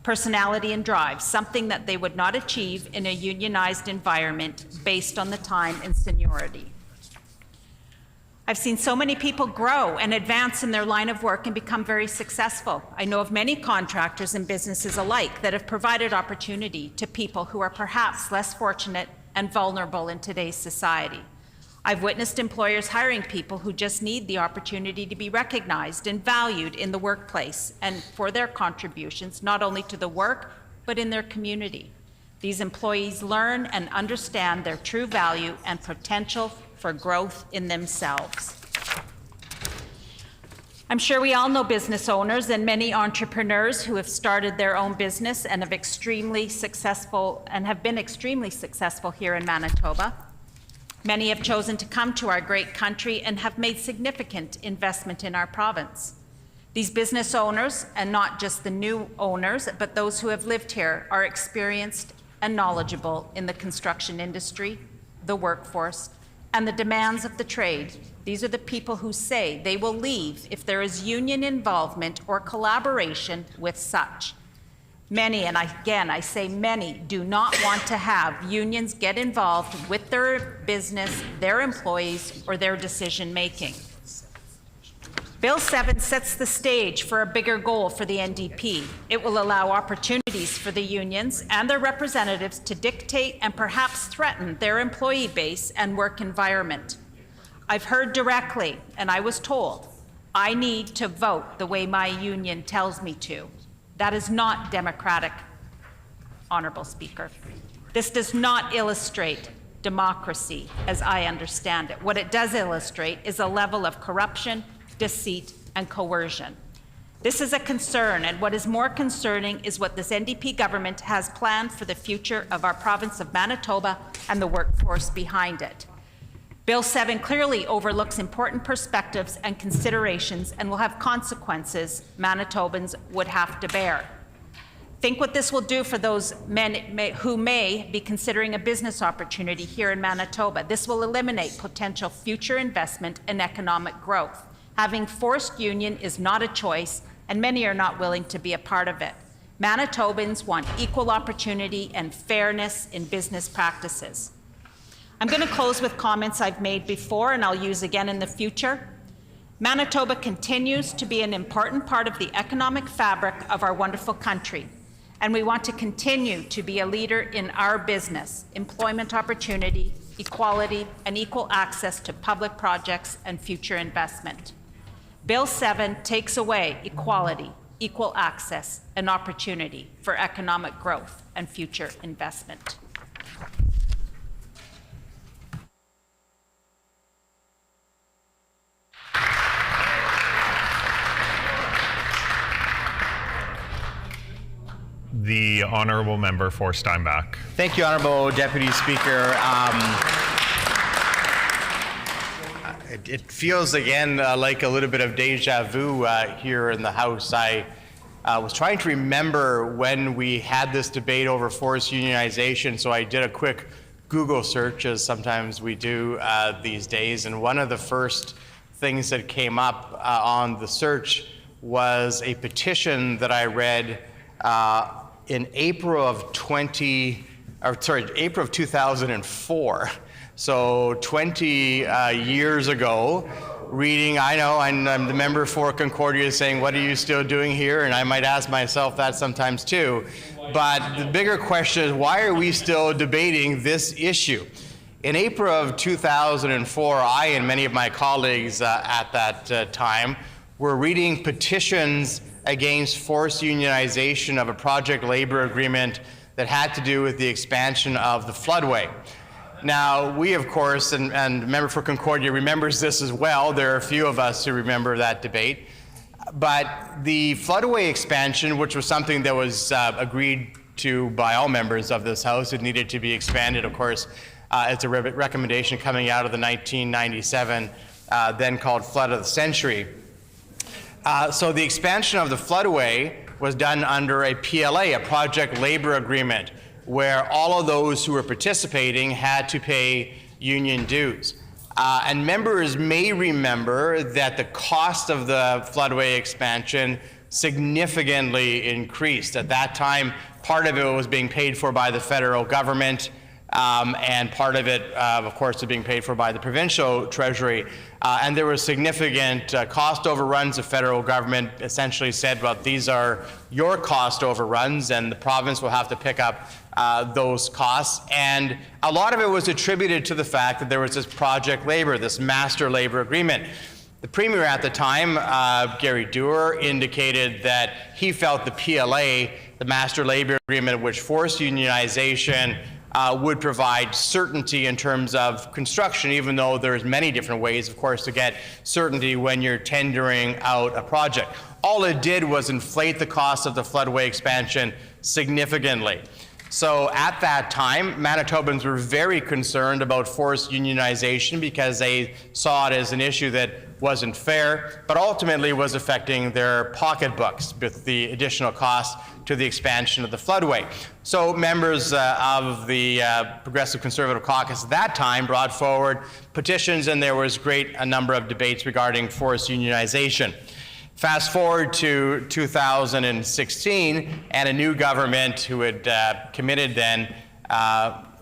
personality, and drive, something that they would not achieve in a unionized environment based on the time and seniority. I've seen so many people grow and advance in their line of work and become very successful. I know of many contractors and businesses alike that have provided opportunity to people who are perhaps less fortunate and vulnerable in today's society. I've witnessed employers hiring people who just need the opportunity to be recognized and valued in the workplace and for their contributions, not only to the work, but in their community. These employees learn and understand their true value and potential for growth in themselves. I'm sure we all know business owners and many entrepreneurs who have started their own business and have been extremely successful here in Manitoba. Many have chosen to come to our great country and have made significant investment in our province. These business owners, and not just the new owners, but those who have lived here, are experienced and knowledgeable in the construction industry, the workforce, and the demands of the trade. These are the people who say they will leave if there is union involvement or collaboration with such. Many, and again, I say many, do not want to have unions get involved with their business, their employees, or their decision-making. Bill 7 sets the stage for a bigger goal for the NDP. It will allow opportunities for the unions and their representatives to dictate and perhaps threaten their employee base and work environment. I've heard directly, and I was told, I need to vote the way my union tells me to. That is not democratic, Honourable Speaker. This does not illustrate democracy as I understand it. What it does illustrate is a level of corruption, deceit, and coercion. This is a concern, and what is more concerning is what this NDP government has planned for the future of our province of Manitoba and the workforce behind it. Bill 7 clearly overlooks important perspectives and considerations and will have consequences Manitobans would have to bear. Think what this will do for those men who may be considering a business opportunity here in Manitoba. This will eliminate potential future investment and economic growth. Having forced union is not a choice, and many are not willing to be a part of it. Manitobans want equal opportunity and fairness in business practices. I'm going to close with comments I've made before and I'll use again in the future. Manitoba continues to be an important part of the economic fabric of our wonderful country, and we want to continue to be a leader in our business, employment opportunity, equality, and equal access to public projects and future investment. Bill 7 takes away equality, equal access, and opportunity for economic growth and future investment. The Honourable Member for Steinbach. Thank you, Honourable Deputy Speaker. It feels again like a little bit of deja vu here in the House. I was trying to remember when we had this debate over forced unionization, so I did a quick Google search, as sometimes we do these days, and one of the first things that came up on the search was a petition that I read in April of 2004. So 20 years ago, reading, I know, I'm the member for Concordia saying, what are you still doing here? And I might ask myself that sometimes too. But the bigger question is, why are we still debating this issue? In April of 2004, I and many of my colleagues at that time were reading petitions against forced unionization of a project labor agreement that had to do with the expansion of the floodway. Now, we, of course, and the member for Concordia remembers this as well. There are a few of us who remember that debate. But the floodway expansion, which was something that was agreed to by all members of this House, it needed to be expanded, of course. It's a recommendation coming out of the 1997, then called Flood of the Century. So the expansion of the floodway was done under a PLA, a project labor agreement, where all of those who were participating had to pay union dues. And members may remember that the cost of the floodway expansion significantly increased. At that time, part of it was being paid for by the federal government, and part of it, of course, was being paid for by the provincial treasury. And there were significant cost overruns. The federal government essentially said, well, these are your cost overruns, and the province will have to pick up those costs. And a lot of it was attributed to the fact that there was this project labor, this master labor agreement. The Premier at the time, Gary Dewar, indicated that he felt the PLA, the master labor agreement, which forced unionization, would provide certainty in terms of construction, even though there's many different ways, of course, to get certainty when you're tendering out a project. All it did was inflate the cost of the floodway expansion significantly. So at that time, Manitobans were very concerned about forced unionization because they saw it as an issue that wasn't fair, but ultimately was affecting their pocketbooks with the additional cost to the expansion of the floodway. So members of the Progressive Conservative Caucus at that time brought forward petitions, and there was a number of debates regarding forced unionization. Fast forward to 2016, and a new government who had committed then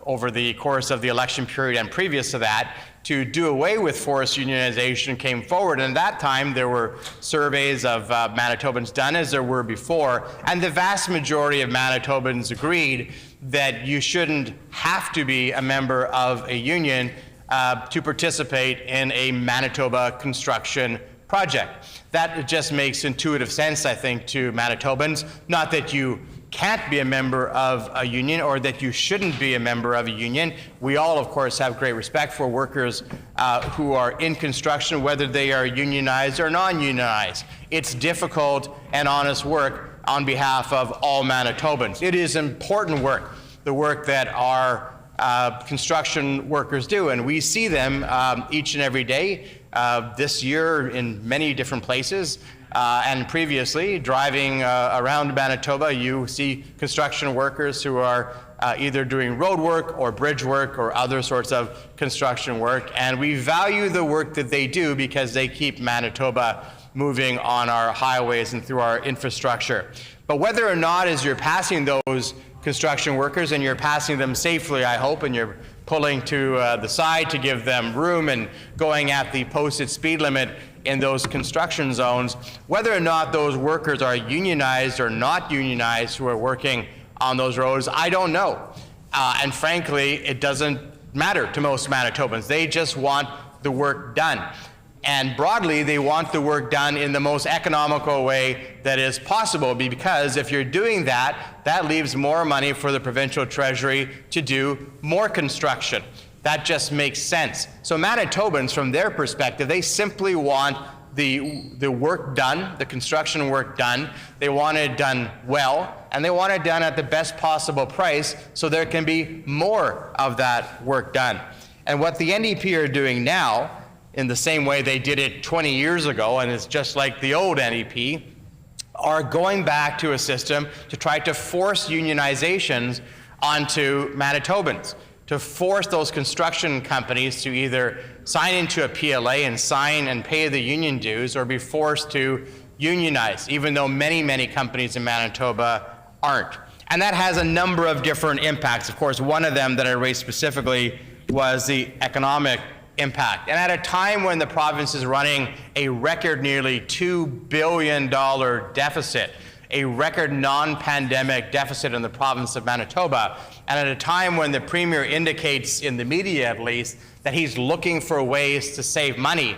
over the course of the election period and previous to that to do away with forced unionization came forward. And at that time, there were surveys of Manitobans done, as there were before, and the vast majority of Manitobans agreed that you shouldn't have to be a member of a union to participate in a Manitoba construction project. That just makes intuitive sense, I think, to Manitobans. Not that you can't be a member of a union or that you shouldn't be a member of a union. We all, of course, have great respect for workers who are in construction, whether they are unionized or non-unionized. It's difficult and honest work on behalf of all Manitobans. It is important work, the work that our construction workers do, and we see them each and every day. This year in many different places, and previously driving around Manitoba, you see construction workers who are either doing road work or bridge work or other sorts of construction work, and we value the work that they do because they keep Manitoba moving on our highways and through our infrastructure. But whether or not as you're passing those construction workers, and you're passing them safely, I hope, and you're pulling to the side to give them room and going at the posted speed limit in those construction zones, whether or not those workers are unionized or not unionized who are working on those roads, I don't know. And frankly, it doesn't matter to most Manitobans. They just want the work done. And broadly, they want the work done in the most economical way that is possible, because if you're doing that, that leaves more money for the provincial treasury to do more construction. That just makes sense. So Manitobans, from their perspective, they simply want the work done, the construction work done. They want it done well, and they want it done at the best possible price so there can be more of that work done. And what the NDP are doing now, in the same way they did it 20 years ago, and it's just like the old NDP, are going back to a system to try to force unionizations onto Manitobans, to force those construction companies to either sign into a PLA and sign and pay the union dues, or be forced to unionize, even though many, many companies in Manitoba aren't. And that has a number of different impacts. Of course, one of them that I raised specifically was the economic impact. And at a time when the province is running a record nearly $2 billion deficit, a record non-pandemic deficit in the province of Manitoba, and at a time when the Premier indicates, in the media at least, that he's looking for ways to save money,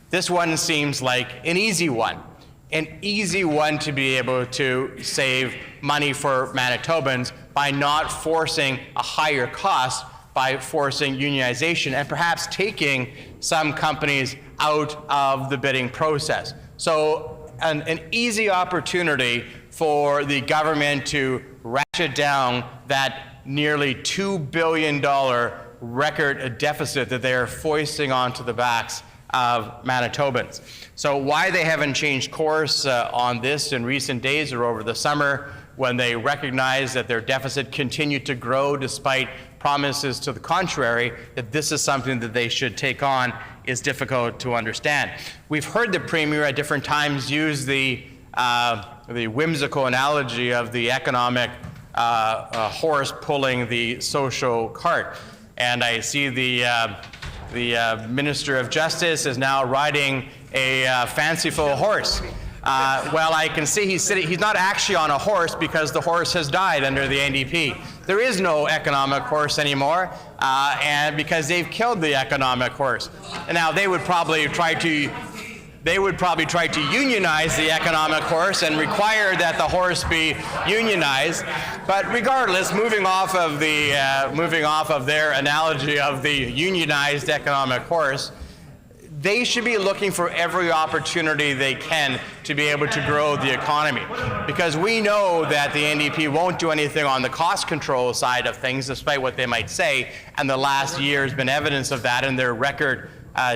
this one seems like an easy one to be able to save money for Manitobans by not forcing a higher cost, by forcing unionization and perhaps taking some companies out of the bidding process. So an easy opportunity for the government to ratchet down that nearly $2 billion record deficit that they are foisting onto the backs of Manitobans. So why they haven't changed course on this in recent days or over the summer, when they recognize that their deficit continued to grow despite promises to the contrary, that this is something that they should take on, is difficult to understand. We've heard the Premier at different times use the whimsical analogy of the economic horse pulling the social cart. And I see the Minister of Justice is now riding a fanciful horse. Well, I can see he's not actually on a horse, because the horse has died under the NDP. There is no economic horse anymore, and because they've killed the economic horse. And now they would probably try to unionize the economic horse and require that the horse be unionized. But regardless, moving off of their analogy of the unionized economic horse, they should be looking for every opportunity they can to be able to grow the economy. Because we know that the NDP won't do anything on the cost control side of things, despite what they might say, and the last year has been evidence of that in their record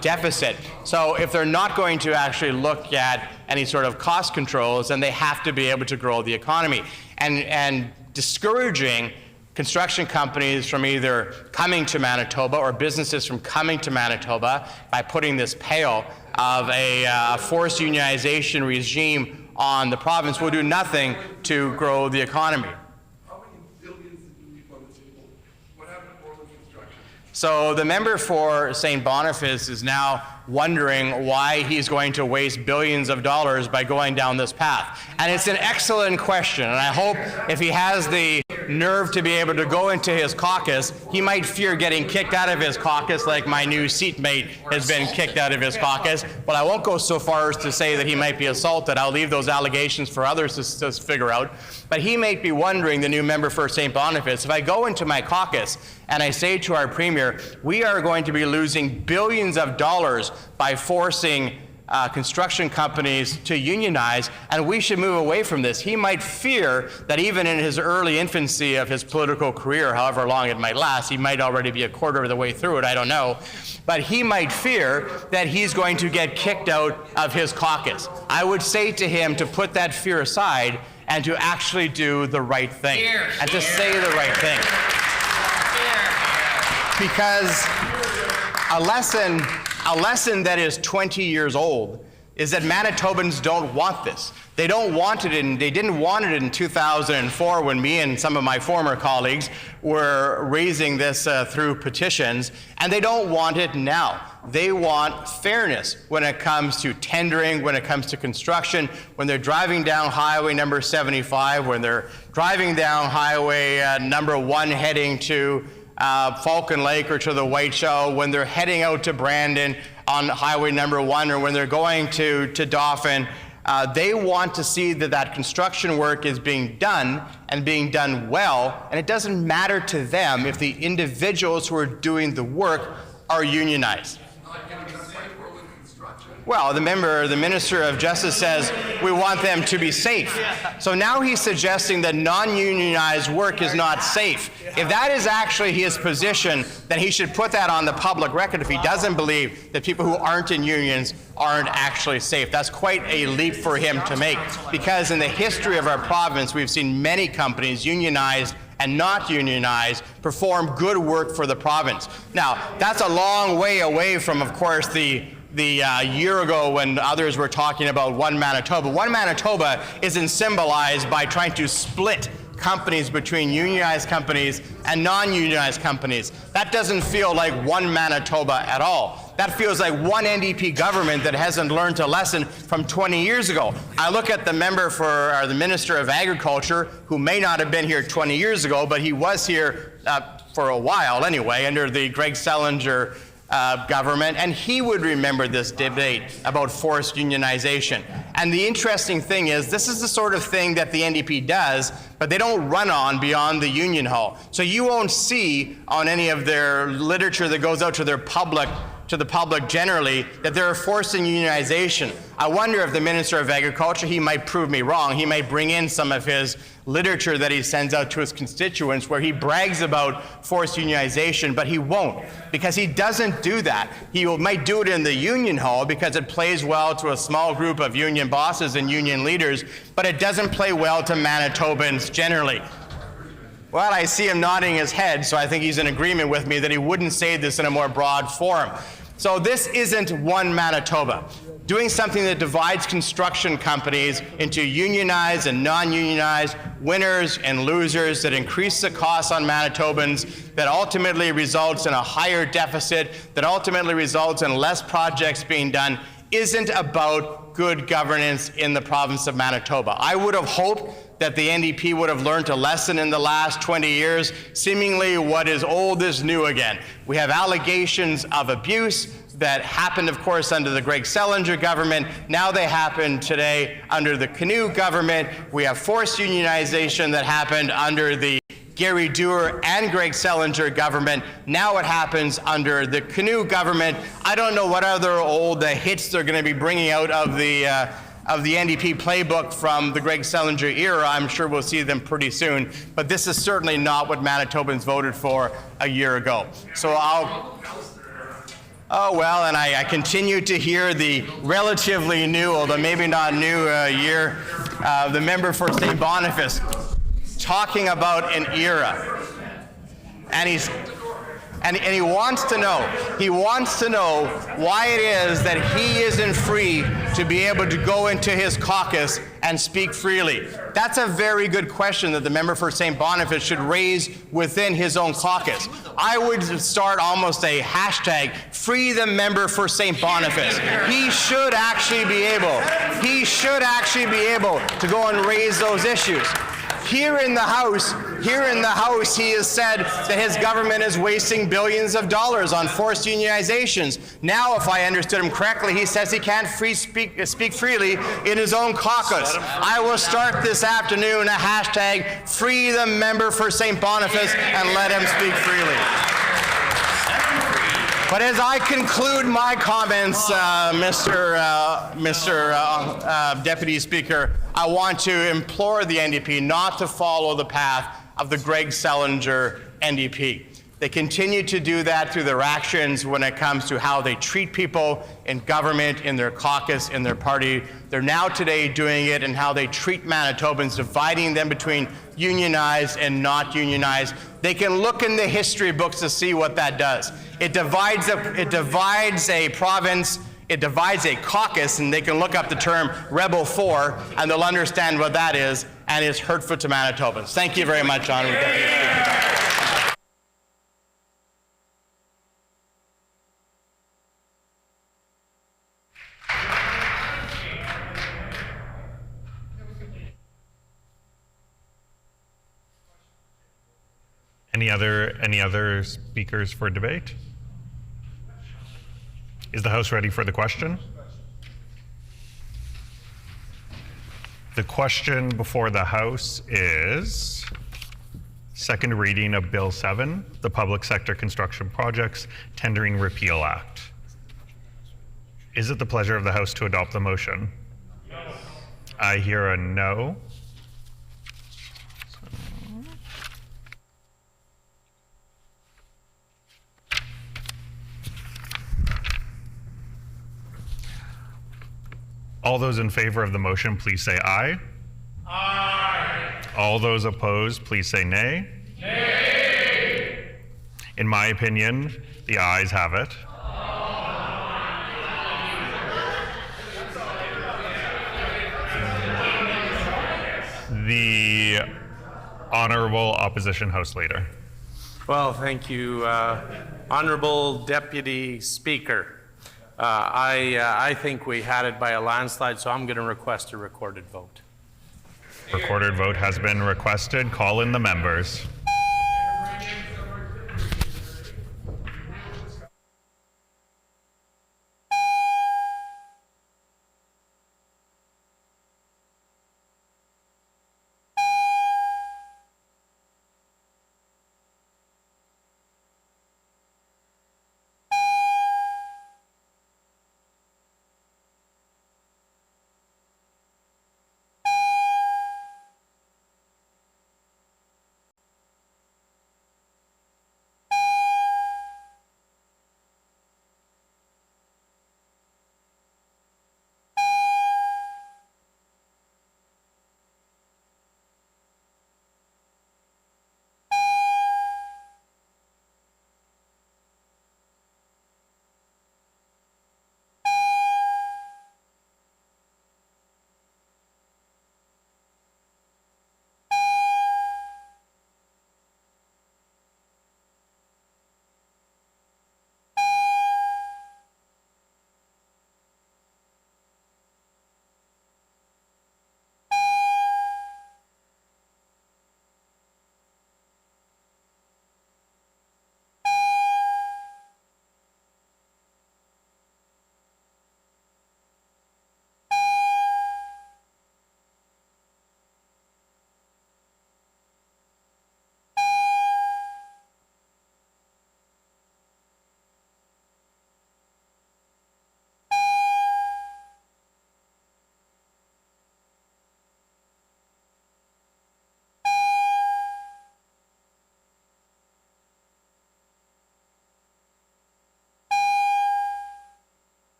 deficit. So if they're not going to actually look at any sort of cost controls, then they have to be able to grow the economy. And discouraging construction companies from either coming to Manitoba or businesses from coming to Manitoba by putting this pale of a forced unionization regime on the province will do nothing to grow the economy. How many billions did you leave on the table? What happened to Orland Construction? So the member for St. Boniface is now wondering why he's going to waste billions of dollars by going down this path. And it's an excellent question, and I hope if he has the nerve to be able to go into his caucus, he might fear getting kicked out of his caucus like my new seatmate has been kicked out of his caucus. But I won't go so far as to say that he might be assaulted. I'll leave those allegations for others to figure out. But he may be wondering, the new member for St. Boniface, if I go into my caucus and I say to our Premier, we are going to be losing billions of dollars by forcing construction companies to unionize, and we should move away from this. He might fear that even in his early infancy of his political career, however long it might last, he might already be a quarter of the way through it, I don't know, but he might fear that he's going to get kicked out of his caucus. I would say to him to put that fear aside and to actually do the right thing, and to say the right thing. Because a lesson that is 20 years old is that Manitobans don't want this. They don't want it they didn't want it in 2004 when me and some of my former colleagues were raising this through petitions, and they don't want it now. They want fairness when it comes to tendering, when it comes to construction, when they're driving down highway number 75, when they're driving down highway number 1 heading to Falcon Lake or to the White Shell, when they're heading out to Brandon on highway number 1, or when they're going to Dauphin. They want to see that construction work is being done and being done well, and it doesn't matter to them if the individuals who are doing the work are unionized. Well, the Minister of Justice says we want them to be safe. So now he's suggesting that non-unionized work is not safe. If that is actually his position, then he should put that on the public record if he doesn't believe that people who aren't in unions aren't actually safe. That's quite a leap for him to make, because in the history of our province, we've seen many companies, unionized and not unionized, perform good work for the province. Now, that's a long way away from, of course, the year ago when others were talking about One Manitoba. One Manitoba isn't symbolized by trying to split companies between unionized companies and non-unionized companies. That doesn't feel like One Manitoba at all. That feels like one NDP government that hasn't learned a lesson from 20 years ago. I look at the the Minister of Agriculture, who may not have been here 20 years ago, but he was here for a while anyway, under the Greg Selinger government, and he would remember this debate about forced unionization. And the interesting thing is, this is the sort of thing that the NDP does, but they don't run on beyond the union hall. So you won't see on any of their literature that goes out to the public generally, that they're forcing unionization. I wonder if the Minister of Agriculture, he might prove me wrong. He might bring in some of his literature that he sends out to his constituents where he brags about forced unionization, but he won't, because he doesn't do that. He might do it in the union hall because it plays well to a small group of union bosses and union leaders, but it doesn't play well to Manitobans generally. Well, I see him nodding his head, so I think he's in agreement with me that he wouldn't say this in a more broad forum. So this isn't One Manitoba. Doing something that divides construction companies into unionized and non-unionized, winners and losers, that increase the costs on Manitobans, that ultimately results in a higher deficit, that ultimately results in less projects being done, isn't about good governance in the province of Manitoba. I would have hoped that the NDP would have learned a lesson in the last 20 years. Seemingly what is old is new again. We have allegations of abuse that happened, of course, under the Greg Selinger government. Now they happen today under the Canoe government. We have forced unionization that happened under the Gary Dewar and Greg Selinger government. Now it happens under the Canoe government. I don't know what other old hits they're going to be bringing out of the NDP playbook from the Greg Selinger era. I'm sure we'll see them pretty soon. But this is certainly not what Manitobans voted for a year ago. So and I continue to hear the relatively new, although maybe not new year, the member for St. Boniface talking about an era. And he wants to know why it is that he isn't free to be able to go into his caucus and speak freely. That's a very good question that the member for St. Boniface should raise within his own caucus. I would start almost a hashtag, free the member for St. Boniface. He should actually be able to go and raise those issues. Here in the House, he has said that his government is wasting billions of dollars on forced unionizations. Now, if I understood him correctly, he says he can't speak freely in his own caucus. I will start this afternoon a hashtag, free the member for St. Boniface, and let him speak freely. But as I conclude my comments, Mr. Deputy Speaker, I want to implore the NDP not to follow the path of the Greg Selinger NDP. They continue to do that through their actions when it comes to how they treat people in government, in their caucus, in their party. They're now today doing it in how they treat Manitobans, dividing them between unionized and not unionized. They can look in the history books to see what that does. It divides a province, it divides a caucus, and they can look up the term Rebel 4, and they'll understand what that is, and it's hurtful to Manitobans. Thank you very much, Honourable Deputy Speaker. Any other speakers for debate? Is the House ready for the question? The question before the House is second reading of Bill 7, the Public Sector Construction Projects Tendering Repeal Act. Is it the pleasure of the House to adopt the motion? Yes. I hear a no. All those in favor of the motion, please say aye. Aye. All those opposed, please say nay. Nay. In my opinion, the ayes have it. The Honourable Opposition House Leader. Well, thank you, Honourable Deputy Speaker. I think we had it by a landslide, so I'm going to request a recorded vote. Recorded vote has been requested. Call in the members.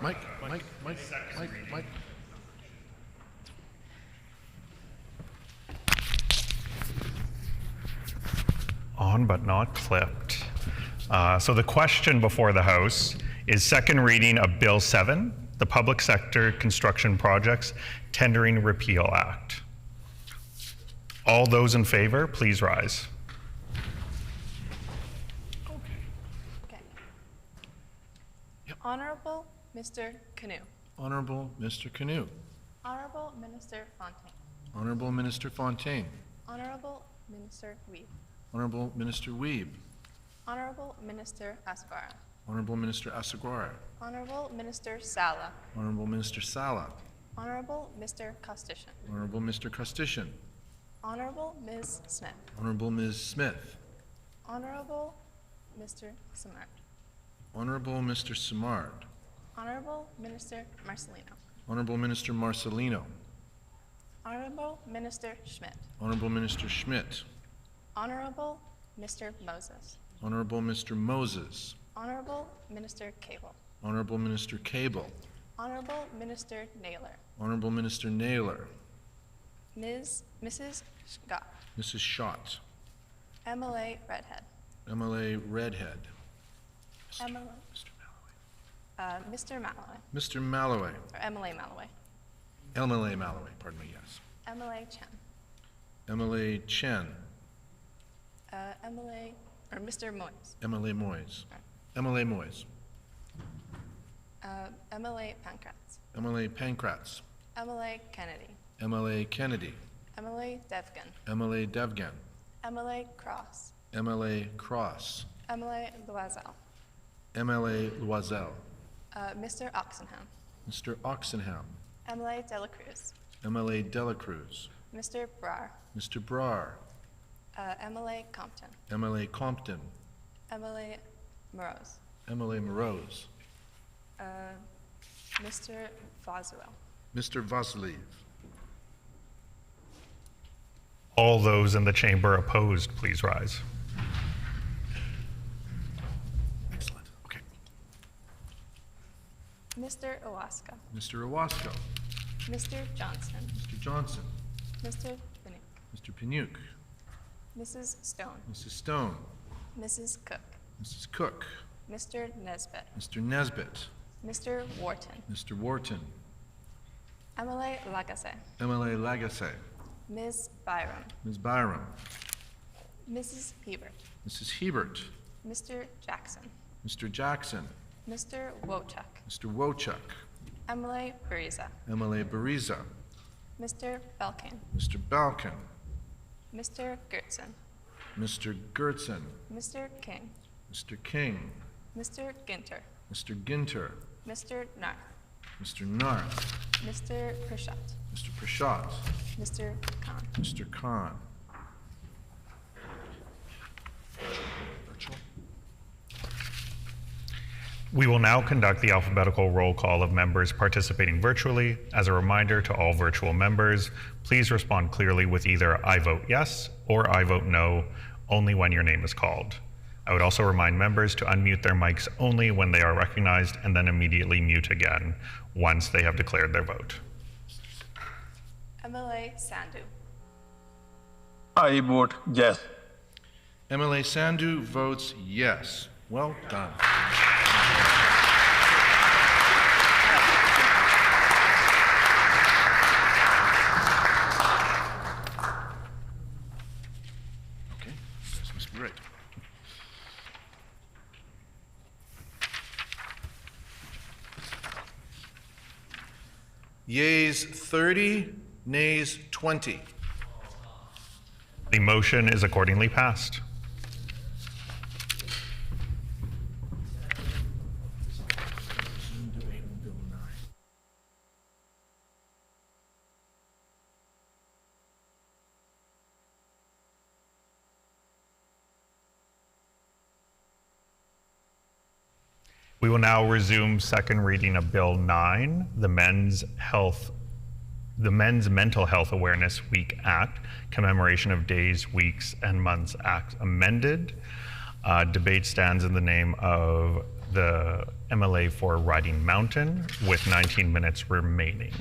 Mike. On but not clipped. So the question before the House is second reading of Bill 7, the Public Sector Construction Projects Tendering Repeal Act. All those in favor, please rise. Honorable Mr. Canoe. Honorable Mr. Canoe. Honorable Minister Fontaine. Honorable Minister Fontaine. Honorable Minister Weeb. Honorable Minister Weeb. Honorable Minister Asguara. Honorable Minister Assaguara. Honorable Minister Sala. Honorable Minister Sala. Honorable Mr. Costician. Honorable Mr. Costician. Honorable Ms. Smith. Honorable Ms. Smith. Honorable Mr. Samard. Honorable Mr. Simard. Honorable Minister Marcelino. Honorable Minister Marcelino. Honorable Minister Schmidt. Honorable Minister Schmidt. Honorable Mr. Moses. Honorable Mr. Moses. Honorable Minister Cable. Honorable Minister Cable. Honorable Minister Naylor. Honorable Minister Naylor. Mrs. Scott. Mrs. Schott. MLA Redhead. MLA Redhead. MLA. Mr. Malloway. Mr. Malloway. Or MLA Malloway. MLA Malloway, pardon me, yes. MLA Chen. MLA Chen. MLA, or Mr. Moyes. MLA Moyes. MLA Moyes. MLA Pankratz. MLA Pankratz. MLA Kennedy. MLA Kennedy. MLA Devgan. MLA Devgan. MLA Cross. MLA Cross. MLA Loisel. MLA Loisel. Mr. Oxenham. Mr. Oxenham. MLA Dela Cruz. MLA Dela Cruz. Mr. Brar. Mr. Brar. MLA Compton. MLA Compton. MLA Morose. MLA Morose. Mr. Voswell. Mr. Vasiliv. All those in the chamber opposed, please rise. Excellent. Okay. Mr. Owaska. Mr. Owasco. Mr. Johnson. Mr. Johnson. Mr. Pinnick. Mr. Pinuk. Mrs. Stone. Mrs. Stone. Mrs. Cook. Mrs. Cook. Mr. Nesbitt. Mr. Nesbitt. Mr. Wharton. Mr. Wharton. MLA Lagasse. MLA Lagasse. Ms. Byram. Ms. Byram. Mrs. Hebert. Mrs. Hebert. Mr. Jackson. Mr. Jackson. Mr. Wochuk. Mr. Wochuk. MLA Bariza. MLA Bariza. Mr. Belkin. Mr. Balkin. Mr. Gertson. Mr. Gertson. Mr. King. Mr. King. Mr. Ginter. Mr. Ginter. Mr. Narth. Mr. Narth. Mr. Prashat. Mr. Prashat. Mr. Khan. Mr. Khan. We will now conduct the alphabetical roll call of members participating virtually. As a reminder to all virtual members, please respond clearly with either "I vote yes" or "I vote no" only when your name is called. I would also remind members to unmute their mics only when they are recognized and then immediately mute again once they have declared their vote. MLA Sandhu. I vote yes. MLA Sandhu votes yes. Well done. Okay, this must be right. Yeas 30, nays 20. The motion is accordingly passed. We will now resume second reading of Bill 9, the Men's Mental Health Awareness Week Act, Commemoration of Days, Weeks, and Months Act amended. Debate stands in the name of the MLA for Riding Mountain with 19 minutes remaining.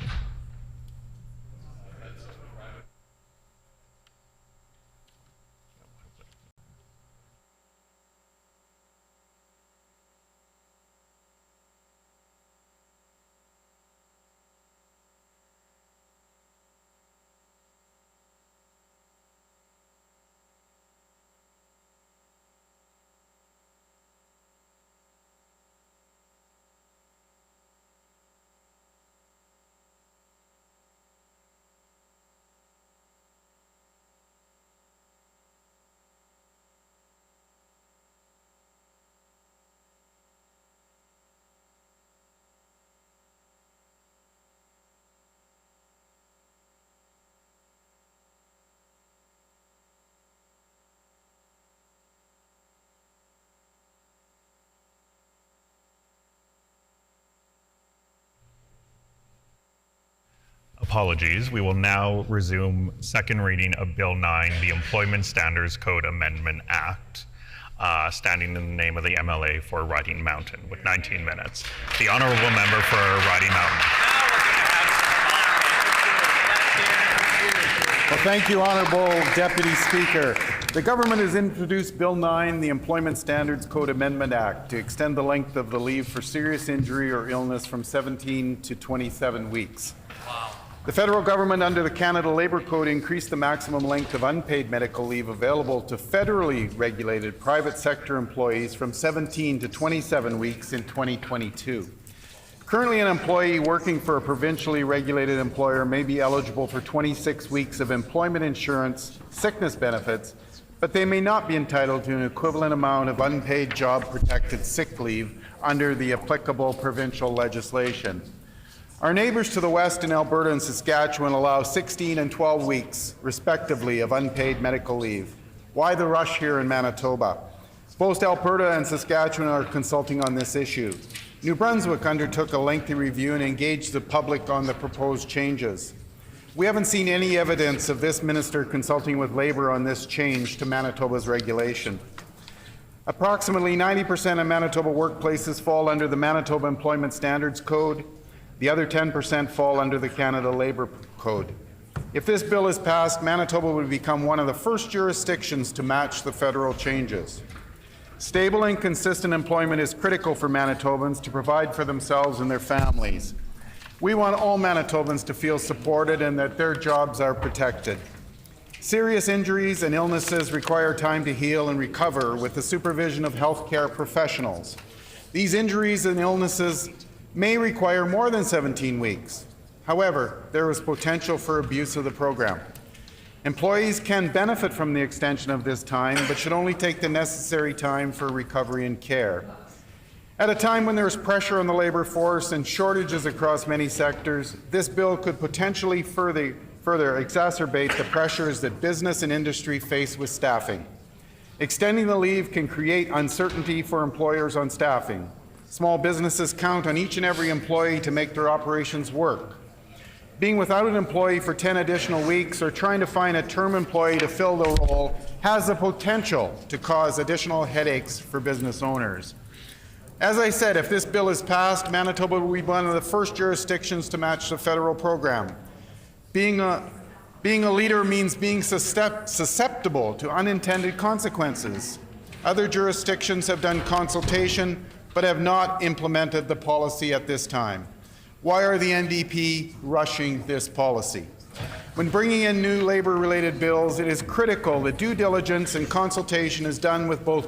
Apologies. We will now resume second reading of Bill 9, the Employment Standards Code Amendment Act, standing in the name of the MLA for Riding Mountain with 19 minutes. The honourable member for Riding Mountain. Well, thank you, Honourable Deputy Speaker. The government has introduced Bill 9, the Employment Standards Code Amendment Act, to extend the length of the leave for serious injury or illness from 17 to 27 weeks. Wow. The federal government, under the Canada Labour Code, increased the maximum length of unpaid medical leave available to federally regulated private sector employees from 17 to 27 weeks in 2022. Currently, an employee working for a provincially regulated employer may be eligible for 26 weeks of employment insurance sickness benefits, but they may not be entitled to an equivalent amount of unpaid job-protected sick leave under the applicable provincial legislation. Our neighbours to the west in Alberta and Saskatchewan allow 16 and 12 weeks, respectively, of unpaid medical leave. Why the rush here in Manitoba? Both Alberta and Saskatchewan are consulting on this issue. New Brunswick undertook a lengthy review and engaged the public on the proposed changes. We haven't seen any evidence of this minister consulting with Labour on this change to Manitoba's regulation. Approximately 90% of Manitoba workplaces fall under the Manitoba Employment Standards Code. The other 10% fall under the Canada Labour Code. If this bill is passed, Manitoba would become one of the first jurisdictions to match the federal changes. Stable and consistent employment is critical for Manitobans to provide for themselves and their families. We want all Manitobans to feel supported and that their jobs are protected. Serious injuries and illnesses require time to heal and recover with the supervision of healthcare professionals. These injuries and illnesses may require more than 17 weeks. However, there is potential for abuse of the program. Employees can benefit from the extension of this time, but should only take the necessary time for recovery and care. At a time when there is pressure on the labour force and shortages across many sectors, this bill could potentially further exacerbate the pressures that business and industry face with staffing. Extending the leave can create uncertainty for employers on staffing. Small businesses count on each and every employee to make their operations work. Being without an employee for 10 additional weeks or trying to find a term employee to fill the role has the potential to cause additional headaches for business owners. As I said, if this bill is passed, Manitoba will be one of the first jurisdictions to match the federal program. Being a leader means being susceptible to unintended consequences. Other jurisdictions have done consultation but have not implemented the policy at this time. Why are the NDP rushing this policy? When bringing in new labour-related bills, it is critical that due diligence and consultation is done with both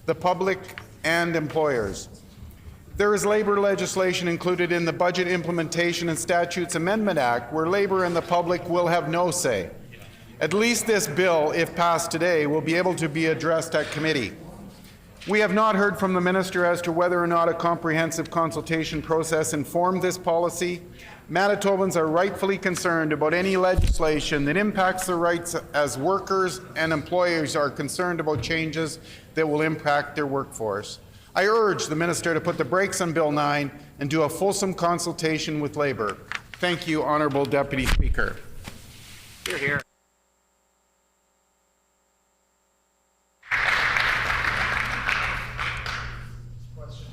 the public and employers. There is labour legislation included in the Budget Implementation and Statutes Amendment Act where labour and the public will have no say. At least this bill, if passed today, will be able to be addressed at committee. We have not heard from the minister as to whether or not a comprehensive consultation process informed this policy. Manitobans are rightfully concerned about any legislation that impacts their rights as workers, and employers are concerned about changes that will impact their workforce. I urge the minister to put the brakes on Bill 9 and do a fulsome consultation with Labour. Thank you, Honourable Deputy Speaker. Hear, hear.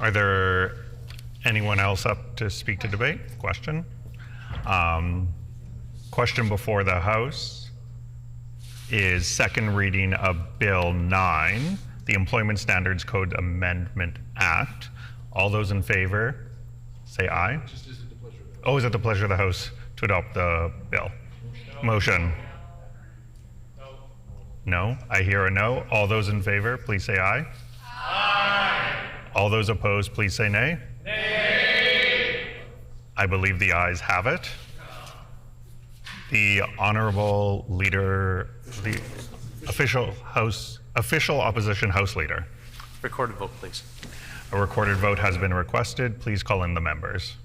Are there anyone else up to speak to debate? Question? Question before the House is second reading of Bill 9, the Employment Standards Code Amendment Act. All those in favor, say aye. Oh, is it the pleasure of the House to adopt the bill? Motion. No. I hear a no. All those in favor, please say aye. Aye. All those opposed, please say nay. Nay. I believe the ayes have it. The Honorable Leader, the official Opposition House Leader. Recorded vote, please. A recorded vote has been requested. Please call in the members.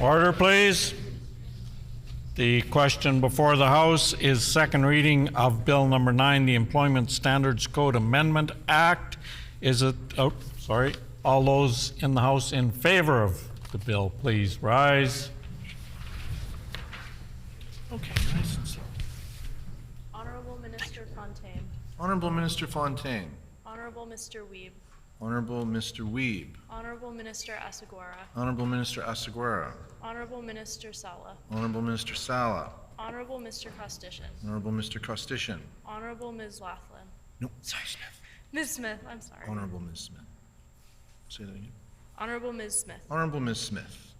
Order, please. The question before the House is second reading of Bill number 9, the Employment Standards Code Amendment Act. Is it, oh, sorry, all those in the House in favor of the bill, please rise. Okay, nice and slow. Honorable Minister Fontaine. Honorable Minister Fontaine. Honorable Mr. Weeb. Honorable Mr. Weeb. Honorable Minister Asseguera. Honorable Minister Asseguera. Honorable Minister Sala. Honorable Minister Sala. Honorable Mr. Costician. Honorable Mr. Costician. Honorable Ms. Laughlin. No, sorry, Smith. Ms. Smith, I'm sorry. Honorable Ms. Smith. Say that again. Honorable Ms. Smith. Honorable Ms. Smith.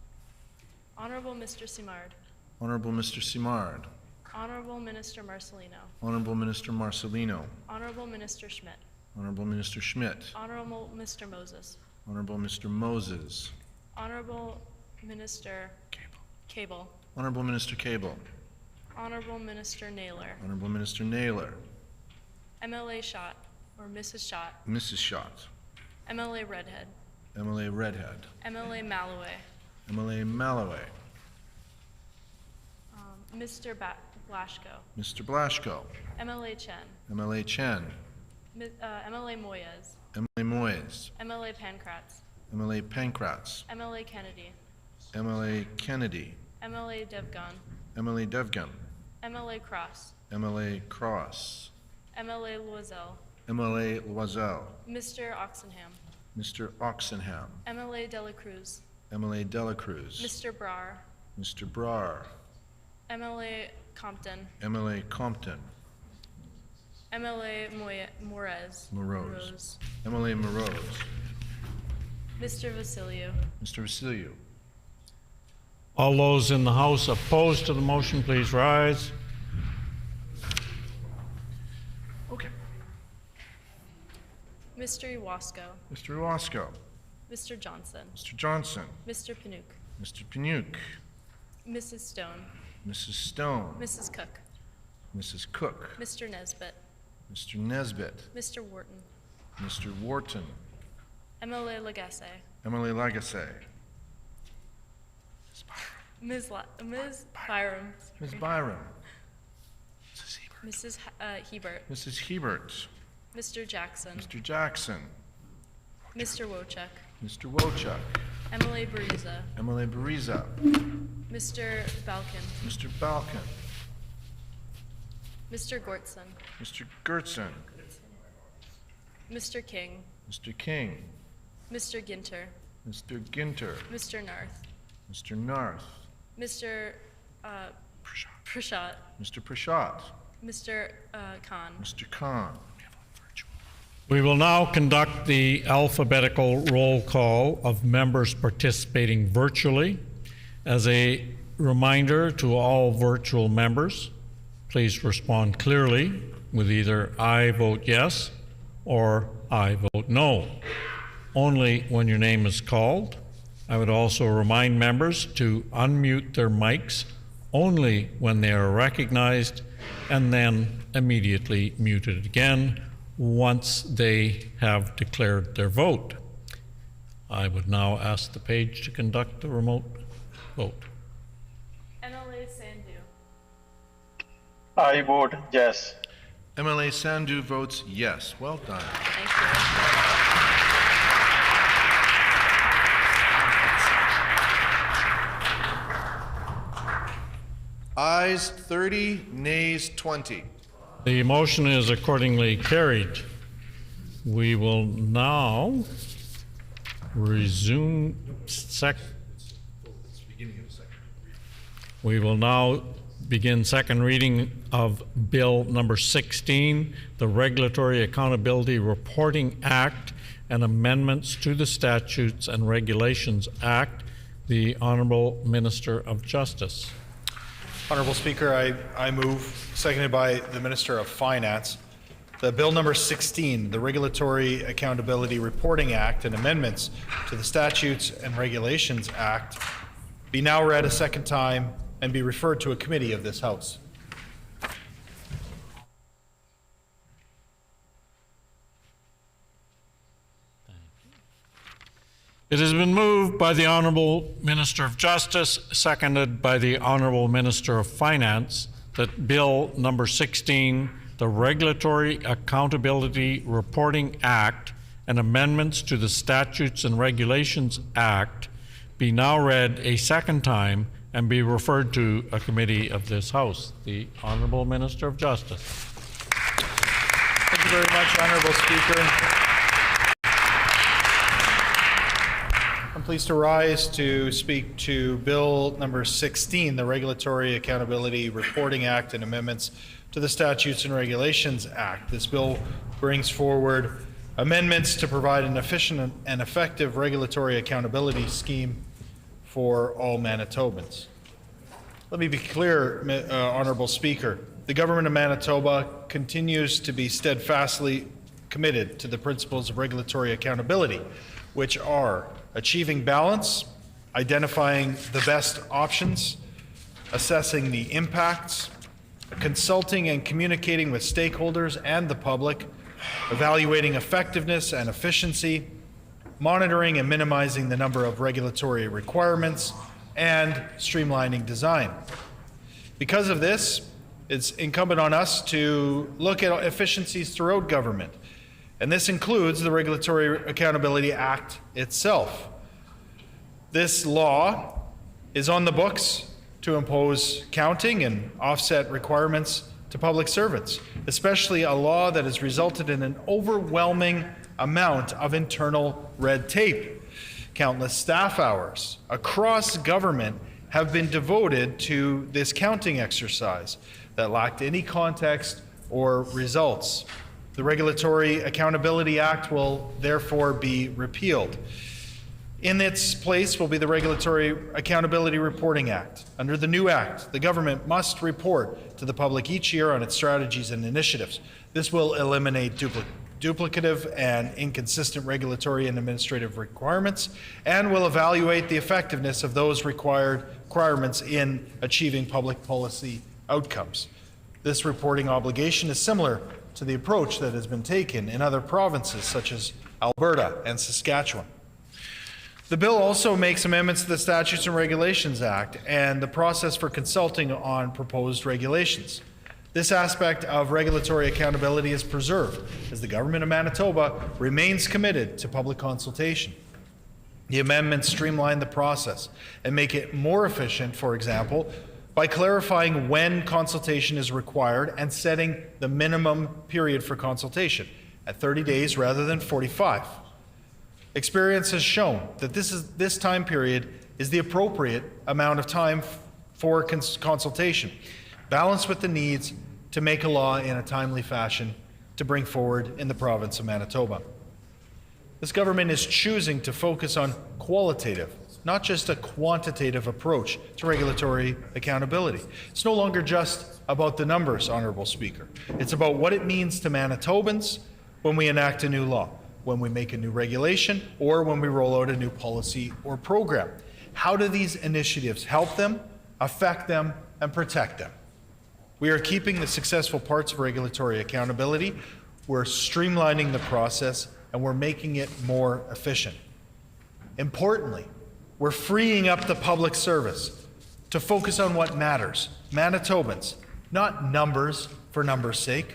Honorable Mr. Simard. Honorable Mr. Simard. Honorable Minister Marcelino. Honorable Minister Marcelino. Honorable Minister Schmidt. Honorable Minister Schmidt. Honorable Mr. Moses. Honorable Mr. Moses. Honorable Minister Cable. Honorable Minister Cable. Honorable Minister Naylor. Honorable Minister Naylor. MLA Schott, or Mrs. Schott. Mrs. Schott. MLA Redhead. MLA Redhead. MLA Malloway. MLA Malloway. Mr. Blaschko. Mr. Blaschko. MLA Chen. MLA Chen. MLA Moyes. MLA Moyes. MLA Pankratz. MLA Pankratz. MLA Kennedy. MLA Kennedy. MLA Devgon. MLA Devgon. MLA Cross. MLA Cross. MLA Loisel. MLA Loisel. Mr. Oxenham. Mr. Oxenham. MLA Dela Cruz. MLA Dela Cruz. Mr. Brar. Mr. Brar. MLA Compton. MLA Compton. MLA Morez. Morose. MLA Morose. Mr. Vasiliou. Mr. Vasiliou. All those in the House opposed to the motion, please rise. Okay. Mr. Iwasko. Mr. Iwasko. Mr. Johnson. Mr. Johnson. Mr. Panouk. Mr. Panouk. Mrs. Stone. Mrs. Stone. Mrs. Cook. Mrs. Cook. Mr. Nesbitt. Mr. Nesbitt. Mr. Wharton. Mr. Wharton. MLA Lagasse. MLA Lagasse. Ms. Byram. Ms. Byram. Mrs. Hebert. Mrs. Hebert. Mr. Jackson. Mr. Jackson. Mr. Wojcik. Mr. Wojcik. MLA Bariza. MLA Bariza. Mr. Balkin. Mr. Balkin. Mr. Gortson. Mr. Gertson. Mr. King. Mr. King. Mr. Ginter. Mr. Ginter. Mr. Narth. Mr. Narth. Mr. Prashad. Mr. Prashad. Mr. Khan. Mr. Khan. We will now conduct the alphabetical roll call of members participating virtually. As a reminder to all virtual members, please respond clearly with either I vote yes or I vote no, only when your name is called. I would also remind members to unmute their mics only when they are recognized and then immediately mute it again once they have declared their vote. I would now ask the page to conduct the remote vote. MLA Sandhu. I vote yes. MLA Sandhu votes yes. Well done. Thank you. Ayes 30, nays 20. The motion is accordingly carried. We will now resume We will now begin second reading of Bill number 16, the Regulatory Accountability Reporting Act and amendments to the Statutes and Regulations Act. The Honorable Minister of Justice. Honorable Speaker, I move, seconded by the Minister of Finance, that Bill number 16, the Regulatory Accountability Reporting Act and amendments to the Statutes and Regulations Act, be now read a second time and be referred to a committee of this House. It has been moved by the Honourable Minister of Justice, seconded by the Honourable Minister of Finance, that Bill number 16, the Regulatory Accountability Reporting Act and amendments to the Statutes and Regulations Act, be now read a second time and be referred to a committee of this House. The Honourable Minister of Justice. Thank you very much, Honourable Speaker. I'm pleased to rise to speak to Bill number 16, the Regulatory Accountability Reporting Act and amendments to the Statutes and Regulations Act. This bill brings forward amendments to provide an efficient and effective regulatory accountability scheme for all Manitobans. Let me be clear, Honourable Speaker. The Government of Manitoba continues to be steadfastly committed to the principles of regulatory accountability, which are achieving balance, identifying the best options, assessing the impacts, consulting and communicating with stakeholders and the public, evaluating effectiveness and efficiency, monitoring and minimizing the number of regulatory requirements, and streamlining design. Because of this, it's incumbent on us to look at efficiencies throughout government, and this includes the Regulatory Accountability Act itself. This law is on the books to impose counting and offset requirements to public servants, especially a law that has resulted in an overwhelming amount of internal red tape. Countless staff hours across government have been devoted to this counting exercise that lacked any context or results. The Regulatory Accountability Act will therefore be repealed. In its place will be the Regulatory Accountability Reporting Act. Under the new act, the government must report to the public each year on its strategies and initiatives. This will eliminate duplicative and inconsistent regulatory and administrative requirements, and will evaluate the effectiveness of those requirements in achieving public policy outcomes. This reporting obligation is similar to the approach that has been taken in other provinces such as Alberta and Saskatchewan. The bill also makes amendments to the Statutes and Regulations Act and the process for consulting on proposed regulations. This aspect of regulatory accountability is preserved as the Government of Manitoba remains committed to public consultation. The amendments streamline the process and make it more efficient, for example, by clarifying when consultation is required and setting the minimum period for consultation at 30 days rather than 45. Experience has shown that this time period is the appropriate amount of time for consultation, balanced with the needs to make a law in a timely fashion to bring forward in the province of Manitoba. This government is choosing to focus on qualitative, not just a quantitative approach to regulatory accountability. It's no longer just about the numbers, Honourable Speaker. It's about what it means to Manitobans when we enact a new law, when we make a new regulation, or when we roll out a new policy or program. How do these initiatives help them, affect them, and protect them? We are keeping the successful parts of regulatory accountability, we're streamlining the process, and we're making it more efficient. Importantly, we're freeing up the public service to focus on what matters, Manitobans, not numbers for numbers' sake.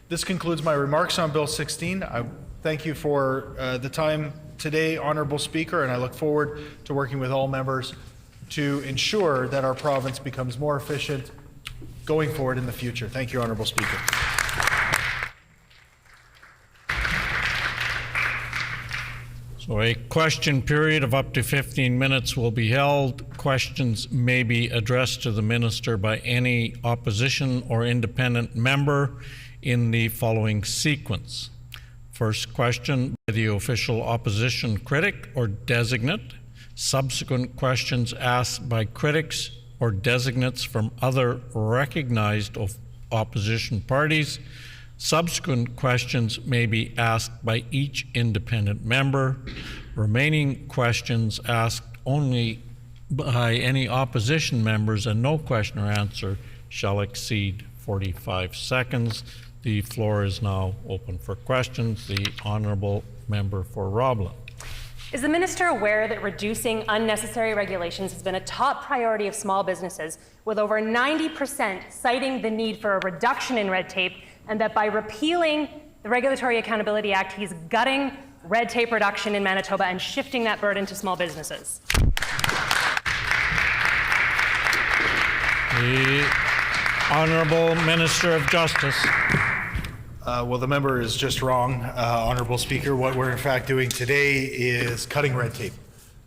This concludes my remarks on Bill 16. I thank you for the time today, Honourable Speaker, and I look forward to working with all members to ensure that our province becomes more efficient going forward in the future. Thank you, Honourable Speaker. So a question period of up to 15 minutes will be held. Questions may be addressed to the minister by any opposition or independent member in the following sequence. First question by the official opposition critic or designate. Subsequent questions asked by critics or designates from other recognized opposition parties. Subsequent questions may be asked by each independent member. Remaining questions asked only by any opposition members, and no question or answer shall exceed 45 seconds. The floor is now open for questions. The Honourable Member for Roblin. Is the minister aware that reducing unnecessary regulations has been a top priority of small businesses, with over 90% citing the need for a reduction in red tape, and that by repealing the Regulatory Accountability Act, he's gutting red tape reduction in Manitoba and shifting that burden to small businesses? The Honourable Minister of Justice. Well, the member is just wrong, Honourable Speaker. What we're in fact doing today is cutting red tape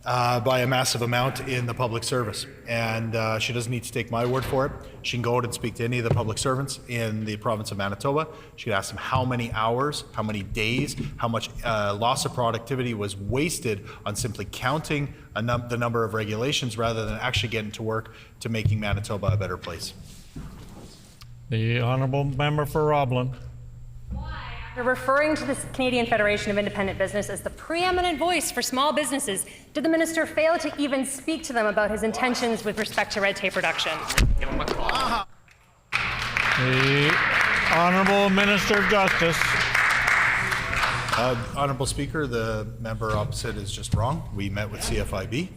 by a massive amount in the public service. And she doesn't need to take my word for it. She can go out and speak to any of the public servants in the province of Manitoba. She can ask them how many hours, how many days, how much loss of productivity was wasted on simply counting the number of regulations rather than actually getting to work to making Manitoba a better place. The Honourable Member for Roblin. After referring to the Canadian Federation of Independent Business as the preeminent voice for small businesses, did the minister fail to even speak to them about his intentions with respect to red tape reduction? The Honourable Minister of Justice. Honourable Speaker, the member opposite is just wrong. We met with CFIB.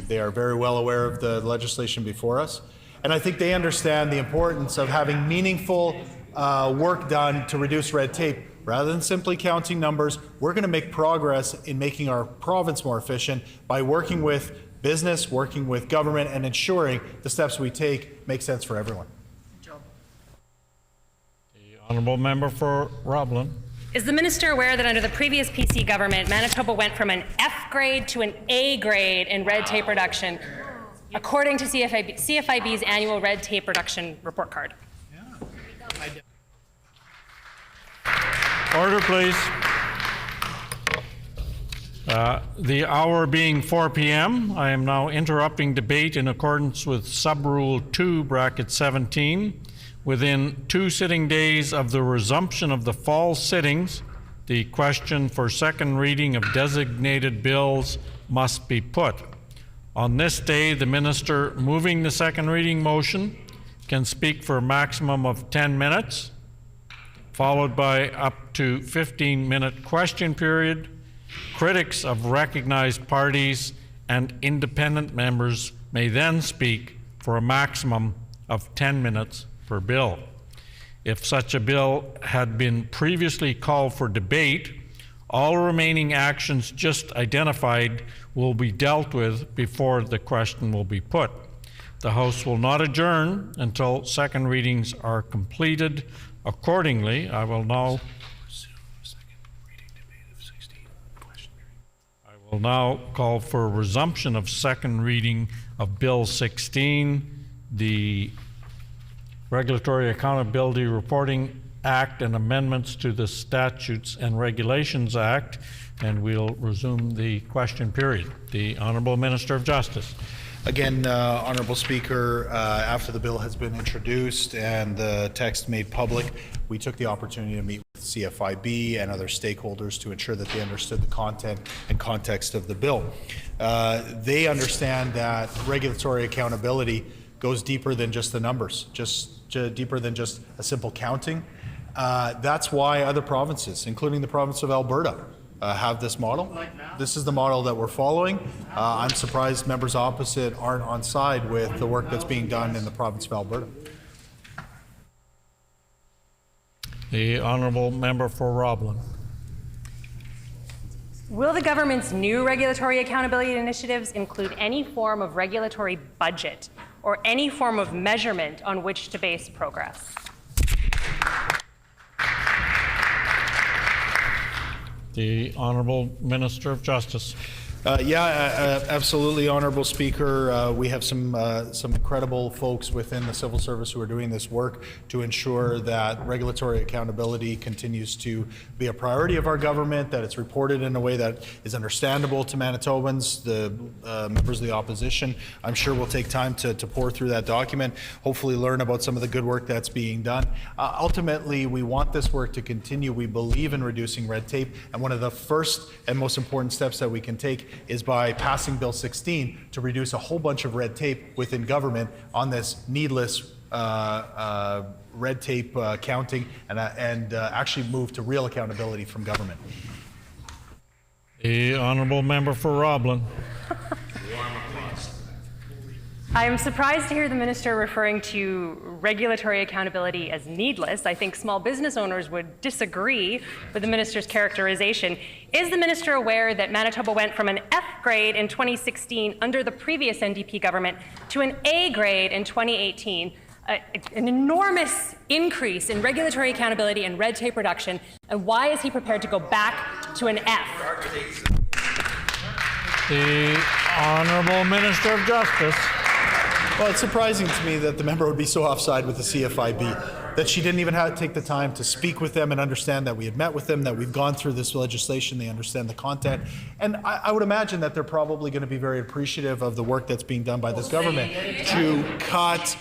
They are very well aware of the legislation before us. And I think they understand the importance of having meaningful work done to reduce red tape. Rather than simply counting numbers, we're going to make progress in making our province more efficient by working with business, working with government, and ensuring the steps we take make sense for everyone. The Honourable Member for Roblin. Is the minister aware that under the previous PC government, Manitoba went from an F grade to an A grade in red tape reduction, according to CFIB's annual red tape reduction report card? Order, please. The hour being 4 p.m., I am now interrupting debate in accordance with Sub-Rule 2, bracket 17. Within 2 sitting days of the resumption of the fall sittings, the question for second reading of designated bills must be put. On this day, the minister moving the second reading motion can speak for a maximum of 10 minutes, followed by up to 15-minute question period. Critics of recognized parties and independent members may then speak for a maximum of 10 minutes per bill. If such a bill had been previously called for debate, all remaining actions just identified will be dealt with before the question will be put. The House will not adjourn until second readings are completed. Accordingly, I will now call for a resumption of second reading of Bill 16, the Regulatory Accountability Reporting Act and amendments to the Statutes and Regulations Act, and we'll resume the question period. The Honourable Minister of Justice. Again, Honourable Speaker, after the bill has been introduced and the text made public, we took the opportunity to meet with CFIB and other stakeholders to ensure that they understood the content and context of the bill. They understand that regulatory accountability goes deeper than just the numbers, deeper than just a simple counting. That's why other provinces, including the province of Alberta, have this model. This is the model that we're following. I'm surprised members opposite aren't on side with the work that's being done in the province of Alberta. The Honourable Member for Roblin. Will the government's new regulatory accountability initiatives include any form of regulatory budget or any form of measurement on which to base progress? The Honourable Minister of Justice. Absolutely, Honourable Speaker. We have some incredible folks within the civil service who are doing this work to ensure that regulatory accountability continues to be a priority of our government, that it's reported in a way that is understandable to Manitobans, the members of the opposition. I'm sure we'll take time to pour through that document, hopefully learn about some of the good work that's being done. Ultimately, we want this work to continue. We believe in reducing red tape, and one of the first and most important steps that we can take is by passing Bill 16 to reduce a whole bunch of red tape within government on this needless red tape counting and actually move to real accountability from government. The honourable member for Roblin. I am surprised to hear the minister referring to regulatory accountability as needless. I think small business owners would disagree with the minister's characterization. Is the minister aware that Manitoba went from an F grade in 2016 under the previous NDP government to an A grade in 2018? An enormous increase in regulatory accountability and red tape reduction. And why is he prepared to go back to an F? The honourable Minister of Justice. Well, it's surprising to me that the member would be so offside with the CFIB, that she didn't even have to take the time to speak with them and understand that we had met with them, that we've gone through this legislation, they understand the content. And I would imagine that they're probably going to be very appreciative of the work that's being done by this government to cut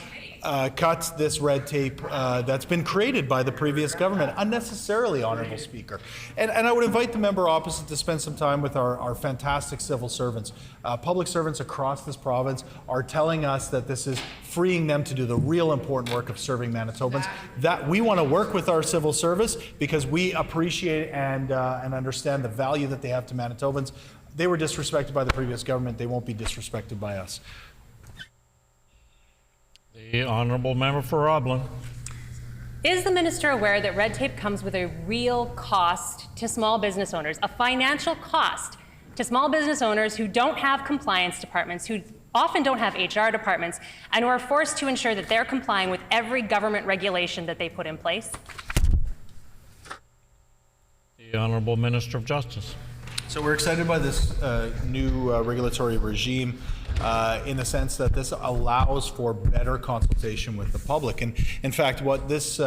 this red tape that's been created by the previous government unnecessarily, Honourable Speaker. And I would invite the member opposite to spend some time with our fantastic civil servants. Public servants across this province are telling us that this is freeing them to do the real important work of serving Manitobans. That we want to work with our civil service because we appreciate and understand the value that they have to Manitobans. They were disrespected by the previous government. They won't be disrespected by us. The honourable member for Roblin. Is the minister aware that red tape comes with a real cost to small business owners, a financial cost to small business owners who don't have compliance departments, who often don't have HR departments, and who are forced to ensure that they're complying with every government regulation that they put in place? The honourable Minister of Justice. So we're excited by this new regulatory regime in the sense that this allows for better consultation with the public. And in fact, what this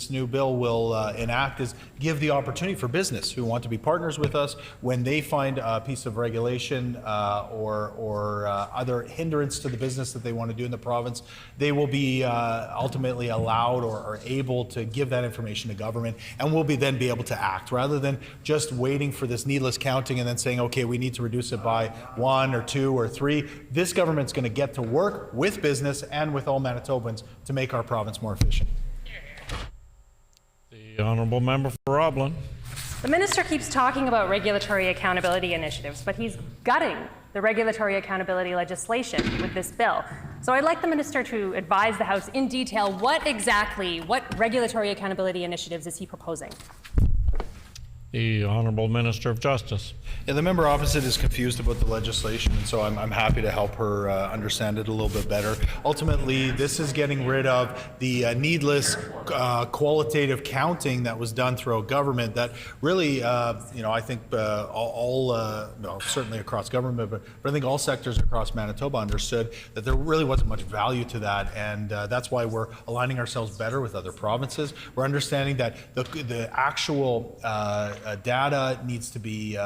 new bill will enact is give the opportunity for business who want to be partners with us when they find a piece of regulation or other hindrance to the business that they want to do in the province, they will be ultimately allowed or able to give that information to government and will then be able to act rather than just waiting for this needless counting and then saying, okay, we need to reduce it by 1 or 2 or 3. This government's going to get to work with business and with all Manitobans to make our province more efficient. The honourable member for Roblin. The minister keeps talking about regulatory accountability initiatives, but he's gutting the regulatory accountability legislation with this bill. So I'd like the minister to advise the House in detail what regulatory accountability initiatives is he proposing? The honourable Minister of Justice. Yeah, the member opposite is confused about the legislation, and so I'm happy to help her understand it a little bit better. Ultimately, this is getting rid of the needless qualitative counting that was done throughout government that really, I think certainly across government, but I think all sectors across Manitoba understood that there really wasn't much value to that, and that's why we're aligning ourselves better with other provinces. We're understanding that the actual data needs to be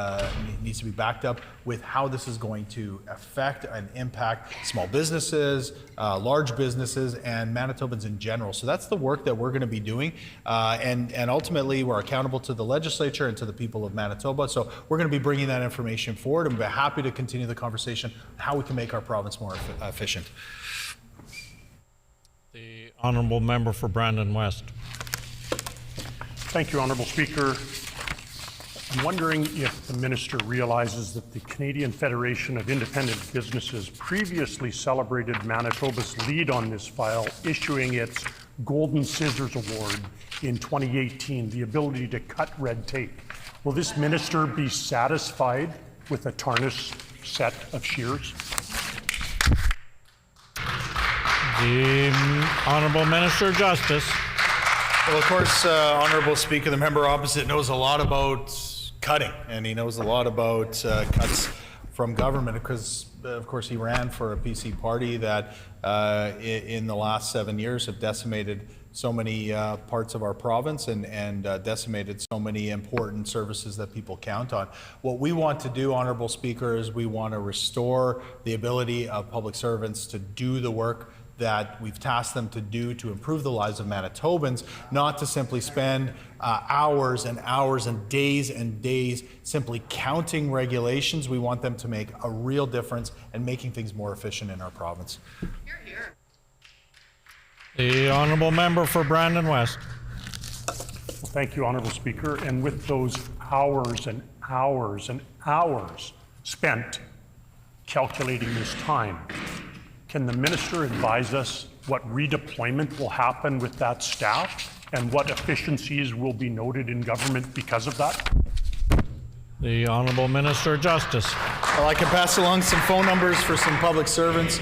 backed up with how this is going to affect and impact small businesses, large businesses, and Manitobans in general. So that's the work that we're going to be doing, and ultimately we're accountable to the legislature and to the people of Manitoba. So we're going to be bringing that information forward, and we're happy to continue the conversation on how we can make our province more efficient. The honourable member for Brandon West. Thank you, Honourable Speaker. I'm wondering if the minister realizes that the Canadian Federation of Independent Businesses previously celebrated Manitoba's lead on this file, issuing its Golden Scissors Award in 2018, the ability to cut red tape. Will this minister be satisfied with a tarnished set of shears? The honourable Minister of Justice. Well, of course, Honourable Speaker, the member opposite knows a lot about cutting, and he knows a lot about cuts from government because, of course, he ran for a PC party that in the last 7 years have decimated so many parts of our province and decimated so many important services that people count on. What we want to do, Honourable Speaker, is we want to restore the ability of public servants to do the work that we've tasked them to do to improve the lives of Manitobans, not to simply spend hours and hours and days simply counting regulations. We want them to make a real difference and making things more efficient in our province. The honourable member for Brandon West. Thank you, Honorable Speaker. And with those hours and hours and hours spent calculating this time, can the minister advise us what redeployment will happen with that staff and what efficiencies will be noted in government because of that? The Honourable Minister of Justice. Well, I can pass along some phone numbers for some public servants.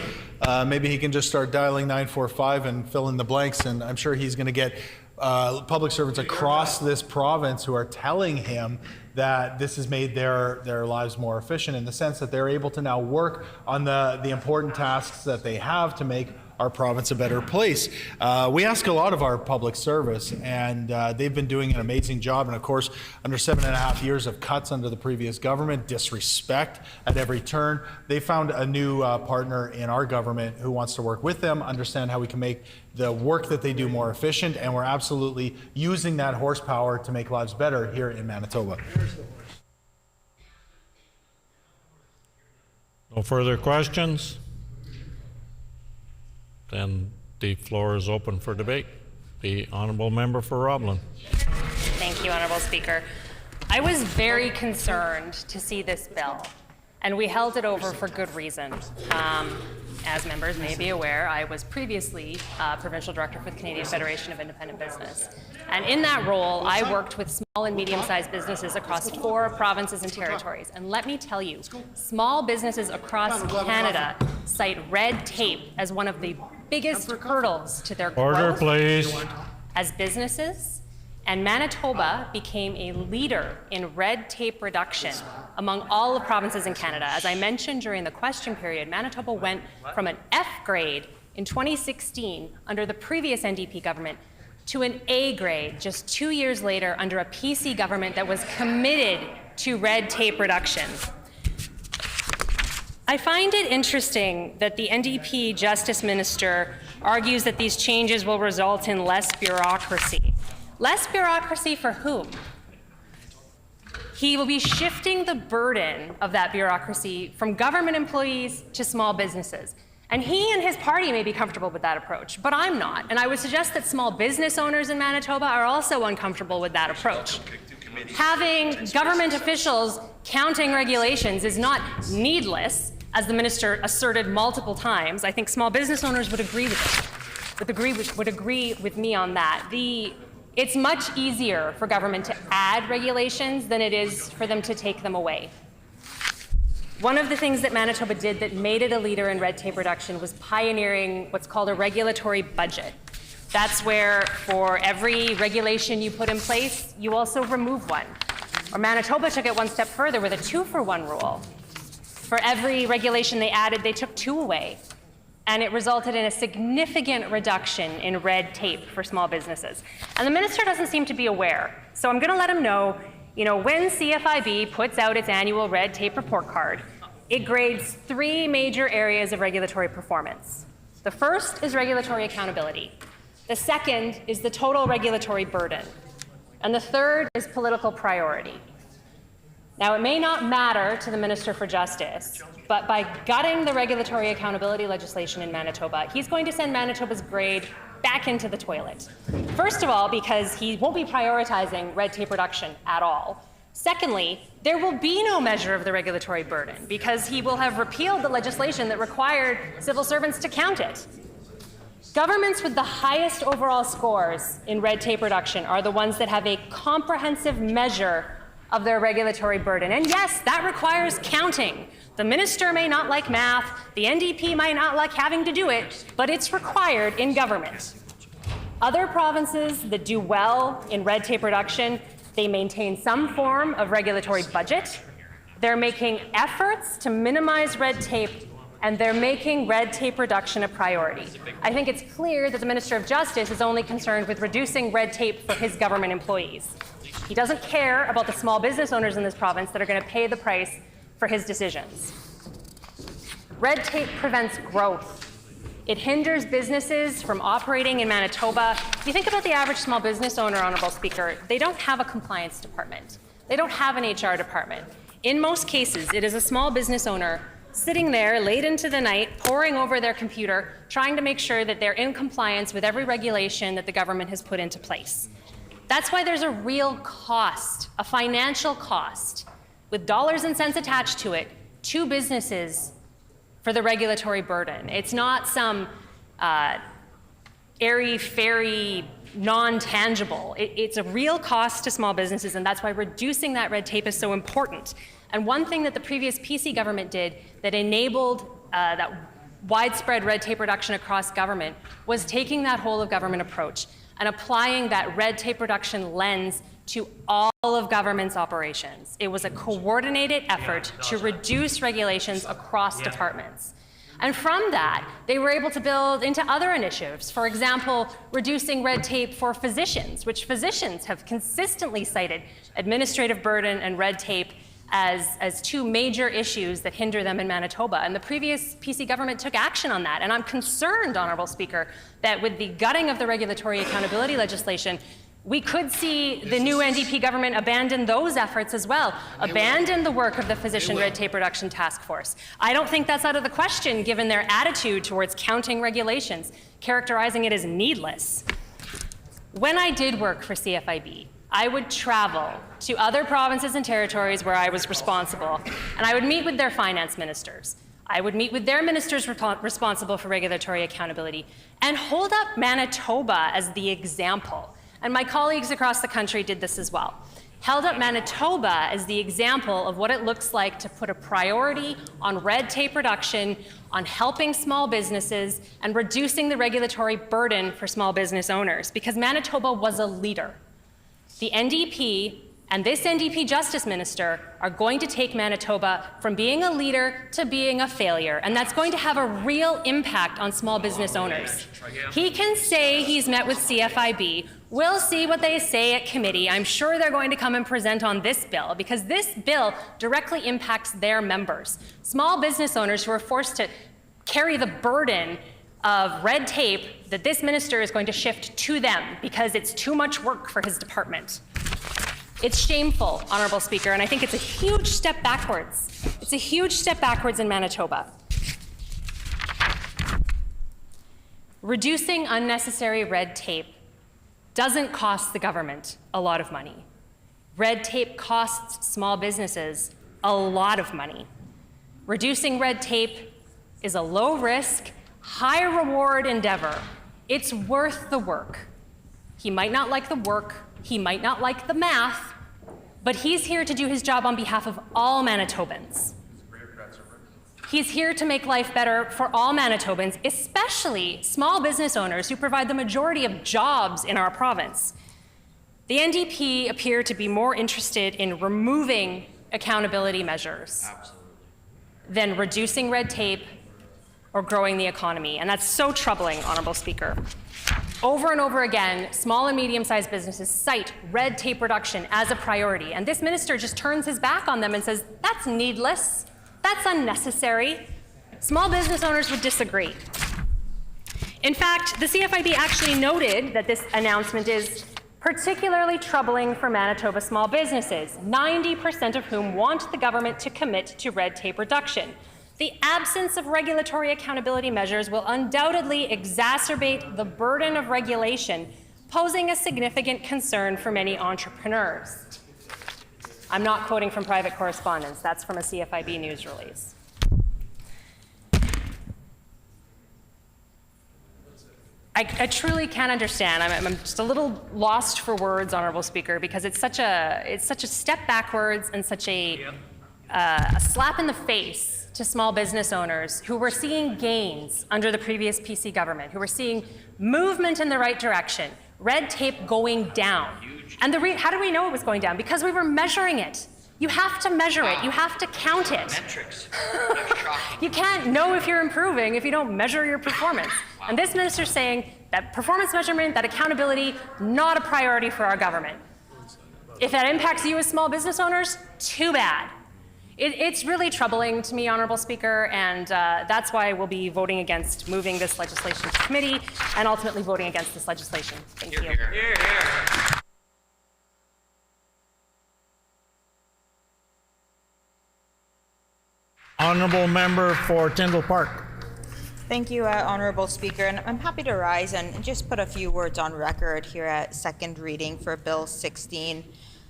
Maybe he can just start dialing 945 and fill in the blanks, and I'm sure he's going to get public servants across this province who are telling him that this has made their lives more efficient in the sense that they're able to now work on the important tasks that they have to make our province a better place. We ask a lot of our public service, and they've been doing an amazing job. And of course, under 7.5 years of cuts under the previous government, disrespect at every turn, they found a new partner in our government who wants to work with them, understand how we can make the work that they do more efficient, and we're absolutely using that horsepower to make lives better here in Manitoba. No further questions? Then the floor is open for debate. The honourable member for Roblin. Thank you, Honourable Speaker. I was very concerned to see this bill, and we held it over for good reason. As members may be aware, I was previously Provincial Director for the Canadian Federation of Independent Business. And in that role, I worked with small and medium-sized businesses across 4 provinces and territories. And let me tell you, small businesses across Canada cite red tape as one of the biggest hurdles to their Order, growth please. as businesses. And Manitoba became a leader in red tape reduction among all the provinces in Canada. As I mentioned during the question period, Manitoba went from an F grade in 2016 under the previous NDP government to an A grade just 2 years later under a PC government that was committed to red tape reduction. I find it interesting that the NDP Justice Minister argues that these changes will result in less bureaucracy. Less bureaucracy for whom? He will be shifting the burden of that bureaucracy from government employees to small businesses. And he and his party may be comfortable with that approach, but I'm not. And I would suggest that small business owners in Manitoba are also uncomfortable with that approach. Having government officials counting regulations is not needless, as the minister asserted multiple times. I think small business owners would agree with it, would agree with me on that. It's much easier for government to add regulations than it is for them to take them away. One of the things that Manitoba did that made it a leader in red tape reduction was pioneering what's called a regulatory budget. That's where for every regulation you put in place, you also remove one. Or Manitoba took it one step further with a 2-for-1 rule. For every regulation they added, they took 2 away. And it resulted in a significant reduction in red tape for small businesses. And the minister doesn't seem to be aware. So I'm going to let him know, when CFIB puts out its annual red tape report card, it grades 3 major areas of regulatory performance. The first is regulatory accountability. The second is the total regulatory burden. And the third is political priority. Now, it may not matter to the Minister for Justice, but by gutting the regulatory accountability legislation in Manitoba, he's going to send Manitoba's grade back into the toilet. First of all, because he won't be prioritizing red tape reduction at all. Secondly, there will be no measure of the regulatory burden because he will have repealed the legislation that required civil servants to count it. Governments with the highest overall scores in red tape reduction are the ones that have a comprehensive measure of their regulatory burden. And yes, that requires counting. The minister may not like math, the NDP might not like having to do it, but it's required in government. Other provinces that do well in red tape reduction, they maintain some form of regulatory budget. They're making efforts to minimize red tape, and they're making red tape reduction a priority. I think it's clear that the Minister of Justice is only concerned with reducing red tape for his government employees. He doesn't care about the small business owners in this province that are going to pay the price for his decisions. Red tape prevents growth. It hinders businesses from operating in Manitoba. If you think about the average small business owner, Honourable Speaker, they don't have a compliance department. They don't have an HR department. In most cases, it is a small business owner sitting there late into the night, poring over their computer, trying to make sure that they're in compliance with every regulation that the government has put into place. That's why there's a real cost, a financial cost, with dollars and cents attached to it, to businesses for the regulatory burden. It's not some airy-fairy, non-tangible. It's a real cost to small businesses, and that's why reducing that red tape is so important. And one thing that the previous PC government did that enabled that widespread red tape reduction across government was taking that whole of government approach and applying that red tape reduction lens to all of government's operations. It was a coordinated effort to reduce regulations across departments. And from that, they were able to build into other initiatives. For example, reducing red tape for physicians, which physicians have consistently cited administrative burden and red tape as two major issues that hinder them in Manitoba. And the previous PC government took action on that. And I'm concerned, Honourable Speaker, that with the gutting of the regulatory accountability legislation, we could see the new NDP government abandon those efforts as well, abandon the work of the Physician Red Tape Reduction Task Force. I don't think that's out of the question, given their attitude towards counting regulations, characterizing it as needless. When I did work for CFIB, I would travel to other provinces and territories where I was responsible, and I would meet with their finance ministers. I would meet with their ministers responsible for regulatory accountability and hold up Manitoba as the example. And my colleagues across the country did this as well. Held up Manitoba as the example of what it looks like to put a priority on red tape reduction, on helping small businesses, and reducing the regulatory burden for small business owners, because Manitoba was a leader. The NDP and this NDP Justice Minister are going to take Manitoba from being a leader to being a failure, and that's going to have a real impact on small business owners. He can say he's met with CFIB. We'll see what they say at committee. I'm sure they're going to come and present on this bill, because this bill directly impacts their members. Small business owners who are forced to carry the burden of red tape that this minister is going to shift to them because it's too much work for his department. It's shameful, Honourable Speaker, and I think it's a huge step backwards. It's a huge step backwards in Manitoba. Reducing unnecessary red tape doesn't cost the government a lot of money. Red tape costs small businesses a lot of money. Reducing red tape is a low-risk, high-reward endeavor. It's worth the work. He might not like the work, he might not like the math, but he's here to do his job on behalf of all Manitobans. He's here to make life better for all Manitobans, especially small business owners who provide the majority of jobs in our province. The NDP appear to be more interested in removing accountability measures than reducing red tape or growing the economy, and that's so troubling, Honourable Speaker. Over and over again, small and medium-sized businesses cite red tape reduction as a priority, and this minister just turns his back on them and says, that's needless, that's unnecessary. Small business owners would disagree. In fact, the CFIB actually noted that this announcement is particularly troubling for Manitoba small businesses, 90% of whom want the government to commit to red tape reduction. The absence of regulatory accountability measures will undoubtedly exacerbate the burden of regulation, posing a significant concern for many entrepreneurs. I'm not quoting from private correspondence. That's from a CFIB news release. I truly can't understand. I'm just a little lost for words, Honourable Speaker, because it's such a step backwards and such a slap in the face to small business owners who were seeing gains under the previous PC government, who were seeing movement in the right direction, red tape going down. And how do we know it was going down? Because we were measuring it. You have to measure it. You have to count it. Metrics. You can't know if you're improving if you don't measure your performance. And this minister's saying that performance measurement, that accountability, not a priority for our government. If that impacts you as small business owners, too bad. It's really troubling to me, Honourable Speaker, and that's why we'll be voting against moving this legislation to committee and ultimately voting against this legislation. Thank you. Hear, hear. Honorable Member for Tyndall Park. Thank you, Honorable Speaker, and I'm happy to rise and just put a few words on record here at second reading for Bill 16.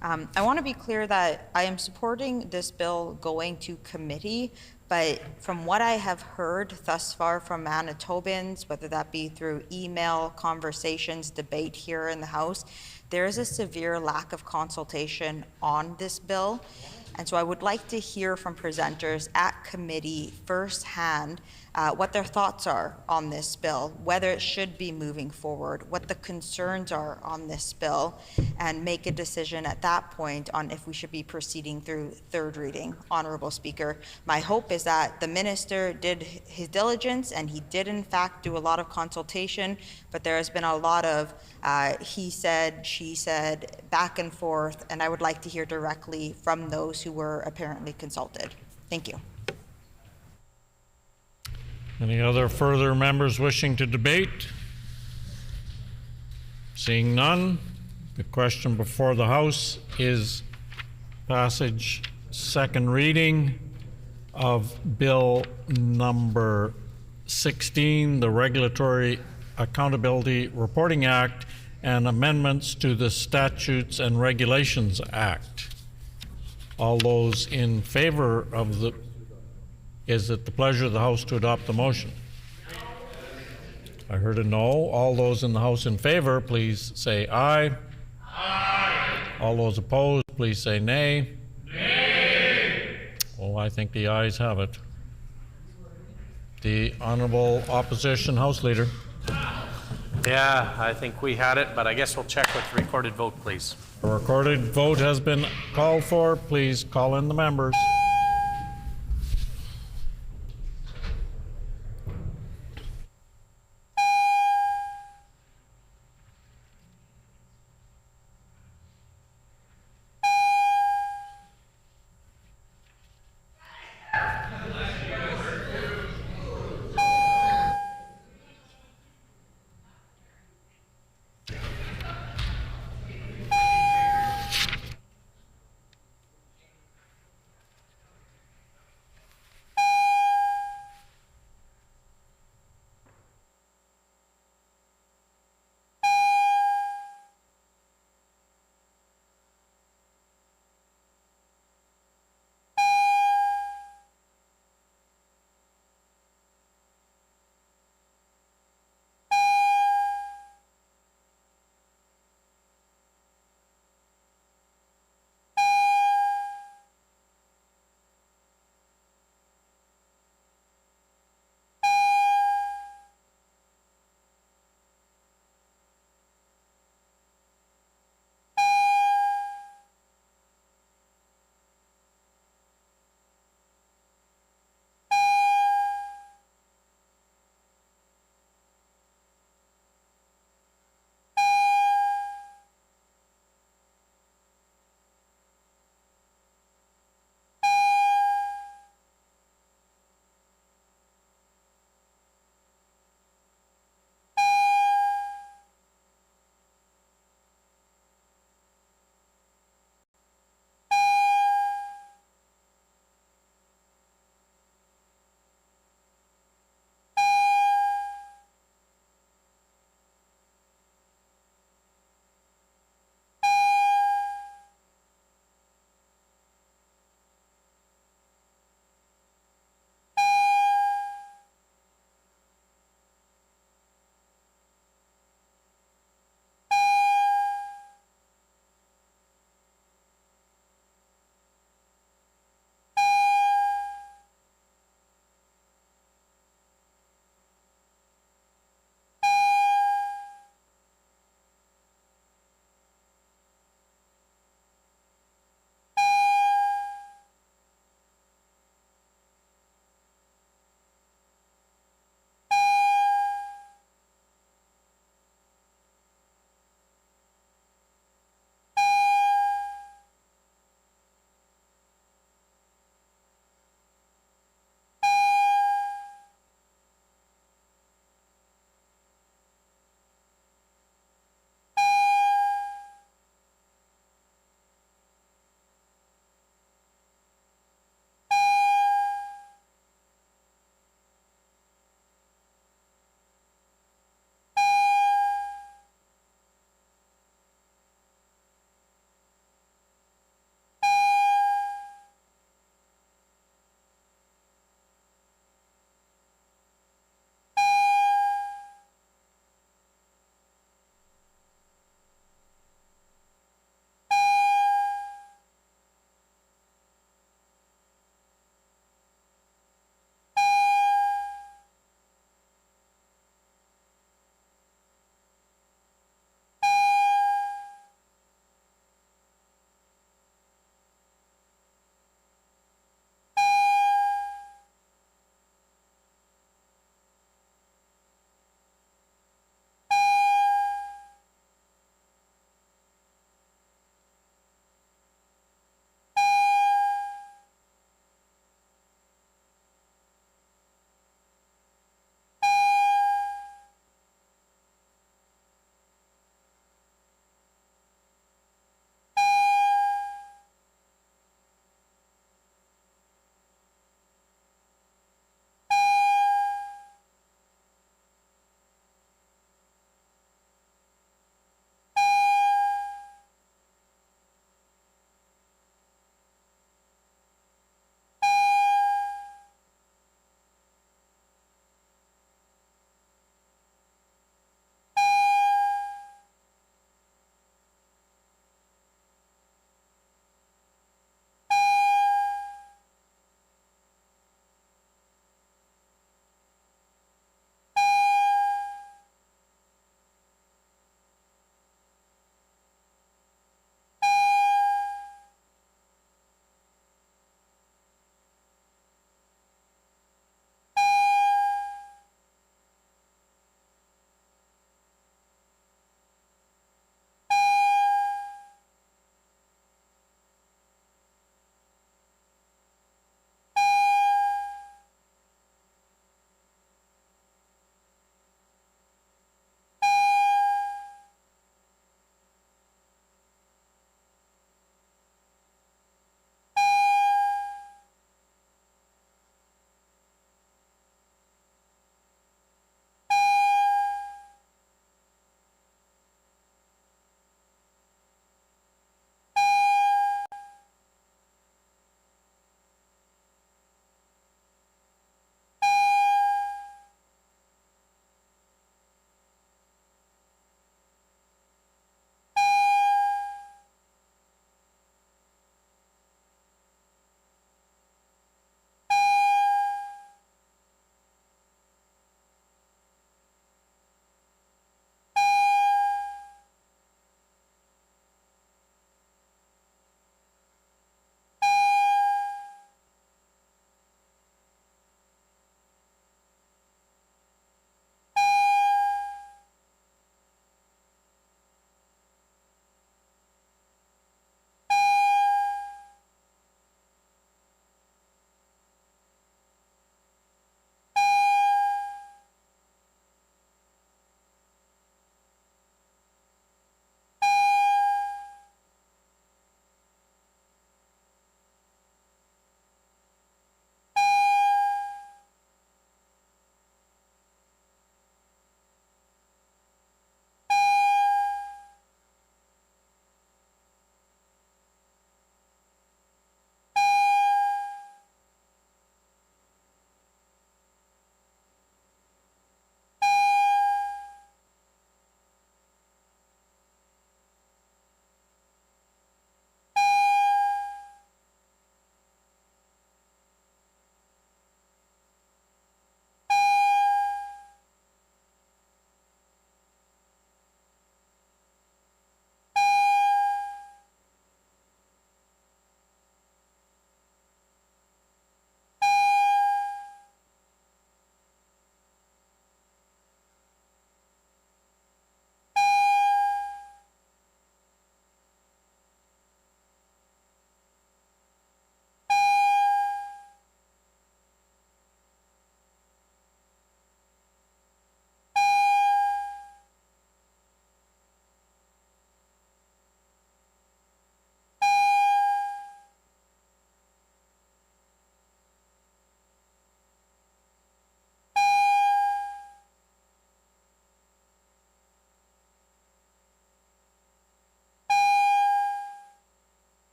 I want to be clear that I am supporting this bill going to committee, but from what I have heard thus far from Manitobans, whether that be through email, conversations, debate here in the House, there is a severe lack of consultation on this bill. And so I would like to hear from presenters at committee firsthand what their thoughts are on this bill, whether it should be moving forward, what the concerns are on this bill, and make a decision at that point on if we should be proceeding through third reading. Honorable Speaker, my hope is that the minister did his diligence and he did in fact do a lot of consultation, but there has been a lot of he said, she said, back and forth, and I would like to hear directly from those who were apparently consulted. Thank you. Any other further members wishing to debate? Seeing none, the question before the House is passage second reading of Bill number 16, the Regulatory Accountability Reporting Act, and amendments to the Statutes and Regulations Act. All those in favor of the Is it the pleasure of the House to adopt the motion? I heard a no. All those in the House in favor, please say aye. Aye. All those opposed, please say nay. Nay. Oh, I think the ayes have it. The Honorable Opposition House Leader. Yeah, I think we had it, but I guess we'll check with the recorded vote, please. A recorded vote has been called for. Please call in the members.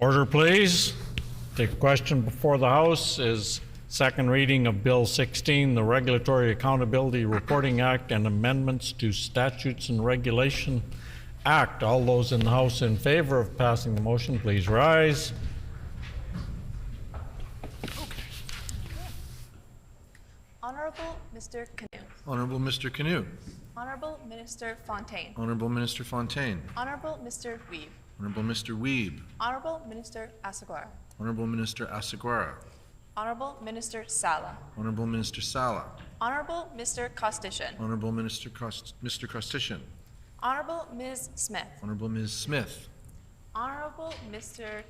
Order, please. The question before the House is second reading of Bill 16, the Regulatory Accountability Reporting Act and amendments to Statutes and Regulation Act. All those in the House in favor of passing the motion, please rise. Honorable Mr. Canoe. Honorable Mr. Canoe. Honorable Minister Fontaine. Honorable Minister Fontaine. Honorable Mr. Weeb. Honorable Mr. Weeb. Honorable Minister Asseguara. Honorable Minister Asseguara. Honorable Minister Sala. Honorable Minister Sala. Honorable Mr. Costishan. Honorable Mr. Costishan. Honorable Ms. Smith. Honorable Ms. Smith. Honorable Mr.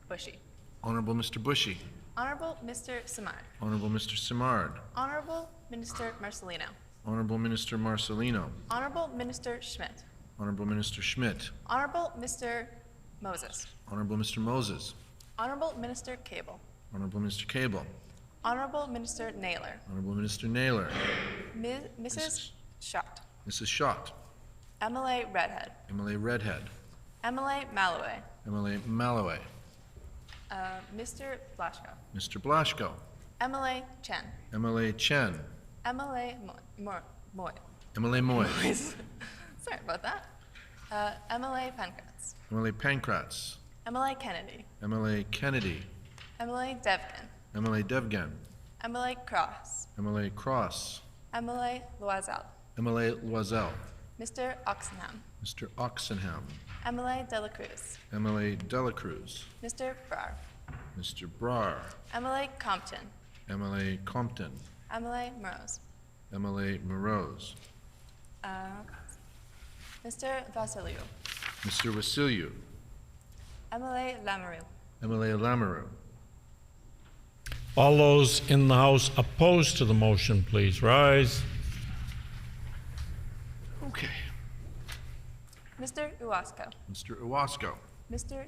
Bushy. Honorable Mr. Bushy. Honorable Mr. Simard. Honorable Mr. Simard. Honorable Minister Marcelino. Honorable Minister Marcelino. Honorable Minister Schmidt. Honorable Minister Schmidt. Honorable Mr. Moses. Honorable Mr. Moses. Honorable Minister Cable. Honorable Mr. Cable. Honorable Minister Naylor. Honorable Minister Naylor. Mrs. Schott. Mrs. Schott. MLA Redhead. MLA Redhead. MLA Malloway. MLA Malloway. Mr. Blaschko. Mr. Blaschko. MLA Chen. MLA Chen. MLA Moy. MLA Moy. Sorry about that. MLA Pankratz. MLA Pankratz. MLA Kennedy. MLA Kennedy. MLA Devgan. MLA Devgan. MLA Cross. MLA Cross. MLA Loisel. MLA Loisel. Mr. Oxenham. Mr. Oxenham. MLA Dela Cruz. MLA Dela Cruz. Mr. Brar. Mr. Brar. MLA Compton. MLA Compton. MLA Moroz. MLA Moroz. Mr. Vasiliou. Mr. Vasiliou. MLA Lamoureux. MLA Lamoureux. All those in the House opposed to the motion, please rise. Okay. Mr. Uwasko. Mr. Uwasko. Mr.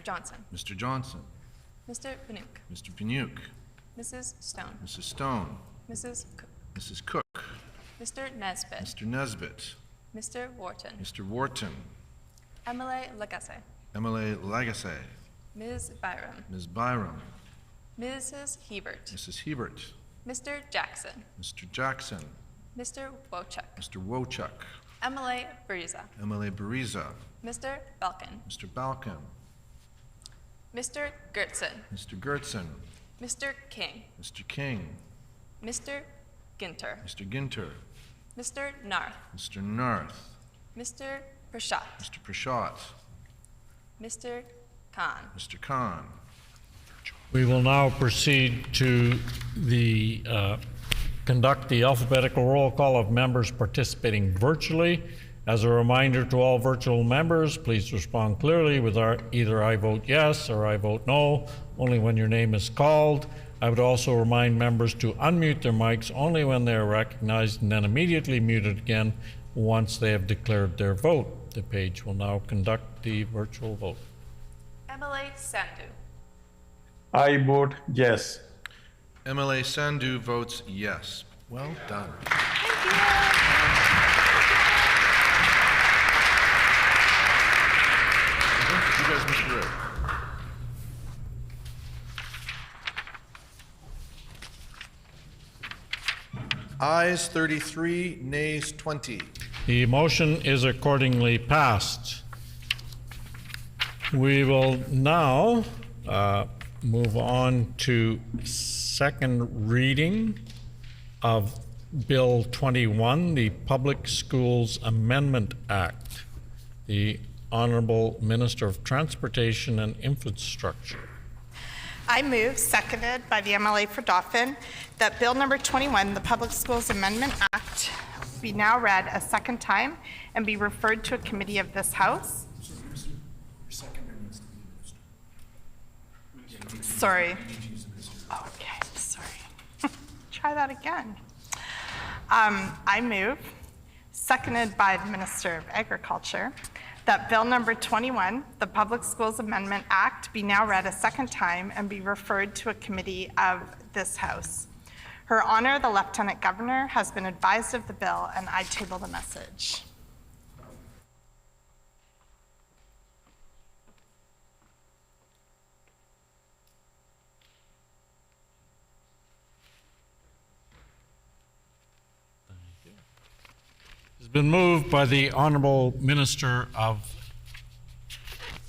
Johnson. Mr. Johnson. Mr. Panuke. Mr. Panuke. Mrs. Stone. Mrs. Stone. Mrs. Cook. Mrs. Cook. Mr. Nesbitt. Mr. Nesbitt. Mr. Wharton. Mr. Wharton. MLA Lagasse. MLA Lagasse. Ms. Byram. Ms. Byram. Mrs. Hebert. Mrs. Hebert. Mr. Jackson. Mr. Jackson. Mr. Wochuk. Mr. Wochuk. MLA Bariza. MLA Bariza. Mr. Balkan. Mr. Balkan. Mr. Gertzen. Mr. Gertzen. Mr. King. Mr. King. Mr. Ginter. Mr. Ginter. Mr. Narth. Mr. Narth. Mr. Prashad. Mr. Prashad. Mr. Khan. Mr. Khan. We will now proceed to conduct the alphabetical roll call of members participating virtually. As a reminder to all virtual members, please respond clearly with either I vote yes or I vote no, only when your name is called. I would also remind members to unmute their mics only when they are recognized and then immediately mute it again once they have declared their vote. The page will now conduct the virtual vote. MLA Sandhu. I vote yes. MLA Sandhu votes yes. Well done. Thank you. You guys, Mr. Ray. Ayes 33, nays 20. The motion is accordingly passed. We will now move on to second reading of Bill 21, the Public Schools Amendment Act. The Honorable Minister of Transportation and Infrastructure. I move, seconded by the MLA for Dauphin, that Bill number 21, the Public Schools Amendment Act, be now read a second time and be referred to a committee of this House. Sorry. Okay, sorry. Try that again. I move, seconded by the Minister of Agriculture, that Bill number 21, the Public Schools Amendment Act, be now read a second time and be referred to a committee of this House. Her Honor, the Lieutenant Governor, has been advised of the bill, and I table the message. It's been moved by the Honorable Minister of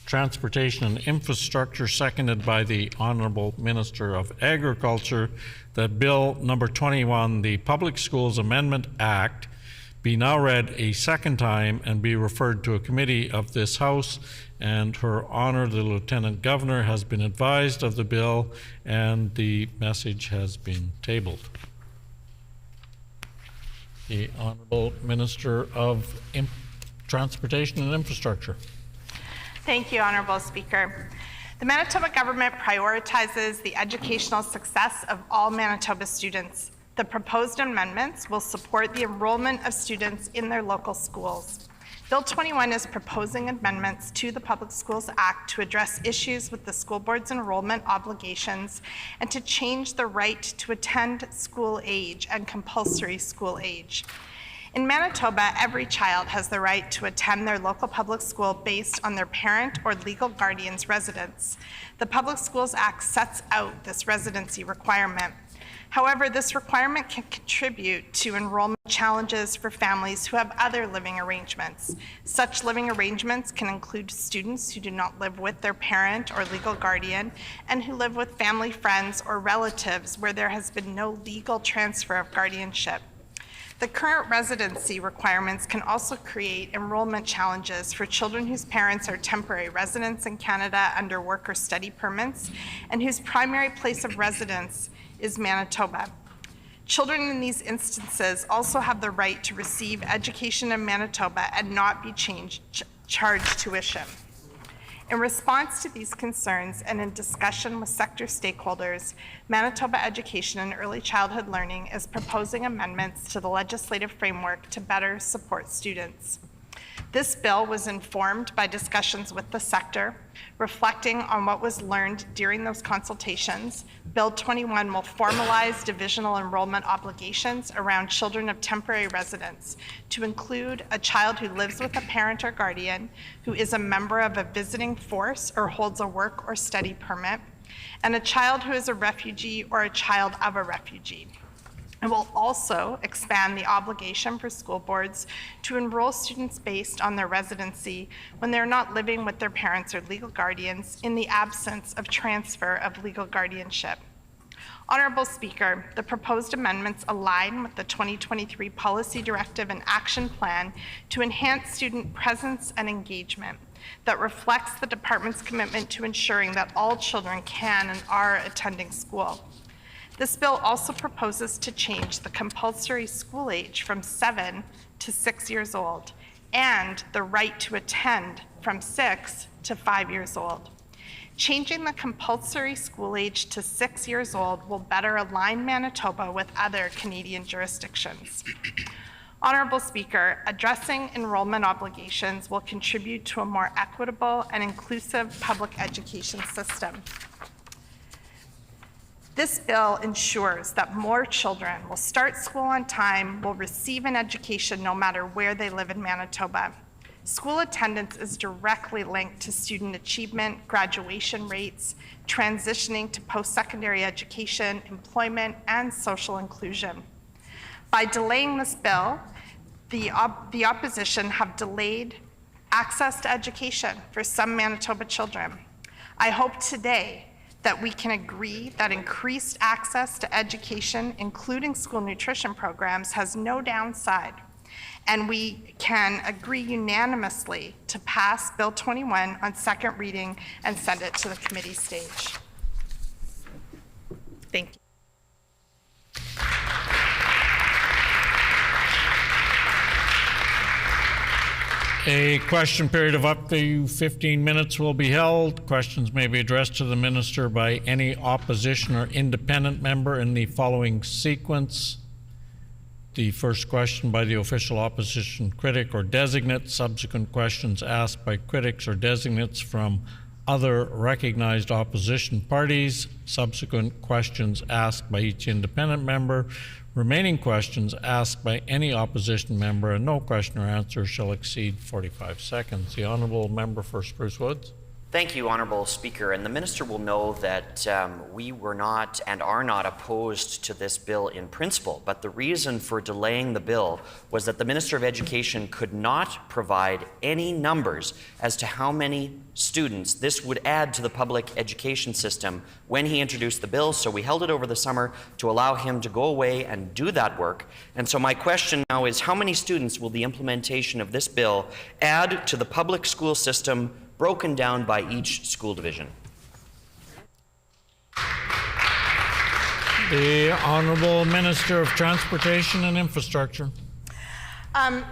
Transportation and Infrastructure, seconded by the Honorable Minister of Agriculture, that Bill number 21, the Public Schools Amendment Act, be now read a second time and be referred to a committee of this House. And Her Honor, the Lieutenant Governor, has been advised of the bill and the message has been tabled. The Honorable Minister of Transportation and Infrastructure. Thank you, Honorable Speaker. The Manitoba government prioritizes the educational success of all Manitoba students. The proposed amendments will support the enrollment of students in their local schools. Bill 21 is proposing amendments to the Public Schools Act to address issues with the school board's enrollment obligations and to change the right to attend school age and compulsory school age. In Manitoba, every child has the right to attend their local public school based on their parent or legal guardian's residence. The Public Schools Act sets out this residency requirement. However, this requirement can contribute to enrollment challenges for families who have other living arrangements. Such living arrangements can include students who do not live with their parent or legal guardian and who live with family, friends, or relatives where there has been no legal transfer of guardianship. The current residency requirements can also create enrollment challenges for children whose parents are temporary residents in Canada under work or study permits and whose primary place of residence is Manitoba. Children in these instances also have the right to receive education in Manitoba and not be charged tuition. In response to these concerns and in discussion with sector stakeholders, Manitoba Education and Early Childhood Learning is proposing amendments to the legislative framework to better support students. This bill was informed by discussions with the sector. Reflecting on what was learned during those consultations, Bill 21 will formalize divisional enrollment obligations around children of temporary residence to include a child who lives with a parent or guardian, who is a member of a visiting force or holds a work or study permit, and a child who is a refugee or a child of a refugee. It will also expand the obligation for school boards to enroll students based on their residency when they're not living with their parents or legal guardians in the absence of transfer of legal guardianship. Honorable Speaker, the proposed amendments align with the 2023 Policy Directive and Action Plan to enhance student presence and engagement that reflects the department's commitment to ensuring that all children can and are attending school. This bill also proposes to change the compulsory school age from 7 to 6 years old and the right to attend from 6 to 5 years old. Changing the compulsory school age to 6 years old will better align Manitoba with other Canadian jurisdictions. Honorable Speaker, addressing enrollment obligations will contribute to a more equitable and inclusive public education system. This bill ensures that more children will start school on time, will receive an education no matter where they live in Manitoba. School attendance is directly linked to student achievement, graduation rates, transitioning to post-secondary education, employment, and social inclusion. By delaying this bill, the opposition have delayed access to education for some Manitoba children. I hope today that we can agree that increased access to education, including school nutrition programs, has no downside. And we can agree unanimously to pass Bill 21 on second reading and send it to the committee stage. Thank you. A question period of up to 15 minutes will be held. Questions may be addressed to the minister by any opposition or independent member in the following sequence. The first question by the official opposition critic or designate, subsequent questions asked by critics or designates from other recognized opposition parties, subsequent questions asked by each independent member, remaining questions asked by any opposition member, and no question or answer shall exceed 45 seconds. The honourable member for Spruce Woods. Thank you, Honourable Speaker. And the Minister will know that we were not and are not opposed to this bill in principle, but the reason for delaying the bill was that the Minister of Education could not provide any numbers as to how many students this would add to the public education system when he introduced the bill. So we held it over the summer to allow him to go away and do that work. And so my question now is, how many students will the implementation of this bill add to the public school system broken down by each school division? The Honourable Minister of Transportation and Infrastructure.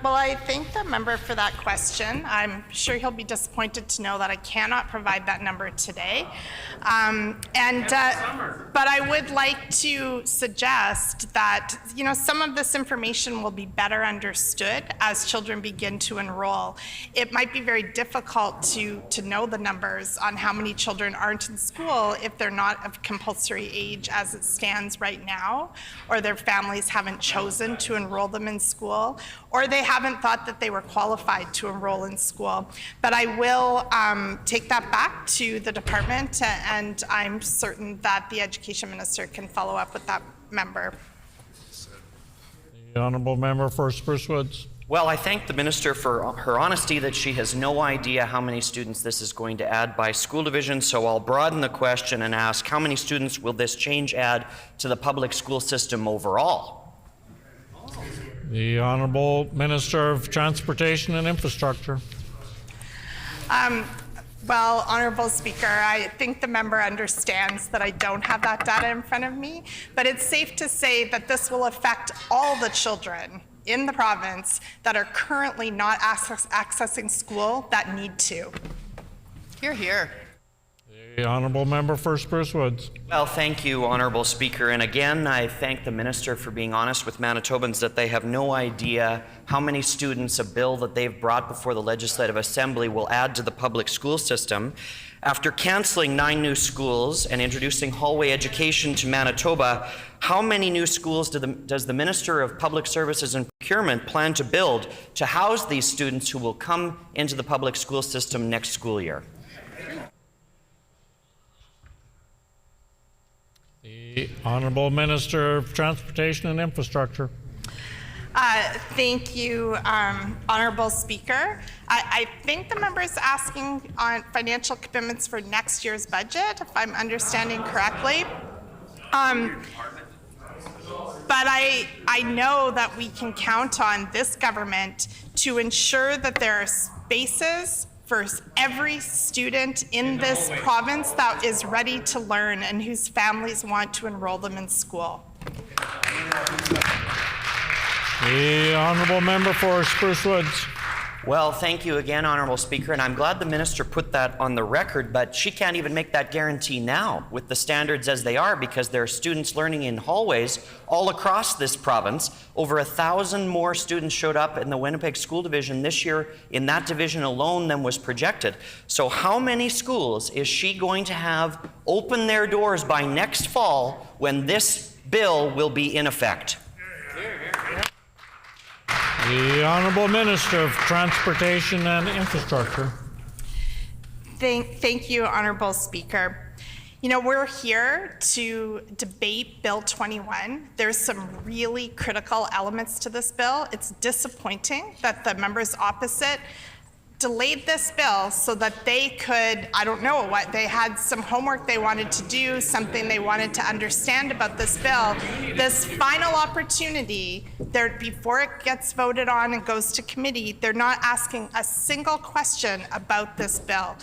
Well, I thank the member for that question. I'm sure he'll be disappointed to know that I cannot provide that number today. But I would like to suggest that, some of this information will be better understood as children begin to enroll. It might be very difficult to know the numbers on how many children aren't in school if they're not of compulsory age as it stands right now, or their families haven't chosen to enroll them in school, or they haven't thought that they were qualified to enroll in school. But I will take that back to the department, and I'm certain that the Education Minister can follow up with that member. The Honourable Member for Spruce Woods. Well, I thank the Minister for her honesty that she has no idea how many students this is going to add by school division, so I'll broaden the question and ask, how many students will this change add to the public school system overall? The Honourable Minister of Transportation and Infrastructure. Well, Honourable Speaker, I think the member understands that I don't have that data in front of me, but it's safe to say that this will affect all the children in the province that are currently not accessing school that need to. Hear, hear. The Honourable Member for Spruce Woods. Well, thank you, Honourable Speaker. And again, I thank the Minister for being honest with Manitobans that they have no idea how many students a bill that they've brought before the Legislative Assembly will add to the public school system. After cancelling 9 new schools and introducing hallway education to Manitoba, how many new schools does the Minister of Public Services and Procurement plan to build to house these students who will come into the public school system next school year? The Honourable Minister of Transportation and Infrastructure. Thank you, Honourable Speaker. I think the member is asking on financial commitments for next year's budget, if I'm understanding correctly. But I know that we can count on this government to ensure that there are spaces for every student in this province that is ready to learn and whose families want to enroll them in school. The Honourable Member for Spruce Woods. Well, thank you again, Honourable Speaker, and I'm glad the Minister put that on the record, but she can't even make that guarantee now with the standards as they are, because there are students learning in hallways all across this province. Over 1,000 more students showed up in the Winnipeg School Division this year in that division alone than was projected. So how many schools is she going to have open their doors by next fall when this bill will be in effect? The Honourable Minister of Transportation and Infrastructure. Thank you, Honourable Speaker. We're here to debate Bill 21. There's some really critical elements to this bill. It's disappointing that the members opposite delayed this bill so that they could, I don't know what, they had some homework they wanted to do, something they wanted to understand about this bill. This final opportunity, before it gets voted on and goes to committee, they're not asking a single question about this bill.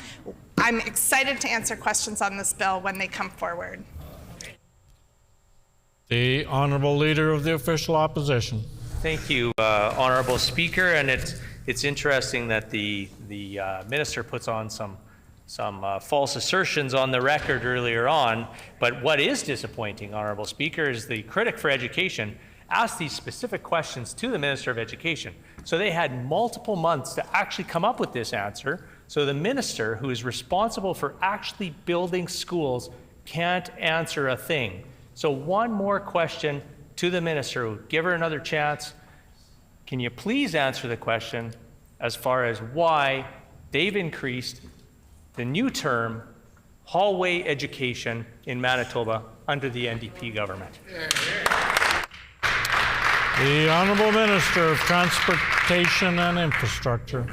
I'm excited to answer questions on this bill when they come forward. The Honourable Leader of the Official Opposition. Thank you, Honourable Speaker, and it's interesting that the Minister puts on some false assertions on the record earlier on, but what is disappointing, Honourable Speaker, is the critic for education asked these specific questions to the Minister of Education. So they had multiple months to actually come up with this answer. So the Minister, who is responsible for actually building schools, can't answer a thing. So one more question to the Minister. Give her another chance. Can you please answer the question as far as why they've increased the new term, hallway education in Manitoba under the NDP government. The Honourable Minister of Transportation and Infrastructure.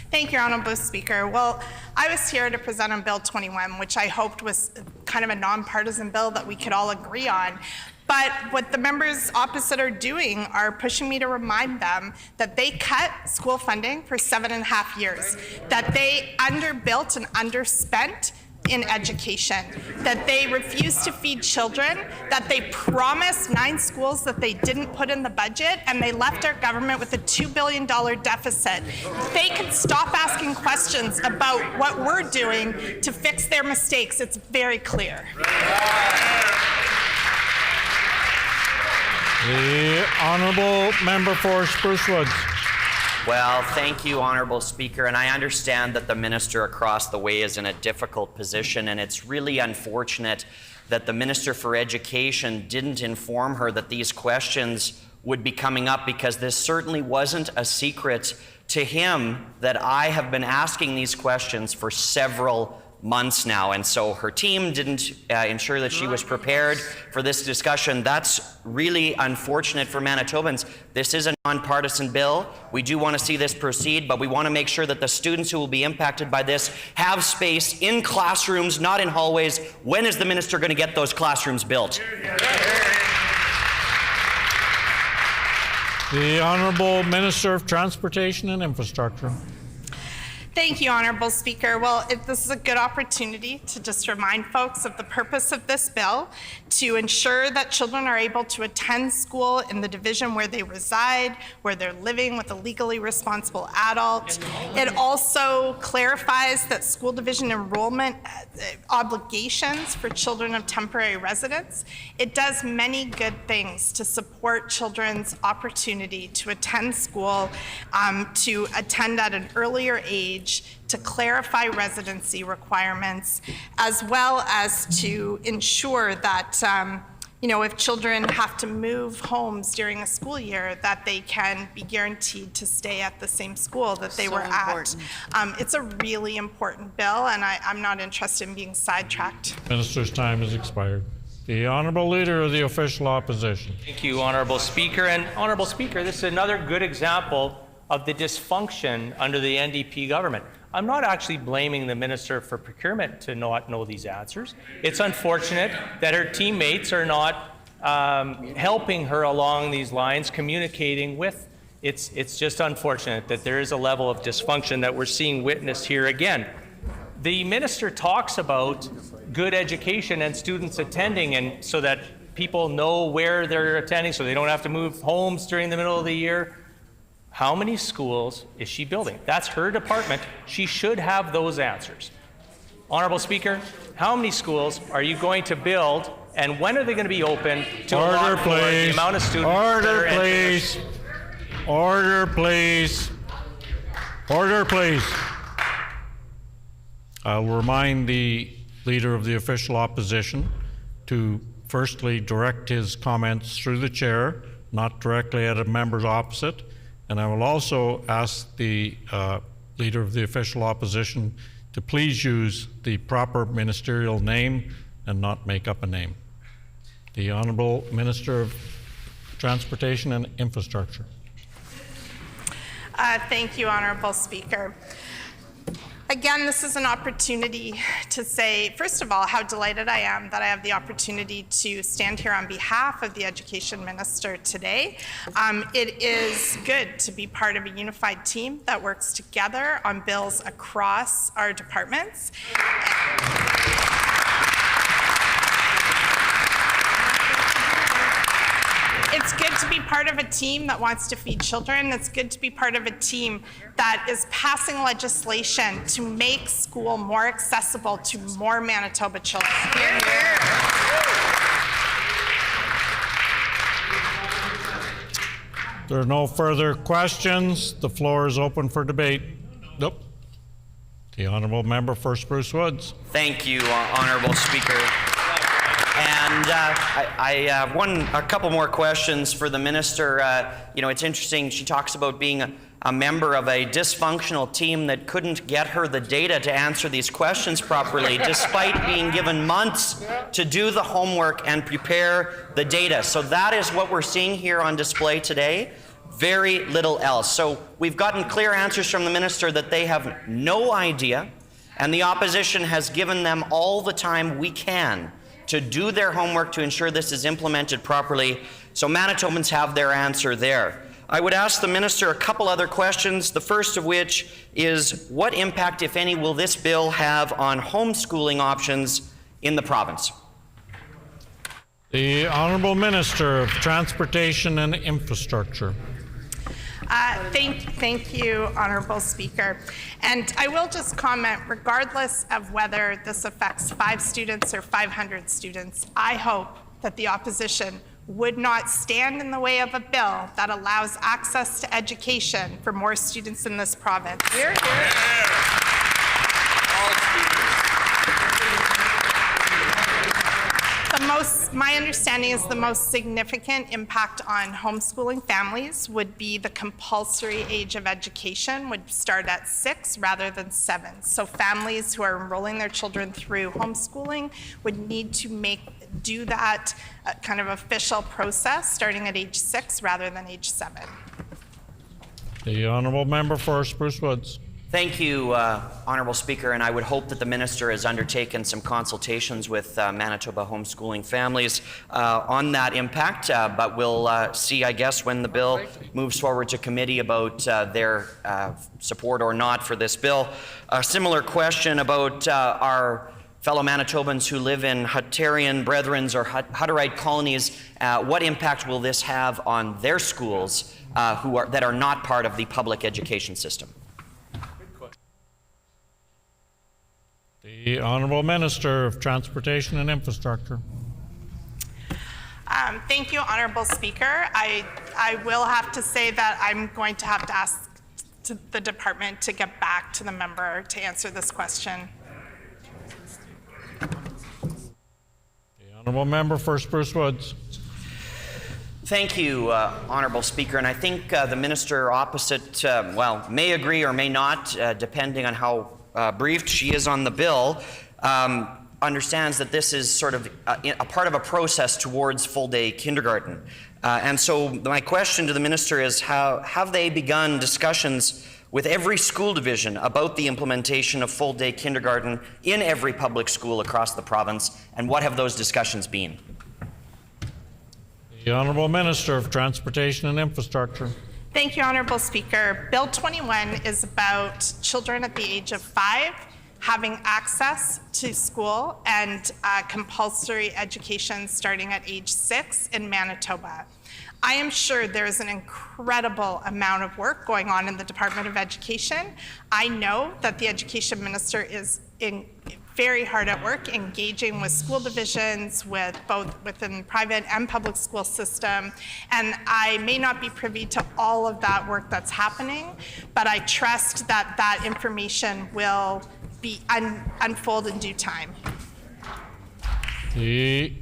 Thank you, Honourable Speaker. Well, I was here to present on Bill 21, which I hoped was kind of a nonpartisan bill that we could all agree on. But what the members opposite are doing are pushing me to remind them that they cut school funding for 7.5 years, that they underbuilt and underspent in education, that they refused to feed children, that they promised 9 schools that they didn't put in the budget, and they left our government with a $2 billion deficit. They can stop asking questions about what we're doing to fix their mistakes. It's very clear. The Honourable Member for Spruce Woods. Well, thank you, Honourable Speaker, and I understand that the minister across the way is in a difficult position, and it's really unfortunate that the Minister for Education didn't inform her that these questions would be coming up, because this certainly wasn't a secret to him that I have been asking these questions for several months now, and so her team didn't ensure that she was prepared for this discussion. That's really unfortunate for Manitobans. This is a nonpartisan bill. We do want to see this proceed, but we want to make sure that the students who will be impacted by this have space in classrooms, not in hallways. When is the minister going to get those classrooms built? The Honourable Minister of Transportation and Infrastructure. Thank you, Honourable Speaker. Well, this is a good opportunity to just remind folks of the purpose of this bill, to ensure that children are able to attend school in the division where they reside, where they're living with a legally responsible adult. It also clarifies that school division enrollment obligations for children of temporary residence. It does many good things to support children's opportunity to attend school, to attend at an earlier age, to clarify residency requirements, as well as to ensure that if children have to move homes during a school year, that they can be guaranteed to stay at the same school that they were at. It's a really important bill, and I'm not interested in being sidetracked. Minister's time has expired. The Honourable Leader of the Official Opposition. Thank you, Honourable Speaker. And Honourable Speaker, this is another good example of the dysfunction under the NDP government. I'm not actually blaming the Minister for Procurement to not know these answers. It's unfortunate that her teammates are not helping her along these lines, communicating with. It's just unfortunate that there is a level of dysfunction that we're seeing witnessed here again. The Minister talks about good education and students attending, and so that people know where they're attending so they don't have to move homes during the middle of the year. How many schools is she building? That's her department. She should have those answers. Honourable Speaker, how many schools are you going to build, and when are they going to be open to allow for the amount of students that are entering? Order, please. Order, please. I'll remind the Leader of the Official Opposition to firstly direct his comments through the chair, not directly at a member opposite. And I will also ask the Leader of the Official Opposition to please use the proper ministerial name and not make up a name. The Honourable Minister of Transportation and Infrastructure. Thank you, Honourable Speaker. Again, this is an opportunity to say, first of all, how delighted I am that I have the opportunity to stand here on behalf of the Education Minister today. It is good to be part of a unified team that works together on bills across our departments. It's good to be part of a team that wants to feed children. It's good to be part of a team that is passing legislation to make school more accessible to more Manitoba children. Hear, hear. There are no further questions. The floor is open for debate. Nope. The Honourable Member for Spruce Woods. Thank you, Honourable Speaker. And And I have a couple more questions for the minister. It's interesting, she talks about being a member of a dysfunctional team that couldn't get her the data to answer these questions properly, despite being given months to do the homework and prepare the data. So that is what we're seeing here on display today. Very little else. So we've gotten clear answers from the minister that they have no idea, and the opposition has given them all the time we can to do their homework to ensure this is implemented properly. So Manitobans have their answer there. I would ask the minister a couple other questions, the first of which is, what impact, if any, will this bill have on homeschooling options in the province? The Honourable Minister of Transportation and Infrastructure. Thank you, Honourable Speaker. And I will just comment, regardless of whether this affects 5 students or 500 students, I hope that the opposition would not stand in the way of a bill that allows access to education for more students in this province. Hear, hear. My understanding is the most significant impact on homeschooling families would be the compulsory age of education would start at 6 rather than 7. So families who are enrolling their children through homeschooling would need to do that kind of official process starting at age 6 rather than age 7. The Honourable Member for Spruce Woods. Thank you, Honourable Speaker, and I would hope that the minister has undertaken some consultations with Manitoba homeschooling families on that impact, but we'll see, I guess, when the bill moves forward to committee about their support or not for this bill. A similar question about our fellow Manitobans who live in Huttarian Brethrens or Hutterite colonies. What impact will this have on their schools that are not part of the public education system? The Honourable Minister of Transportation and Infrastructure. Thank you, Honourable Speaker. I will have to say that I'm going to have to ask the department to get back to the member to answer this question. The Honourable Member for Spruce Woods. Thank you, Honourable Speaker. And I think the minister opposite, may agree or may not, depending on how briefed she is on the bill, understands that this is sort of a part of a process towards full-day kindergarten. And so my question to the minister is, have they begun discussions with every school division about the implementation of full-day kindergarten in every public school across the province, and what have those discussions been? The Honourable Minister of Transportation and Infrastructure. Thank you, Honourable Speaker. Bill 21 is about children at the age of 5 having access to school and compulsory education starting at age 6 in Manitoba. I am sure there is an incredible amount of work going on in the Department of Education. I know that the Education Minister is very hard at work engaging with school divisions, with both within private and public school system, and I may not be privy to all of that work that's happening, but I trust that that information will be unfold in due time. The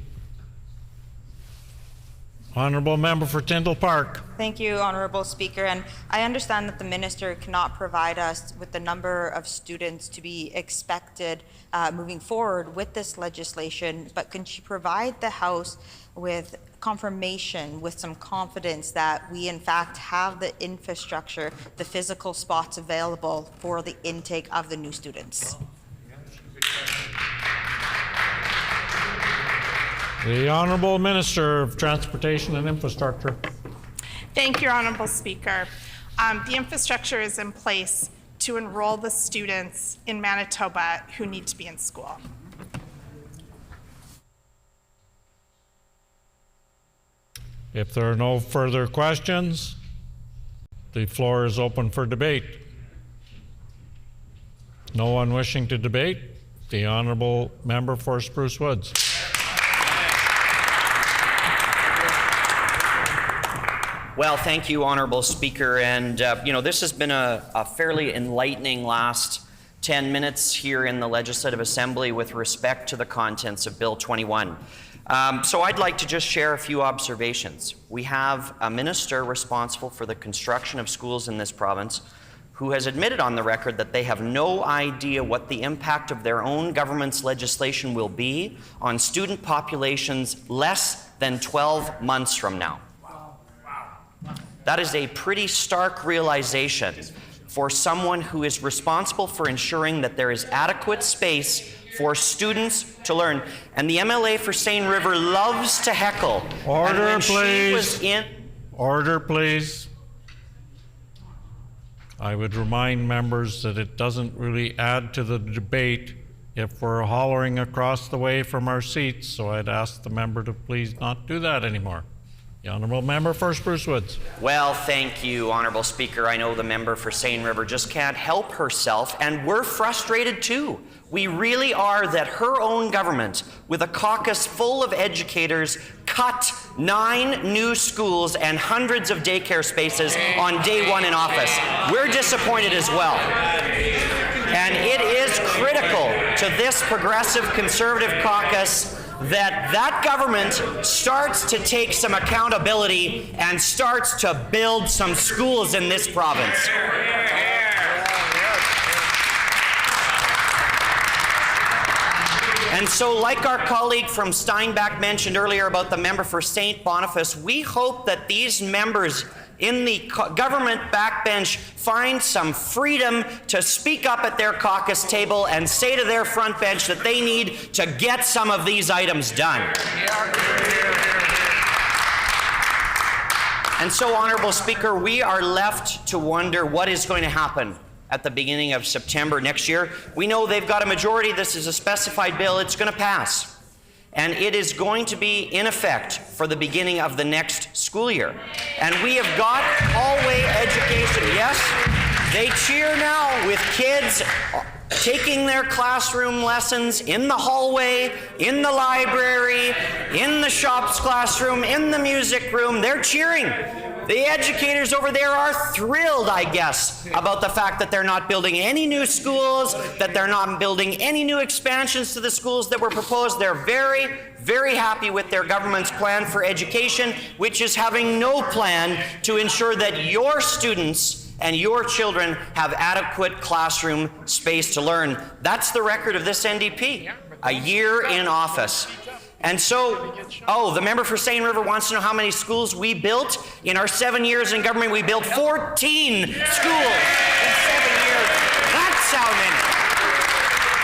Honourable Member for Tyndall Park. Thank you, Honourable Speaker. And I understand that the minister cannot provide us with the number of students to be expected moving forward with this legislation, but can she provide the House with confirmation, with some confidence that we in fact have the infrastructure, the physical spots available for the intake of the new students? The Honourable Minister of Transportation and Infrastructure. Thank you, Honourable Speaker. The infrastructure is in place to enroll the students in Manitoba who need to be in school. If there are no further questions, the floor is open for debate. No one wishing to debate? The Honourable Member for Spruce Woods. Well, thank you, Honourable Speaker. And, this has been a fairly enlightening last 10 minutes here in the Legislative Assembly with respect to the contents of Bill 21. So I'd like to just share a few observations. We have a minister responsible for the construction of schools in this province who has admitted on the record that they have no idea what the impact of their own government's legislation will be on student populations less than 12 months from now. That is a pretty stark realization for someone who is responsible for ensuring that there is adequate space for students to learn. And the MLA for Seine River loves to heckle. Order, please. Order, please. I would remind members that it doesn't really add to the debate if we're hollering across the way from our seats, so I'd ask the member to please not do that anymore. The Honourable Member for Spruce Woods. Well, thank you, Honourable Speaker. I know the member for Seine River just can't help herself, and we're frustrated too. We really are that her own government, with a caucus full of educators, cut 9 new schools and hundreds of daycare spaces on day 1 in office. We're disappointed as well. And it is critical to this progressive Conservative caucus that government starts to take some accountability and starts to build some schools in this province. And so, like our colleague from Steinbach mentioned earlier about the member for St. Boniface, we hope that these members in the government backbench find some freedom to speak up at their caucus table and say to their front bench that they need to get some of these items done. And so, Honourable Speaker, we are left to wonder what is going to happen at the beginning of September next year. We know they've got a majority. This is a specified bill. It's going to pass. And it is going to be in effect for the beginning of the next school year. And we have got hallway education. Yes, they cheer now with kids taking their classroom lessons in the hallway, in the library, in the shop's classroom, in the music room. They're cheering. The educators over there are thrilled, I guess, about the fact that they're not building any new schools, that they're not building any new expansions to the schools that were proposed. They're very, very happy with their government's plan for education, which is having no plan to ensure that your students and your children have adequate classroom space to learn. That's the record of this NDP, a year in office. And so, the member for Seine River wants to know how many schools we built. In our 7 years in government, we built 14 schools in 7 years. That's how many.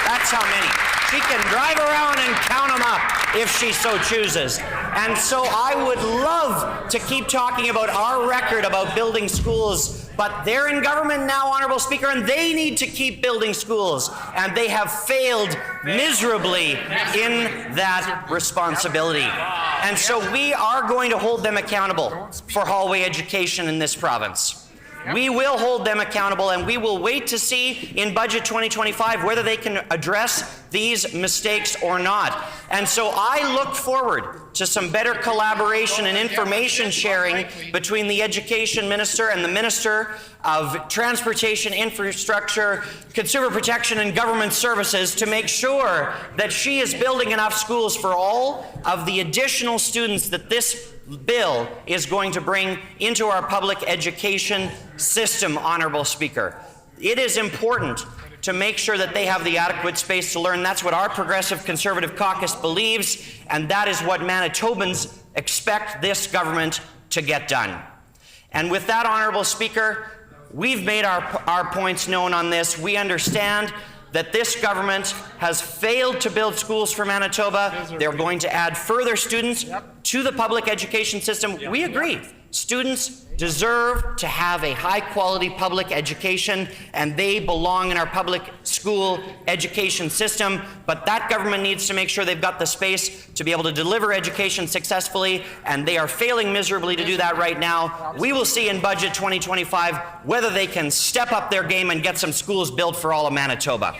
That's how many. She can drive around and count them up if she so chooses. And so I would love to keep talking about our record about building schools, but they're in government now, Honourable Speaker, and they need to keep building schools. And they have failed miserably in that responsibility. And so we are going to hold them accountable for hallway education in this province. We will hold them accountable, and we will wait to see in Budget 2025 whether they can address these mistakes or not. And so I look forward to some better collaboration and information sharing between the Education Minister and the Minister of Transportation, Infrastructure, Consumer Protection and Government Services to make sure that she is building enough schools for all of the additional students that this bill is going to bring into our public education system, Honourable Speaker. It is important to make sure that they have the adequate space to learn. That's what our Progressive Conservative Caucus believes, and that is what Manitobans expect this government to get done. And with that, Honourable Speaker, we've made our points known on this. We understand that this government has failed to build schools for Manitoba. They're going to add further students to the public education system. We agree. Students deserve to have a high-quality public education, and they belong in our public school education system. But that government needs to make sure they've got the space to be able to deliver education successfully, and they are failing miserably to do that right now. We will see in Budget 2025 whether they can step up their game and get some schools built for all of Manitoba.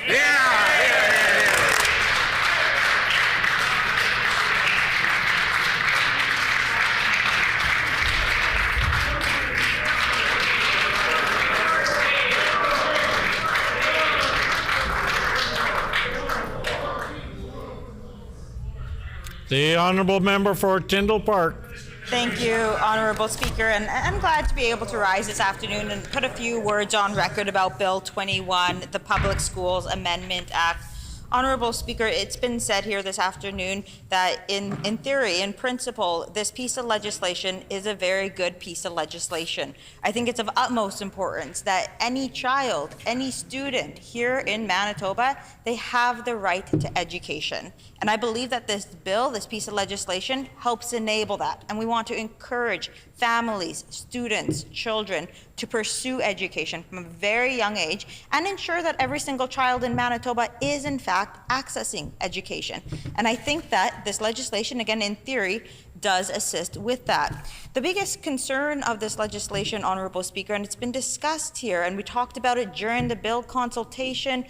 The honourable member for Tyndall Park. Thank you, Honourable Speaker, and I'm glad to be able to rise this afternoon and put a few words on record about Bill 21, the Public Schools Amendment Act. Honourable Speaker, it's been said here this afternoon that in theory, in principle, this piece of legislation is a very good piece of legislation. I think it's of utmost importance that any child, any student here in Manitoba, they have the right to education. And I believe that this bill, this piece of legislation, helps enable that. And we want to encourage families, students, children to pursue education from a very young age and ensure that every single child in Manitoba is in fact accessing education. And I think that this legislation, again in theory, does assist with that. The biggest concern of this legislation, Honourable Speaker, and it's been discussed here, and we talked about it during the bill consultation,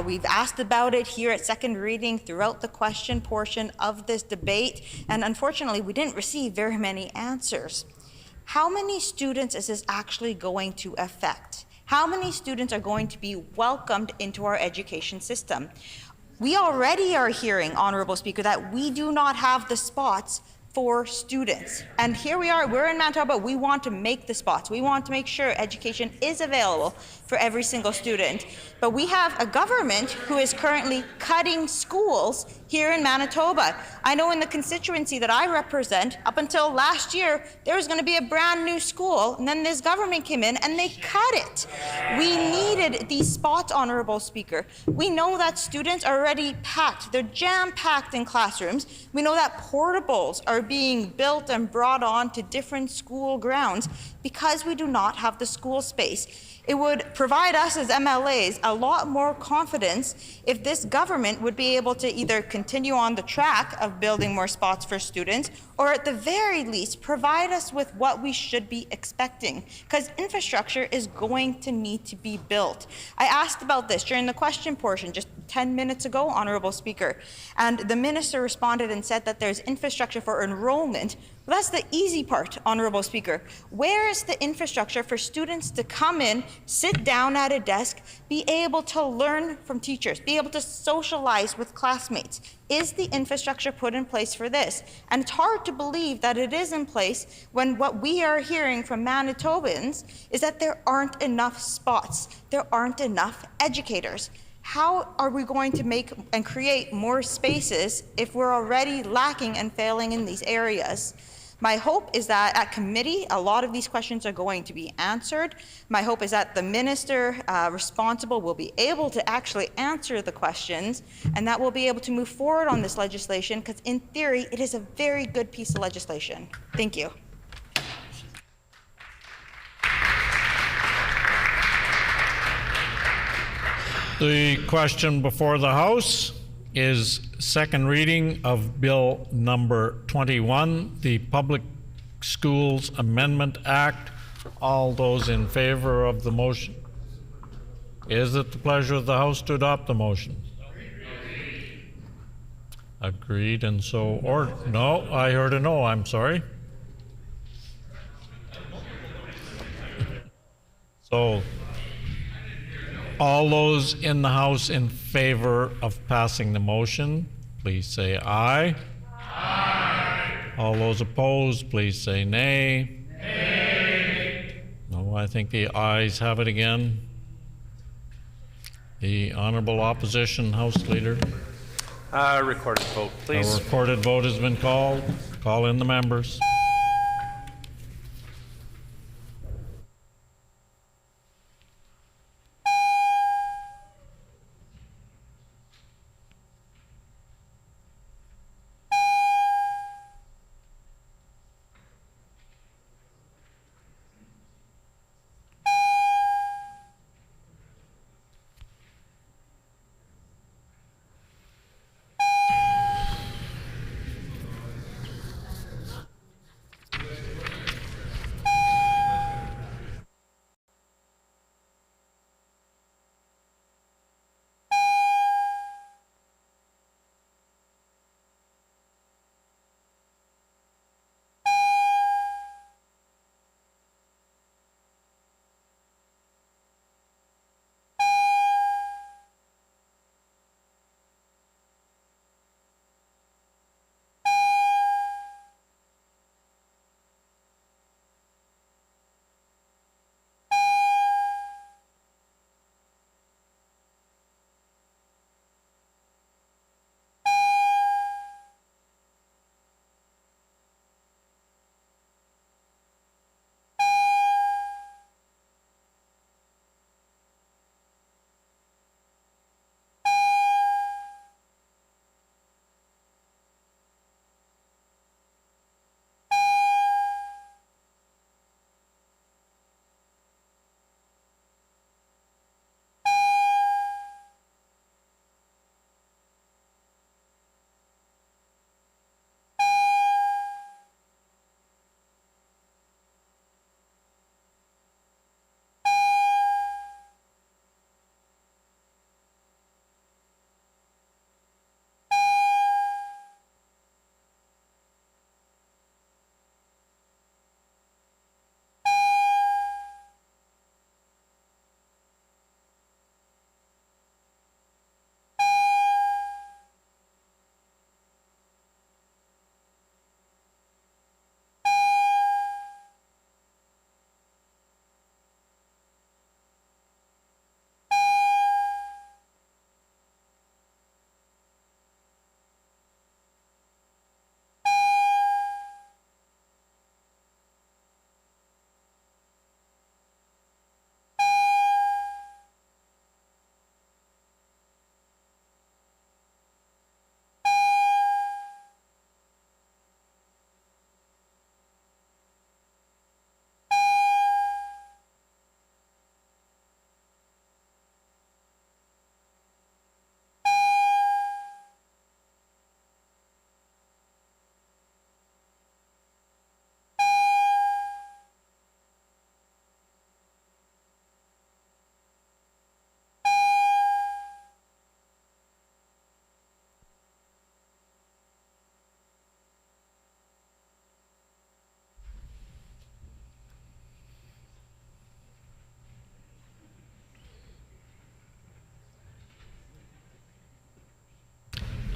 we've asked about it here at second reading throughout the question portion of this debate, and unfortunately we didn't receive very many answers. How many students is this actually going to affect? How many students are going to be welcomed into our education system? We already are hearing, Honourable Speaker, that we do not have the spots for students. And here we are, we're in Manitoba, we want to make the spots. We want to make sure education is available for every single student. But we have a government who is currently cutting schools here in Manitoba. I know in the constituency that I represent, up until last year, there was going to be a brand new school, and then this government came in and they cut it. We needed these spots, Honourable Speaker. We know that students are already packed. They're jam-packed in classrooms. We know that portables are being built and brought on to different school grounds because we do not have the school space. It would provide us as MLAs a lot more confidence if this government would be able to either continue on the track of building more spots for students, or at the very least provide us with what we should be expecting, because infrastructure is going to need to be built. I asked about this during the question portion just 10 minutes ago, Honourable Speaker, and the minister responded and said that there's infrastructure for enrollment. Well, that's the easy part, Honourable Speaker. Where is the infrastructure for students to come in, sit down at a desk, be able to learn from teachers, be able to socialize with classmates? Is the infrastructure put in place for this? And it's hard to believe that it is in place when what we are hearing from Manitobans is that there aren't enough spots, there aren't enough educators. How are we going to make and create more spaces if we're already lacking and failing in these areas? My hope is that at committee, a lot of these questions are going to be answered. My hope is that the minister responsible will be able to actually answer the questions, and that we'll be able to move forward on this legislation, because in theory, it is a very good piece of legislation. Thank you. The question before the House is second reading of Bill number 21, the Public Schools Amendment Act. All those in favor of the motion? Is it the pleasure of the House to adopt the motion? Agreed, and so, or, no, I heard a no, I'm sorry. So, all those in the House in favor of passing the motion, please say aye. Aye. All those opposed, please say nay. Nay. No, I think the ayes have it again. The Honourable Opposition House Leader. Recorded vote, please. A recorded vote has been called. Call in the members.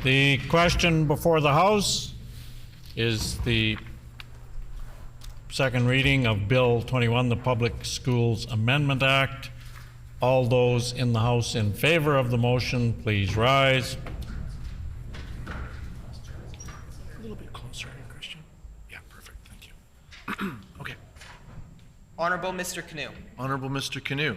The question before the House is the second reading of Bill 21, the Public Schools Amendment Act. All those in the House in favor of the motion, please rise. A little bit closer here, Christian. Yeah, perfect. Thank you. Okay. Honorable Mr. Canoe. Honorable Mr. Canoe.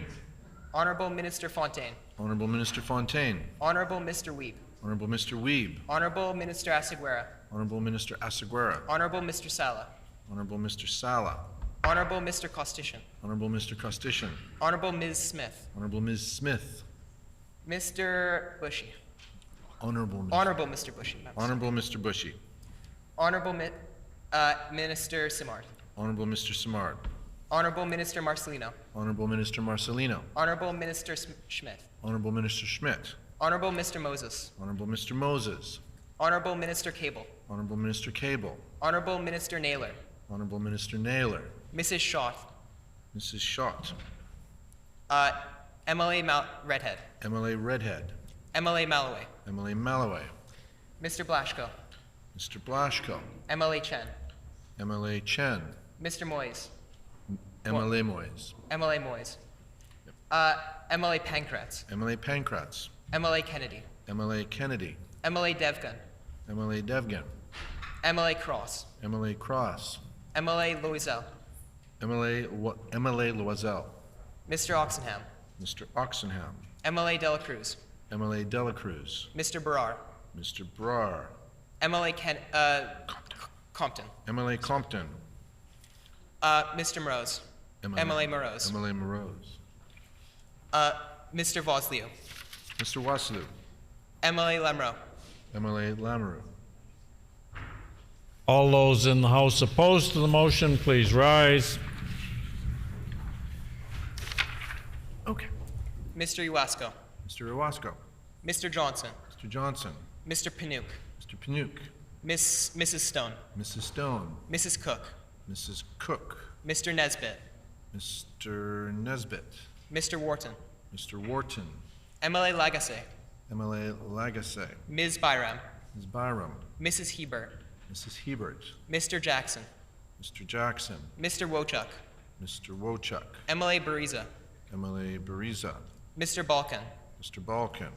Honorable Minister Fontaine. Honorable Minister Fontaine. Honorable Mr. Weeb. Honorable Mr. Weeb. Honorable Minister Asaguera. Honorable Minister Asaguera. Honorable Mr. Sala. Honorable Mr. Sala. Honorable Mr. Costician. Honorable Mr. Costician. Honorable Ms. Smith. Honorable Ms. Smith. Mr. Bushy. Honorable Mr. Bushy. Honorable Mr. Bushy. Honorable Minister Simard. Honorable Mr. Simard. Honorable Minister Marcelino. Honorable Minister Marcelino. Honorable Minister Schmidt. Honorable Minister Schmidt. Honorable Mr. Moses. Honorable Mr. Moses. Honorable Minister Cable. Honorable Minister Cable. Honorable Minister Naylor. Honorable Minister Naylor. Mrs. Schott. Mrs. Schott. MLA Redhead. MLA Redhead. MLA Malloway. MLA Malloway. Mr. Blaschko. Mr. Blaschko. MLA Chen. MLA Chen. Mr. Moyes. MLA Moyes. MLA Moyes. MLA Pankratz. MLA Pankratz. MLA Kennedy. MLA Kennedy. MLA Devgan. MLA Devgan. MLA Cross. MLA Cross. MLA Loisel. MLA Loisel. Mr. Oxenham. Mr. Oxenham. MLA Dela Cruz. MLA Dela Cruz. Mr. Barrar. Mr. Brar. MLA Compton. MLA Compton. Mr. Moroz. MLA Moroz. MLA Moroz. Mr. Vosleo. Mr. Wasloo. MLA Lemro. MLA Lamoureux. All those in the House opposed to the motion, please rise. Okay. Mr. Iwasko. Mr. Iwasko. Mr. Johnson. Mr. Johnson. Mr. Panook. Mr. Panook. Mrs. Stone. Mrs. Stone. Mrs. Cook. Mrs. Cook. Mr. Nesbitt. Mr. Nesbitt. Mr. Wharton. Mr. Wharton. MLA Lagasse. MLA Lagasse. Ms. Byram. Ms. Byram. Mrs. Hebert. Mrs. Hebert. Mr. Jackson. Mr. Jackson. Mr. Wochuk. Mr. Wochuk. MLA Bariza. MLA Bariza. Mr. Balkan. Mr. Balkan.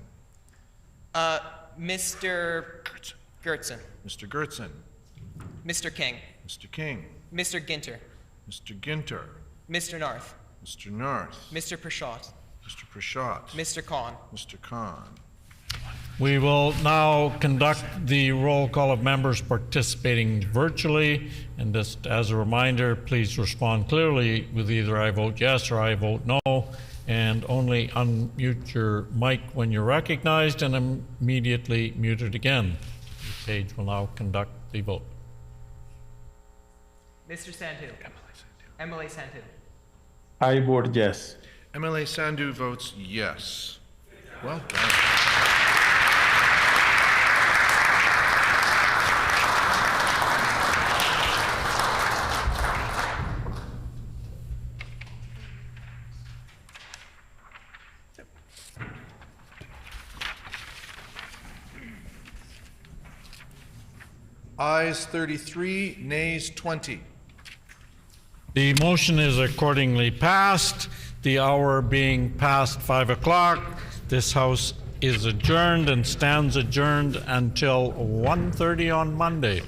Mr. Gertzen. Mr. Gertzen. Mr. King. Mr. King. Mr. Ginter. Mr. Ginter. Mr. Narth. Mr. Narth. Mr. Prashad. Mr. Prashad. Mr. Khan. Mr. Khan. We will now conduct the roll call of members participating virtually. And just as a reminder, please respond clearly with either I vote yes or I vote no, and only unmute your mic when you're recognized and immediately mute it again. The page will now conduct the vote. Mr. Sandhu. MLA Sandhu. I vote yes. MLA Sandhu votes yes. Well done. Ayes 33, nays 20. The motion is accordingly passed. The hour being past 5 o'clock, this House is adjourned and stands adjourned until 1:30 on Monday.